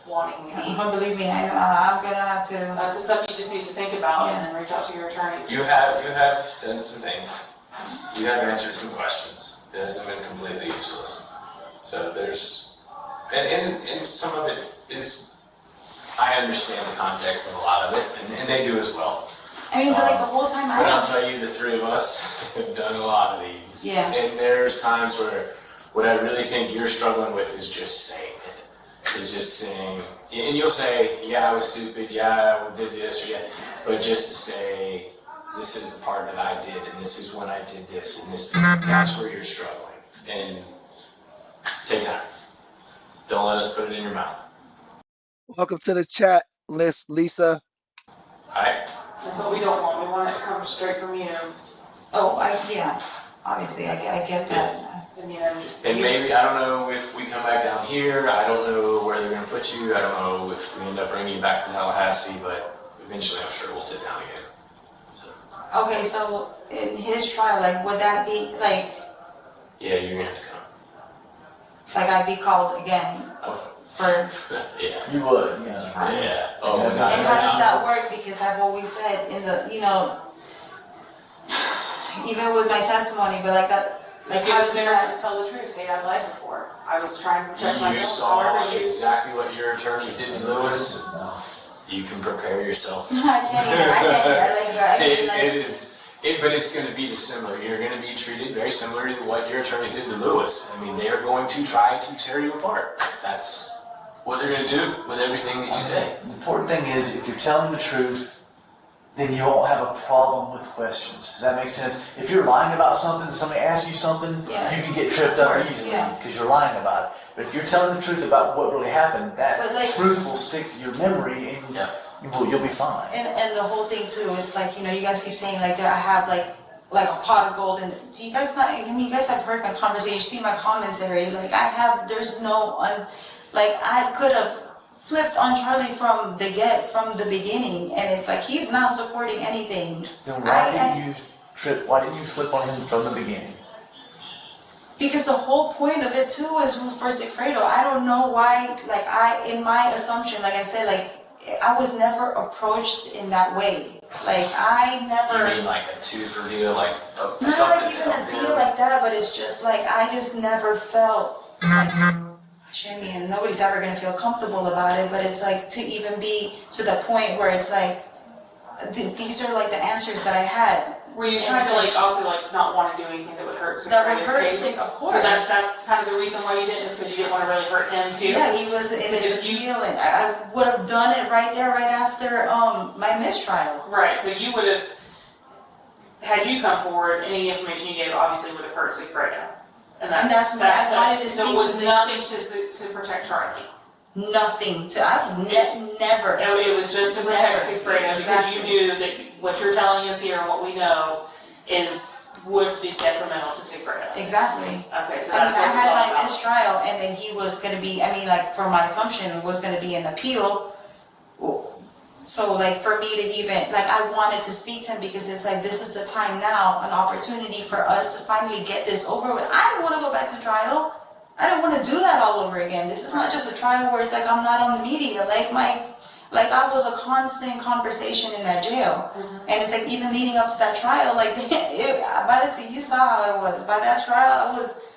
wanting. Believe me, I know. I'm gonna have to. That's the stuff you just need to think about and then reach out to your attorneys. You have said some things. You have answered some questions. It hasn't been completely useless. So there's, and some of it is, I understand the context of a lot of it, and they do as well. I mean, but like the whole time But I'll tell you, the three of us have done a lot of these. Yeah. And there's times where What I really think you're struggling with is just saying it. Is just saying, and you'll say, yeah, I was stupid, yeah, I did this, or yeah, but just to say, this is the part that I did, and this is when I did this, and this, that's where you're struggling. And take time. Don't let us put it in your mouth. Welcome to the chat, Lisa. Alright. That's what we don't want. We want it to come straight from you. Oh, yeah, obviously, I get that. And you know, just. And maybe, I don't know if we come back down here, I don't know where they're gonna put you, I don't know if we end up bringing you back to Tallahassee, but eventually I'm sure we'll sit down again. So. Okay, so in his trial, like, would that be, like, Yeah, you're gonna have to come. like I'd be called again for... Yeah. You would, yeah. Yeah. Oh my And God. how does that work? Because I've always said in the, you know, even with my testimony, but like that, like how does that... Just tell the truth. Hey, I lied before. I was trying to protect myself. You saw exactly what your attorney did to Lewis. You can prepare yourself. I can't It is, but it's going to be similar. You're going to be treated very similar to what your attorney did to Lewis. I mean, they are going to try to tear you apart. That's what they're going to do with everything that you say. The important thing is, if you're telling the truth, then you won't have a problem with questions. Does that make sense? If you're lying about something, somebody asks you something, you can get tripped up easily because you're lying about it. But if you're telling the truth about what really happened, that truth will stick to your memory and you'll be fine. And the whole thing too, it's like, you know, you guys keep saying like that I have like a pot of gold, and do you guys not, I mean, you guys have heard my conversation, you see my commentary, like there's no, like I could have flipped on Charlie from the beginning, and it's like he's not supporting anything. Then why didn't you flip on him from the beginning? Because the whole point of it too is for Sigfredo. I don't know why, like in my assumption, like I said, like I was never approached in that way. Like I never. You mean like a tutor deal, like not like even a deal like that, but it's just like I just never felt like. I mean, nobody's ever gonna feel comfortable about it, but it's like to even be to the point where it's like these are like the answers that I had. Were you trying to like also like not want to do anything that would hurt Sigfredo's that would hurt case? Of course. So that's kind of the reason why you didn't, is because you didn't want to really hurt him too. Yeah, he was in his appeal, and I would have done it right there, right after my mistrial. Right. So you would have, had you come forward, any information you gave obviously would have hurt Sigfredo. And that's why I wanted to speak. So it was nothing to protect Charlie. Nothing to. I've never. It was just to protect Sigfredo because you knew that what you're telling us here and what we know would be detrimental to Sigfredo. Exactly. Okay, so I that's mean, I what had my about. mistrial, and then he was going to be. I mean, like for my assumption, was going to be an appeal. So like for me to even, like I wanted to speak to him because it's like this is the time now, an opportunity for us to finally get this over with. I didn't want to go back to trial. I didn't want to do that all over again. This is not just a trial where it's like I'm not on the media. Like I was a constant conversation in that jail. And it's like even leading up to that trial, like you saw how it was. By that trial,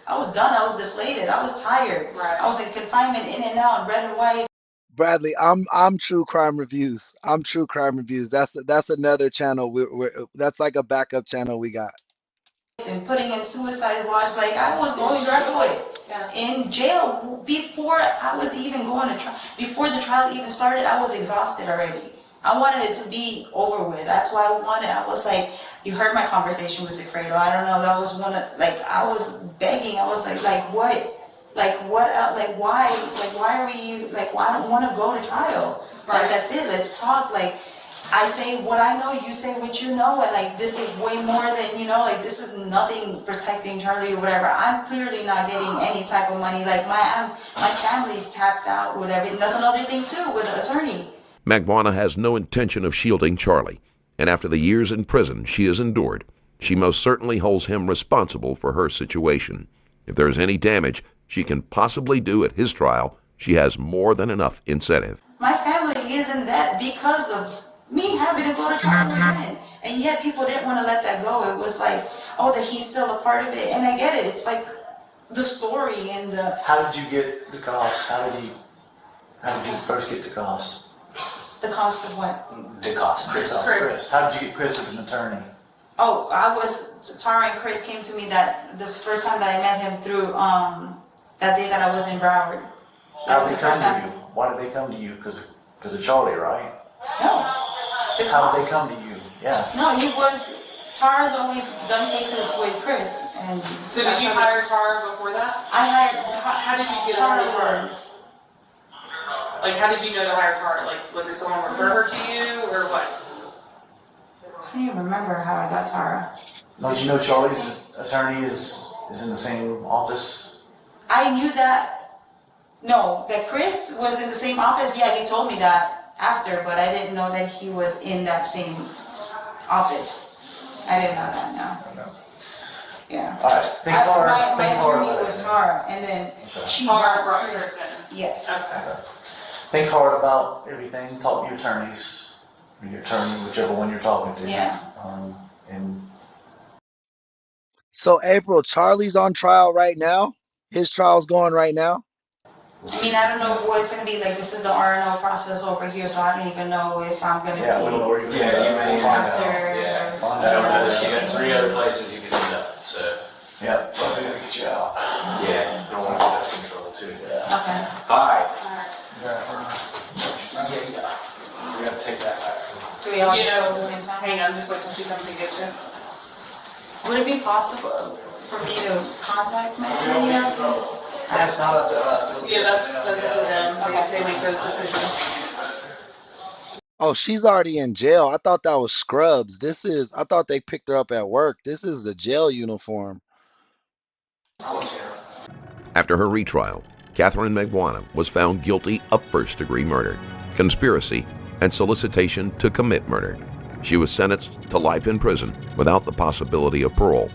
I was done. I was deflated. I was tired. Right. I was in confinement, in and out, red and white. Bradley, I'm True Crime Reviews. I'm True Crime Reviews. That's another channel. That's like a backup channel we got. And putting in suicide watch, like I was going through it in jail before I was even going to trial. Before the trial even started, I was exhausted already. I wanted it to be over with. That's why I was like, you heard my conversation with Sigfredo. I don't know. That was one of, like, I was begging. I was like what? Like what? Like why? Like why are we? Like why I don't want to go to trial? Like that's it. Let's talk. Like I say what I know, you say what you know, and like this is way more than like this is nothing protecting Charlie or whatever. I'm clearly not getting any type of money. Like my family's tapped out with everything. That's another thing too with the attorney. Magbanua has no intention of shielding Charlie, and after the years in prison she has endured, she most certainly holds him responsible for her situation. If there is any damage she can possibly do at his trial, she has more than enough incentive. My family is in debt because of me having to go to trial again. And yet people didn't want to let that go. It was like, oh, that he's still a part of it. And I get it. It's like the story and the... How did you get the cost? How did you first get the cost? The cost of what? The cost. Chris. How did you get Chris as an attorney? Oh, Tara and Chris came to me that the first time that I met him through, that day that I was in Broward. How did they come to you? Why did they come to you? Because of Charlie, right? No. How did they come to you? Yeah. No, Tara's always done cases with Chris. And so did you hire Tara before that? I hired. How did you get Tara? Like, how did you know to hire Tara? Like, did someone refer her to you, or what? I don't even remember how I got Tara. Don't you know Charlie's attorney is in the same office? I knew that. No, that Chris was in the same office. Yeah, he told me that after, but I didn't know that he was in that same office. I didn't know that. No. Yeah. All right. Think hard. My attorney was Tara, and then she brought Chris. Yes. Okay. Think hard about everything. Talk to your attorneys, or your attorney, whichever one you're talking to. Yeah. And So April, Charlie's on trial right now. His trial's going right now. I mean, I don't know what it's gonna be like. This is the R&O process over here, so I don't even know if I'm gonna be. Yeah, we don't know where you're Yeah, you may find out. Yeah. I don't know. She got 3 other places you can end up. So. Yeah, but we gotta get you out. Yeah, don't want to get us in trouble too. Yeah. Okay. All right. Yeah. We gotta take that back. Do we all go at the same time? Hang on, just wait till she comes and gets you. Would it be possible for me to contact my attorney now since? That's not up to us. Yeah, that's up to them. They make those decisions. Oh, she's already in jail. I thought that was scrubs. I thought they picked her up at work. This is the jail uniform. After her retrial, Catherine Magbanua was found guilty of first-degree murder, conspiracy, and solicitation to commit murder. She was sentenced to life in prison without the possibility of parole.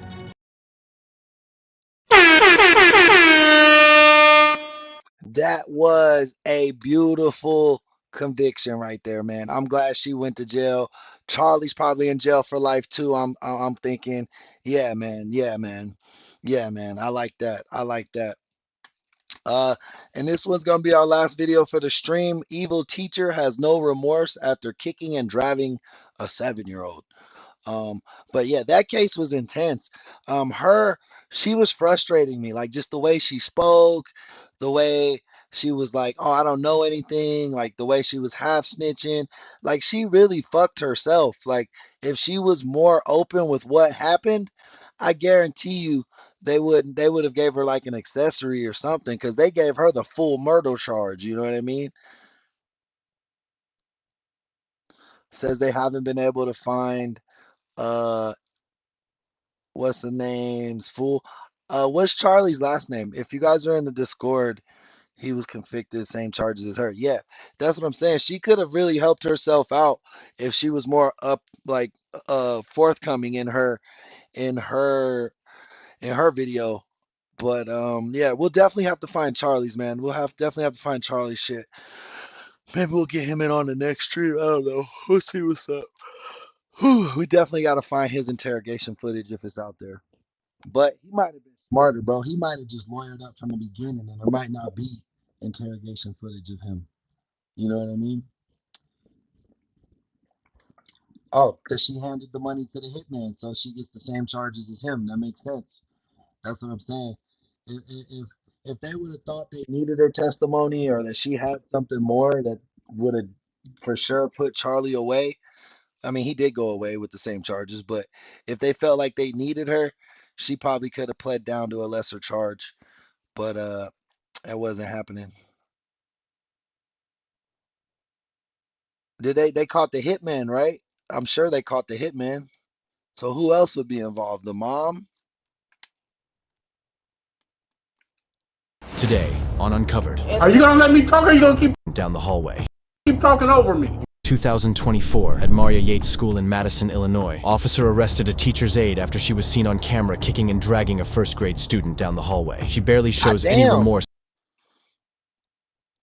That was a beautiful conviction right there, man. I'm glad she went to jail. Charlie's probably in jail for life too. I'm thinking, yeah, man, yeah, man, yeah, man. I like that. I like that. And this one's gonna be our last video for the stream. Evil teacher has no remorse after kicking and driving a 7-year-old. But yeah, that case was intense. She was frustrating me, like just the way she spoke, the way she was like, oh, I don't know anything, like the way she was half snitching, like she really fucked herself. Like if she was more open with what happened, I guarantee you they would have gave her like an accessory or something, because they gave her the full murder charge, you know what I mean? Says they haven't been able to find uh what's the name's fool? What's Charlie's last name? If you guys are in the Discord, he was convicted, same charges as her. Yeah, that's what I'm saying. She could have really helped herself out if she was more forthcoming in her in her video. But yeah, we'll definitely have to find Charlie's, man. Definitely have to find Charlie's shit. Maybe we'll get him in on the next stream. I don't know. We'll see what's up. We definitely got to find his interrogation footage if it's out there. But he might have been smarter, bro. He might have just lawyered up from the beginning, and there might not be interrogation footage of him. You know what I mean? Oh, because she handed the money to the hitman, so she gets the same charges as him. That makes sense. That's what I'm saying. If they would have thought they needed her testimony, or that she had something more that would have for sure put Charlie away. I mean, he did go away with the same charges, but if they felt like they needed her, she probably could have pled down to a lesser charge. But it wasn't happening. They caught the hitman, right? I'm sure they caught the hitman. So who else would be involved? The mom? Today on Uncovered. Are you gonna let me talk, or are you gonna keep down the hallway? Keep talking over me? 2024 at Maria Yates School in Madison, Illinois. Officer arrested a teacher's aide after she was seen on camera kicking and dragging a first-grade student down the hallway. She barely shows any remorse.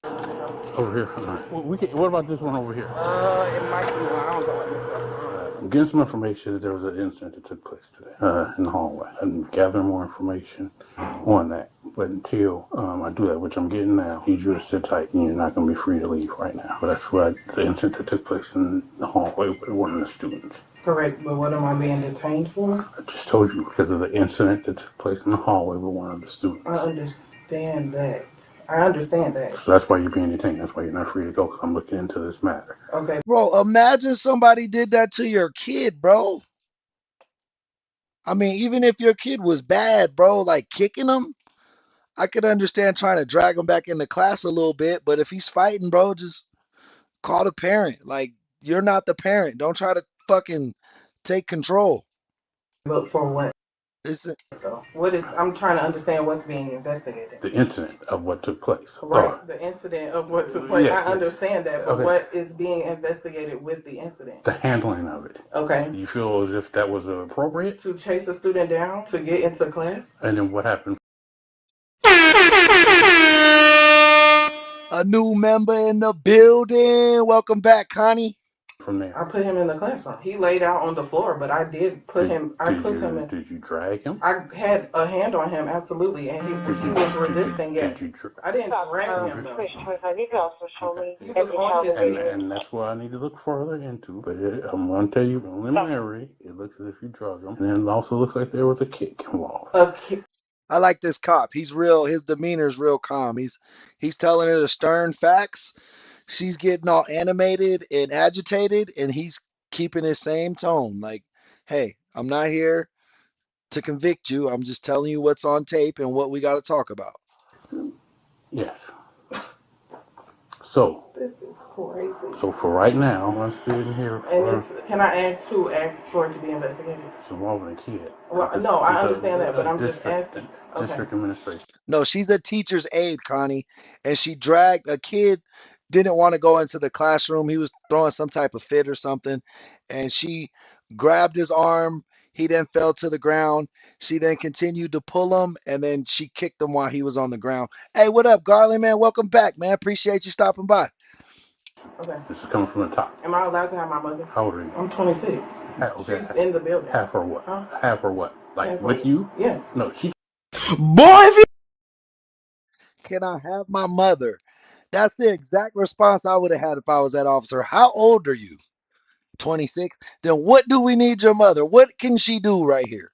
Over here. All right. What about this one over here? It might be one. I don't know what this is. I'm getting some information that there was an incident that took place today in the hallway. I'm gathering more information on that. But until I do that, which I'm getting now, I need you to sit tight and you're not going to be free to leave right now. But that's what the incident that took place in the hallway with one of the students. Correct, but what am I being detained for? I just told you because of the incident that took place in the hallway with one of the students. I understand that. So that's why you're being detained. That's why you're not free to go, because I'm looking into this matter. Okay. Bro, imagine somebody did that to your kid, bro. I mean, even if your kid was bad, bro, like kicking him, I could understand trying to drag him back into class a little bit. But if he's fighting, bro, just call the parent. Like, you're not the parent. Don't try to fucking take control. But for what? I'm trying to understand what's being investigated. The incident of what took place. Right, the incident of what took place. Yes, I understand that, but okay. what is being investigated with the incident? The handling of it. Okay. Do you feel as if that was appropriate? To chase a student down to get into class? And then what happened? A new member in the building. Welcome back, Connie. From there. I put him in the classroom. He laid out on the floor, but I did put him. I put him in. Did you drag him? I had a hand on him, absolutely, and he was resisting. Yes, I didn't drag him though. He was on his feet. And that's what I need to look further into. But I'm going to tell you, preliminary, it looks as if you drug him, and then it also looks like there was a kick involved. A kick. I like this cop. He's real. His demeanor is real calm. He's telling her the stern facts. She's getting all animated and agitated, and he's keeping his same tone. Like, hey, I'm not here to convict you. I'm just telling you what's on tape and what we got to talk about. Yes. So. This is crazy. So for right now, I'm sitting here. And can I ask who asked for it to be investigated? It's involving a kid. Well, no, I understand that, but I'm just asking. District administration. No, she's a teacher's aide, Connie, and she dragged a kid. Didn't want to go into the classroom. He was throwing some type of fit or something, and she grabbed his arm. He then fell to the ground. She then continued to pull him, and then she kicked him while he was on the ground. Hey, what up, Garland, man? Welcome back, man. Appreciate you stopping by. Okay. This is coming from the top. Am I allowed to have my mother? How old are you? I'm 26. Okay. She's in the building. Half or what? Huh? Half or what? Like Half with or, you? Yes. No, she. Boy, if you... Can I have my mother? That's the exact response I would have had if I was that officer. How old are you? 26. Then what do we need your mother? What can she do right here?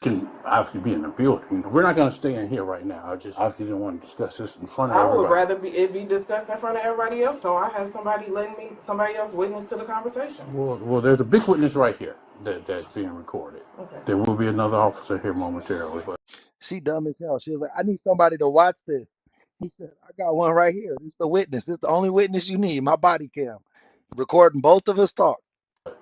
Can obviously be in the building. We're not going to stay in here right now. I just obviously didn't want to discuss this in front of everybody. I would rather it be discussed in front of everybody else, so I have somebody else witness to the conversation. Well, there's a big witness right here that's being recorded. Okay. There will be another officer here momentarily. But she dumb as hell. She was like, I need somebody to watch this. He said, I got one right here. This is the witness. This is the only witness you need. My body cam. Recording both of us talk.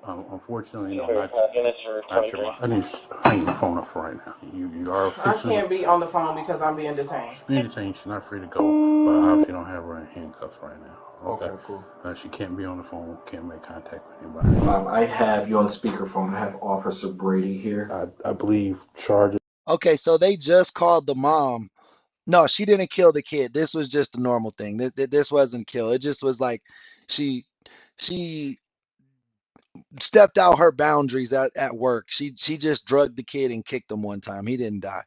Unfortunately, no, not your I need to hang the phone up for right now. You are officially... I can't be on the phone because I'm being detained. Being detained, she's not free to go, but obviously don't have her in handcuffs right now. Okay, cool. She can't be on the phone, can't make contact with anybody. I have you on speakerphone. I have Officer Brady here. I believe charges. Okay, so they just called the mom. No, she didn't kill the kid. This was just a normal thing. This wasn't kill. It just was like she stepped out her boundaries at work. She just drugged the kid and kicked him one time. He didn't die.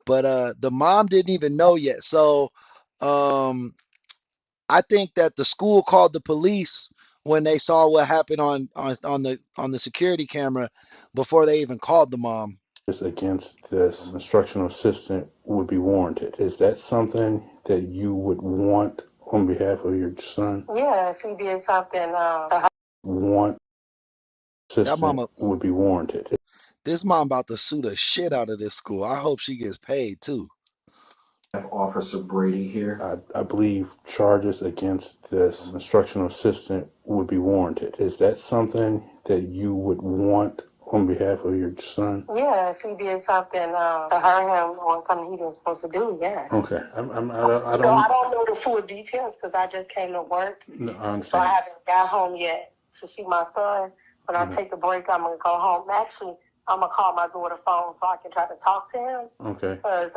But the mom didn't even know yet. So I think that the school called the police when they saw what happened on the security camera before they even called the mom. Against this instructional assistant would be warranted. Is that something that you would want on behalf of your son? Yeah, if he did something want assistant that mama would be warranted. This mom about to sue the shit out of this school. I hope she gets paid too. I have Officer Brady here. I believe charges against this instructional assistant would be warranted. Is that something that you would want on behalf of your son? Yeah, if he did something to hurt him or something he wasn't supposed to do, yeah. Okay. I don't know the full details because I just came to work. No, I understand. So I haven't got home yet to see my son. When I take a break, I'm going to go home. Actually, I'm gonna call my daughter's phone so I can try to talk to him. Okay. Because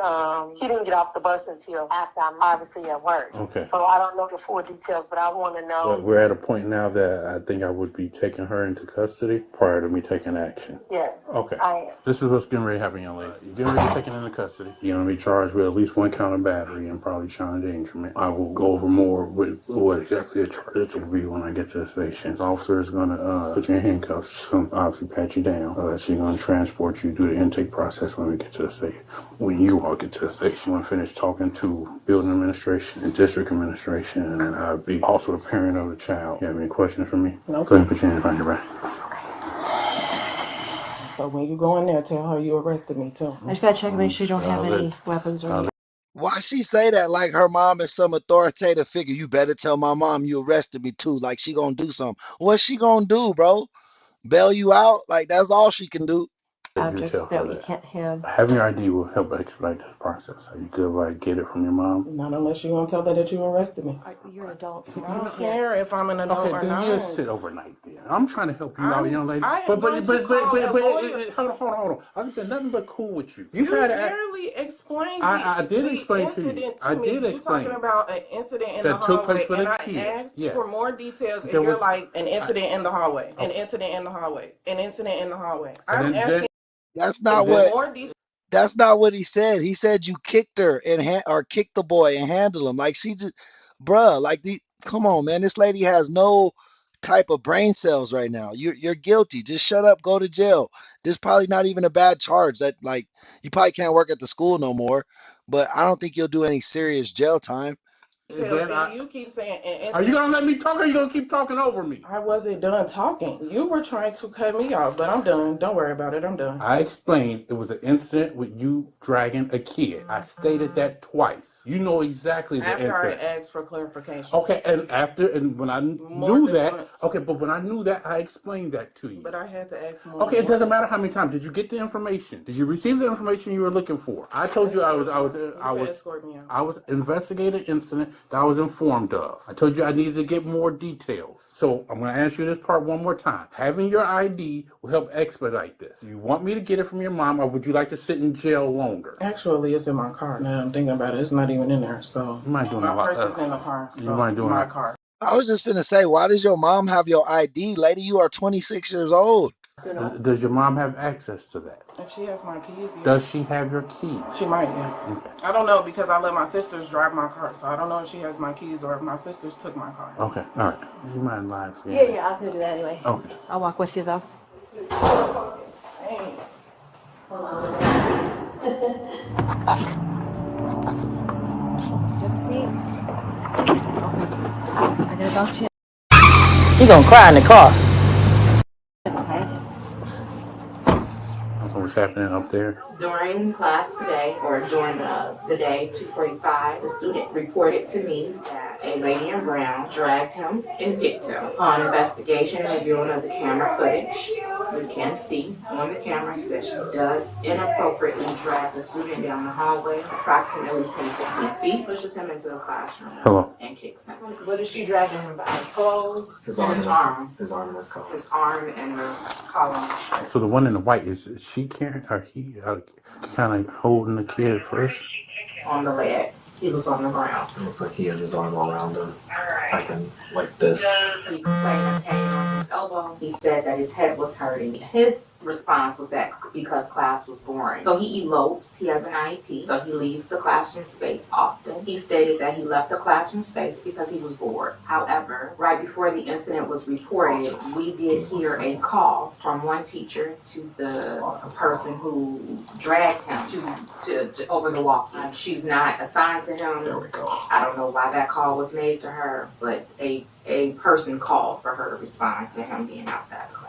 he didn't get off the bus until after I'm obviously at work. Okay. So I don't know the full details, but I want to know. But we're at a point now that I think I would be taking her into custody prior to me taking action. Yes. Okay. I am. This is what's getting ready to happen, young lady. You're getting ready to be taken into custody. You're going to be charged with at least 1 count of battery and probably child endangerment. I will go over more with what exactly the charges will be when I get to the station. This officer is going to put you in handcuffs. She's going to obviously pat you down. She's going to transport you through the intake process when we get to the station. When you all get to the station, I'm going to finish talking to building administration and district administration, and then I'll be also the parent of the child. You have any questions for me? No. Go ahead and put your hands behind your back. So when you go in there, tell her you arrested me too. I just gotta check and make sure you don't have any weapons or anything. Why she say that like her mom is some authoritative figure? You better tell my mom you arrested me too. Like she gonna do something. What's she gonna do, bro? Bail you out? Like that's all she can do. Objects that we can't have. Having your ID will help expedite this process. Are you good if I get it from your mom? Not unless you want to tell her that you arrested me. You're an adult. So I don't care if I'm an adult or then not. you just sit overnight then. I'm trying to help you out, young lady. I am But going to call a lawyer. hold on. I've been nothing but cool with you. You tried to barely explained I did the explain to you. incident I me. did You explain talking about an incident in that the took place hallway, with and a kid. I asked Yes. for more details, and There you're was- like, an incident in the hallway, an incident in the hallway, an incident in the hallway. I'm then- asking That's not for what. more details. That's not what he said. He said you kicked her and or kicked the boy and handled him. Like she just, bruh. Like come on, man. This lady has no type of brain cells right now. You're guilty. Just shut up. Go to jail. This probably not even a bad charge. That like you probably can't work at the school no more. But I don't think you'll do any serious jail time. You keep saying, Are you gonna let me talk, or are you gonna keep talking over me? I wasn't done talking. You were trying to cut me off, but I'm done. Don't worry about it. I'm done. I explained it was an incident with you dragging a kid. I stated that twice. You know exactly the After incident. I asked for clarification. Okay, and when I knew that, but when I knew that, I explained that to you. But I had to ask more. Okay, it doesn't matter how many times. Did you get the information? Did you receive the information you were looking for? I told you I was investigating an incident that I was informed of. I told you I needed to get more details. So I'm going to ask you this part one more time. Having your ID will help expedite this. Do you want me to get it from your mom, or would you like to sit in jail longer? Actually, it's in my car. Now I'm thinking about it. It's not even in there. So you might do my purse is in the car. So you might do my car. I was just finna say, why does your mom have your ID, lady? You are 26 years old. Does your mom have access to that? If she has my keys, yeah. Does she have your keys? She might, yeah. Okay. I don't know because I let my sisters drive my car, so I don't know if she has my keys or if my sisters took my car. Okay, all right. You mind live? Yeah, I was gonna do that anyway. Okay. I'll walk with you though. Hey. Hold on. Have a seat. I gotta talk to you. He gonna cry in the car. What's happening up there? During class today, or during the day, 2:45, the student reported to me that a lady in brown dragged him and kicked him. Upon investigation and viewing of the camera footage, we can see on the cameras that she does inappropriately drag the student down the hallway approximately 10-15 feet, pushes him into the classroom, and kicks him. What is she dragging him by? His clothes? His arm. His arm and his collar. His arm and the collar. So the one in the white, is she carrying, or he kind of holding the kid first? On the leg. He was on the ground. It looks like he has his arm around him, packing like this. He explained the pain on his elbow. He said that his head was hurting. His response was that because class was boring. So he elopes. He has an IEP. So he leaves the classroom space often. He stated that he left the classroom space because he was bored. However, right before the incident was reported, we did hear a call from one teacher to the person who dragged him to over the walkie. She's not assigned to him. There we go. I don't know why that call was made to her, but a person called for her to respond to him being outside the classroom.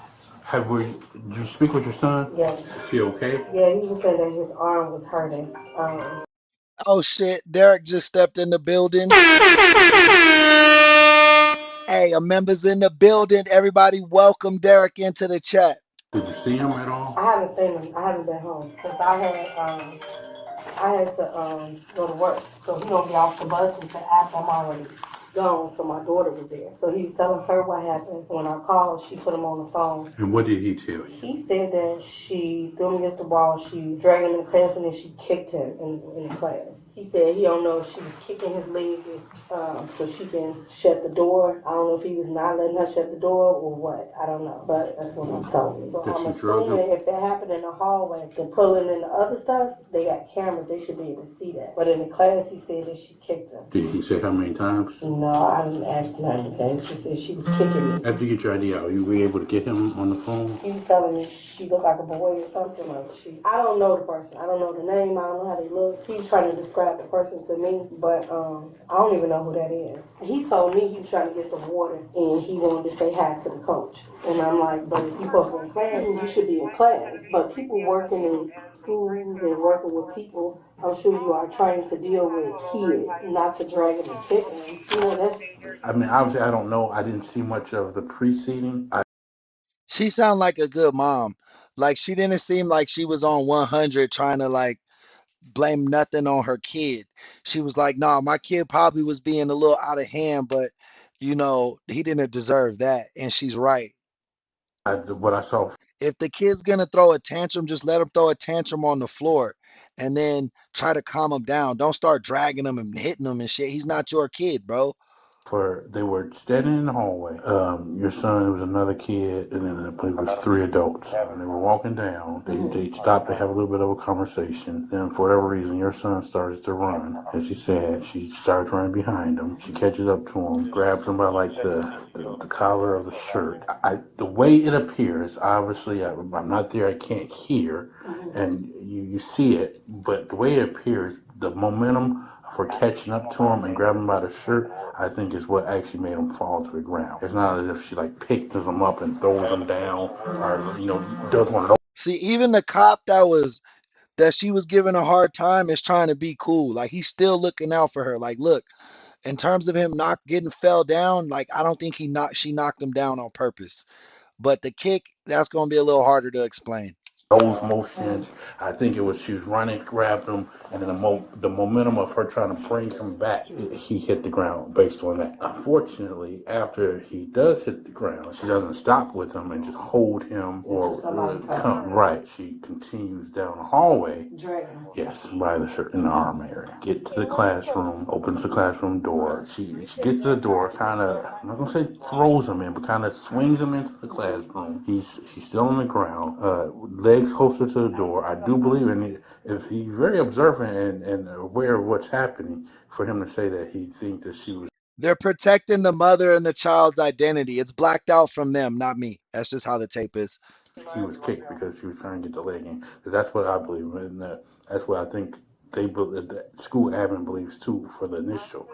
Did you speak with your son? Yes. Is he okay? Yeah, he was saying that his arm was hurting. Oh shit, Derek just stepped in the building. Hey, a member's in the building. Everybody welcome Derek into the chat. Did you see him at all? I haven't seen him. I haven't been home because I had to go to work. So he don't get off the bus until after I'm already gone, so my daughter was there. So he was telling her what happened. When I called, she put him on the phone. And what did he tell you? He said that she threw him against the wall, she dragged him in class, and then she kicked him in the class. He said he don't know if she was kicking his leg so she can shut the door. I don't know if he was not letting her shut the door or what. I don't know. But that's what I'm telling you. So I'm assuming if that happened in the hallway, the pulling and the other stuff, they got cameras. They should be able to see that. But in the class, he said that she kicked him. Did he say how many times? No, I didn't ask him anything. She said she was kicking me. After you get your ID out, you were able to get him on the phone? He was telling me she looked like a boy or something. I don't know the person. I don't know the name. I don't know how they look. He was trying to describe the person to me, but I don't even know who that is. He told me he was trying to get some water and he wanted to say hi to the coach. And I'm like, but if you're supposed to be in class, you should be in class. But people working in schools and working with people, I'm sure you are trying to deal with kids, not to drag them and kick them. You know, that's. I mean, obviously, I don't know. I didn't see much of the preceding. She sound like a good mom. Like she didn't seem like she was on 100 trying to like blame nothing on her kid. She was like, "Nah, my kid probably was being a little out of hand, but he didn't deserve that." And she's right. What I saw. If the kid's gonna throw a tantrum, just let him throw a tantrum on the floor, and then try to calm him down. Don't start dragging him and hitting him and shit. He's not your kid, bro. They were standing in the hallway. Your son was another kid, and then I believe it was 3 adults. And they were walking down. They stopped to have a little bit of a conversation. Then, for whatever reason, your son starts to run. As she said, she starts running behind him. She catches up to him, grabs him by like the collar of the shirt. The way it appears, obviously, I'm not there. I can't hear, and you see it. But the way it appears, the momentum for catching up to him and grabbing him by the shirt, I think is what actually made him fall to the ground. It's not as if she like picks him up and throws him down or does one of those. See, even the cop that she was giving a hard time is trying to be cool. Like he's still looking out for her. Like, look, in terms of him not getting fell down, like I don't think she knocked him down on purpose. But the kick, that's gonna be a little harder to explain. Those motions, I think it was she was running, grabbed him, and then the momentum of her trying to bring him back, he hit the ground based on that. Unfortunately, after he does hit the ground, she doesn't stop with him and just hold him or come right. She continues down the hallway. Yes, by the shirt in the arm area. Get to the classroom, opens the classroom door. She gets to the door, kind of, I'm not gonna say throws him in, but kind of swings him into the classroom. She's still on the ground. Legs closer to the door. I do believe if he's very observant and aware of what's happening, for him to say that he thinks that she was. They're protecting the mother and the child's identity. It's blacked out from them, not me. That's just how the tape is. He was kicked because she was trying to get the leg in. Because that's what I believe, and that's what I think the school admin believes too for the initial.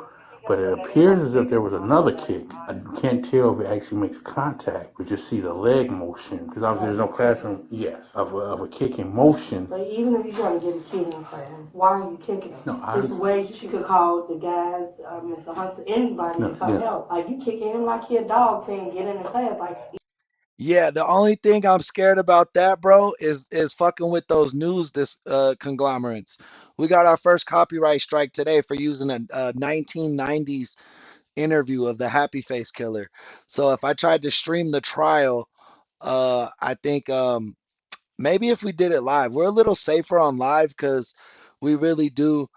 But it appears as if there was another kick. I can't tell if it actually makes contact. We just see the leg motion. Because obviously there's no classroom, yes, of a kick in motion. But even if you're trying to get a kid in class, why are you kicking him? No, it's the way she could call the guys, Mr. Hunter, anybody to come help. Like, you kicking him like he a dog saying get in the class. Like, yeah, the only thing I'm scared about that, bro, is fucking with those news conglomerates. We got our first copyright strike today for using a 1990s interview of the Happy Face Killer. So if I tried to stream the trial, I think maybe if we did it live, we're a little safer on live because we really do.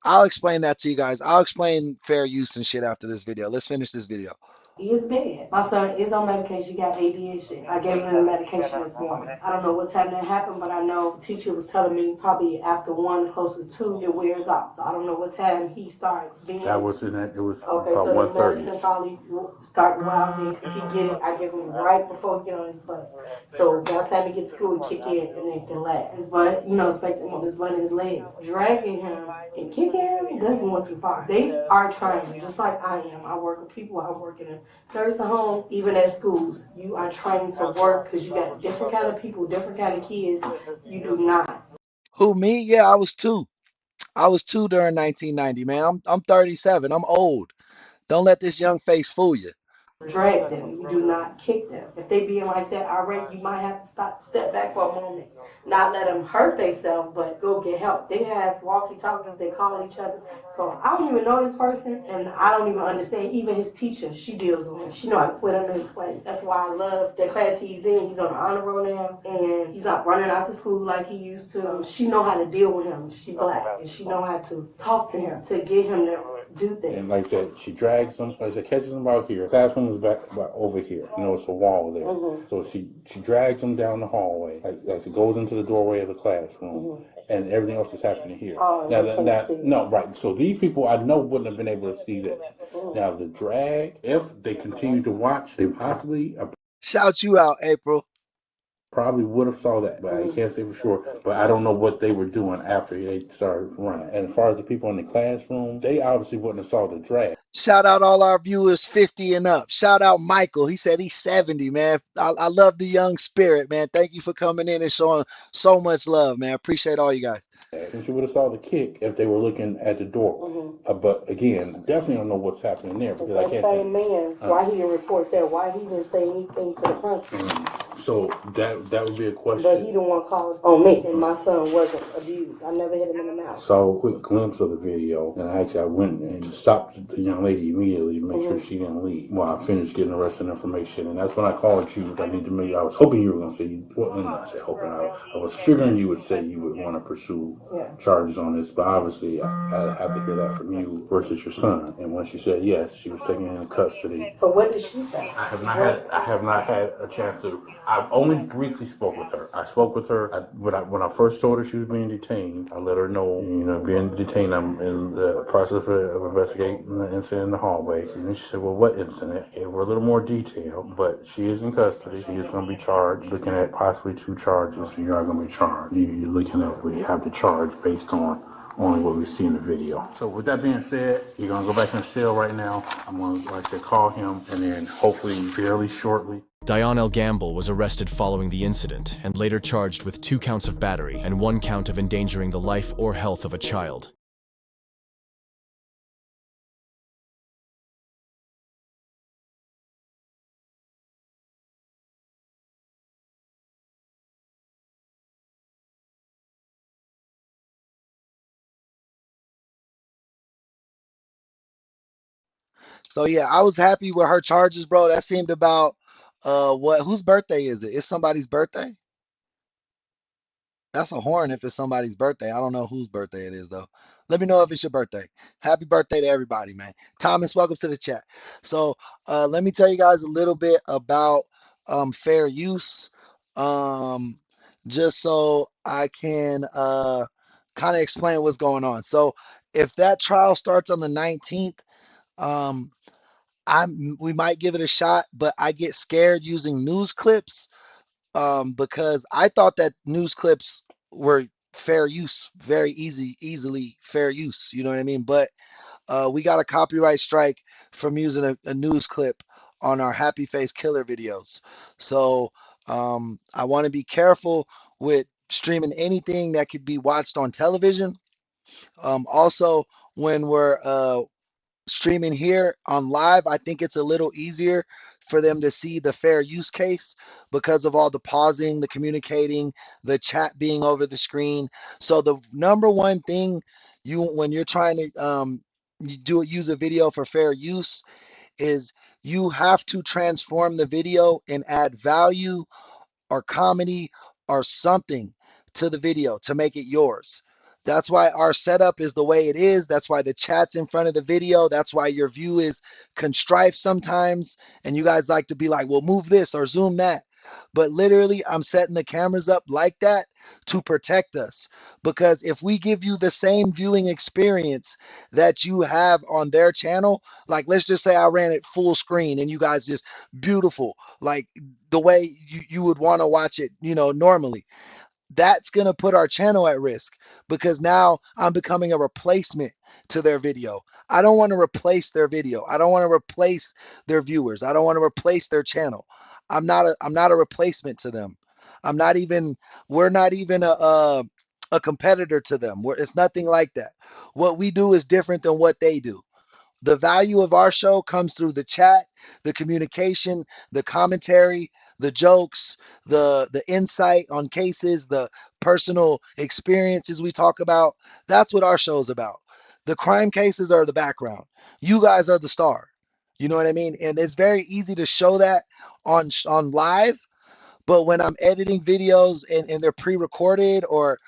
I'll explain that to you guys. I'll explain fair use and shit after this video. Let's finish this video. It's bad. My son is on medication. He got ADHD. I gave him the medication this morning. I don't know what time that happened, but I know the teacher was telling me probably after 1, close to 2, it wears off. So I don't know what time he started being. That was in that. It was okay, about so 1:30. the medicine probably start wilding because he get it. I give him right before he get on his bus. So by the time he get to school, he kick in and then can last. But expecting him on his butt and his legs, dragging him and kicking him. That's going too far. They are trying, just like I am. I work with people. I work in nursing home, even at schools. You are trying to work because you got different kind of people, different kind of kids. You do not. Who, me? Yeah, I was 2. I was 2 during 1990, man. I'm 37. I'm old. Don't let this young face fool you. drag them. You do not kick them. If they being like that irate, you might have to step back for a moment. Not let them hurt themselves, but go get help. They have walkie-talkies. They call each other. So I don't even know this person, and I don't even understand. Even his teacher, she deals with him. She know how to put him in his place. That's why I love the class he's in. He's on the honor roll now, and he's not running out to school like he used to. She know how to deal with him. She black, and she know how to talk to him to get him to do things. And like I said, she drags him. Like I said, catches him out here. Classroom is back over here. You know, it's a wall there. So she drags him down the hallway. Like she goes into the doorway of the classroom, and everything else is happening here. No, right. So these people I know wouldn't have been able to see this. Now the drag, if they continue to watch, they possibly shout you out, April. Probably would have saw that, but I can't say for sure. But I don't know what they were doing after they started running. And as far as the people in the classroom, they obviously wouldn't have saw the drag. Shout out all our viewers 50 and up. Shout out Michael. He said he's 70, man. I love the young spirit, man. Thank you for coming in and showing so much love, man. Appreciate all you guys. And she would have saw the kick if they were looking at the door. But again, definitely don't know what's happening there because I can't say. Man, why he didn't report that? Why he didn't say anything to the principal? So that would be a question. But he the one called on me, and my son wasn't abused. I never hit him in the mouth. Saw a quick glimpse of the video, and I went and stopped the young lady immediately to make sure she didn't leave while I finished getting the rest of the information. And that's when I called you. I was hoping you were going to say, I was figuring you would say you would want to pursue charges on this, but obviously I have to hear that from you versus your son. And when she said yes, she was taken into custody. So what did she say? I have not had a chance to. I only briefly spoke with her. I spoke with her when I first told her she was being detained. I let her know, being detained. I'm in the process of investigating the incident in the hallway. And then she said, "Well, what incident?" Gave her a little more detail, but she is in custody. She is going to be charged. Looking at possibly 2 charges. You are going to be charged. You're looking at we have the charge based on only what we see in the video. So with that being said, you're going to go back in the cell right now. I'm going to call him, and then hopefully fairly shortly. Dion L. Gamble was arrested following the incident and later charged with 2 counts of battery and 1 count of endangering the life or health of a child. So yeah, I was happy with her charges, bro. That seemed about whose birthday is it? It's somebody's birthday? That's a horn if it's somebody's birthday. I don't know whose birthday it is though. Let me know if it's your birthday. Happy birthday to everybody, man. Thomas, welcome to the chat. So let me tell you guys a little bit about fair use. Just so I can kind of explain what's going on. So if that trial starts on the 19th, um, we might give it a shot, but I get scared using news clips because I thought that news clips were fair use, very easily fair use. You know what I mean? But we got a copyright strike from using a news clip on our Happy Face Killer videos. So I want to be careful with streaming anything that could be watched on television. Also, when we're streaming here on live, I think it's a little easier for them to see the fair use case because of all the pausing, the communicating, the chat being over the screen. So the number one thing when you're trying to use a video for fair use is you have to transform the video and add value or comedy or something to the video to make it yours. That's why our setup is the way it is. That's why the chat's in front of the video. That's why your view is contrived sometimes. And you guys like to be like, well, move this or zoom that. But literally, I'm setting the cameras up like that to protect us. Because if we give you the same viewing experience that you have on their channel, like let's just say I ran it full screen and you guys just beautiful, like the way you would want to watch it, normally. That's going to put our channel at risk because now I'm becoming a replacement to their video. I don't want to replace their video. I don't want to replace their viewers. I don't want to replace their channel. I'm not a replacement to them. We're not even a competitor to them. It's nothing like that. What we do is different than what they do. The value of our show comes through the chat, the communication, the commentary, the jokes, the insight on cases, the personal experiences we talk about. That's what our show is about. The crime cases are the background. You guys are the star. You know what I mean? And it's very easy to show that on live, but when I'm editing videos and they're pre-recorded or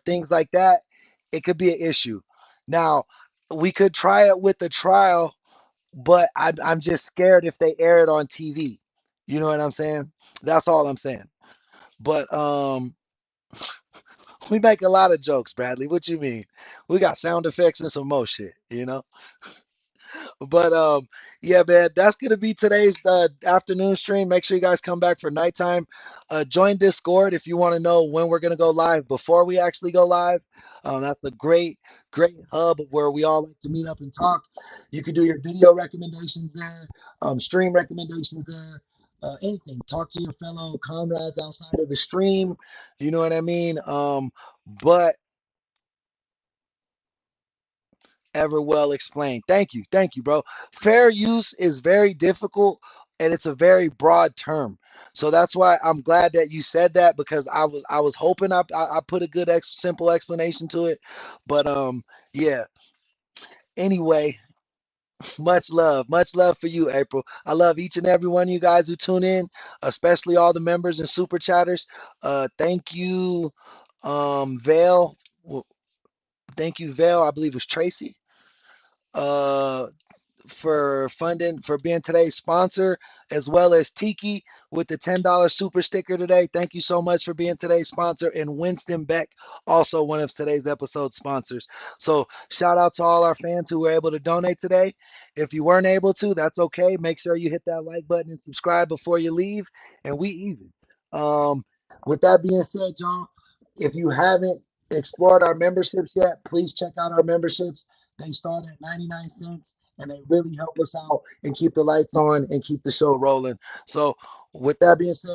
things like that, it could be an issue. Now, we could try it with the trial, but I'm just scared if they air it on TV. You know what I'm saying? That's all I'm saying. But we make a lot of jokes, Bradley. What you mean? We got sound effects and some more shit, you know? But yeah, man, that's gonna be today's afternoon stream. Make sure you guys come back for nighttime. Join Discord if you want to know when we're gonna go live before we actually go live. That's a great hub where we all like to meet up and talk. You can do your video recommendations there, stream recommendations there, anything. Talk to your fellow comrades outside of the stream. You know what I mean? But ever well explained. Thank you, bro. Fair use is very difficult and it's a very broad term. So that's why I'm glad that you said that because I was hoping I put a good simple explanation to it. But yeah. Anyway, much love for you, April. I love each and every one of you guys who tune in, especially all the members and super chatters. Thank you, Vale. Well, thank you, Vale. I believe it was Tracy. Uh, for being today's sponsor, as well as Tiki with the $10 super sticker today. Thank you so much for being today's sponsor. And Winston Beck, also one of today's episode sponsors. So shout out to all our fans who were able to donate today. If you weren't able to, that's okay. Make sure you hit that like button and subscribe before you leave. And we even. With that being said, y'all, if you haven't explored our memberships yet, please check out our memberships. They start at 99 cents and they really help us out and keep the lights on and keep the show rolling. So with that being said,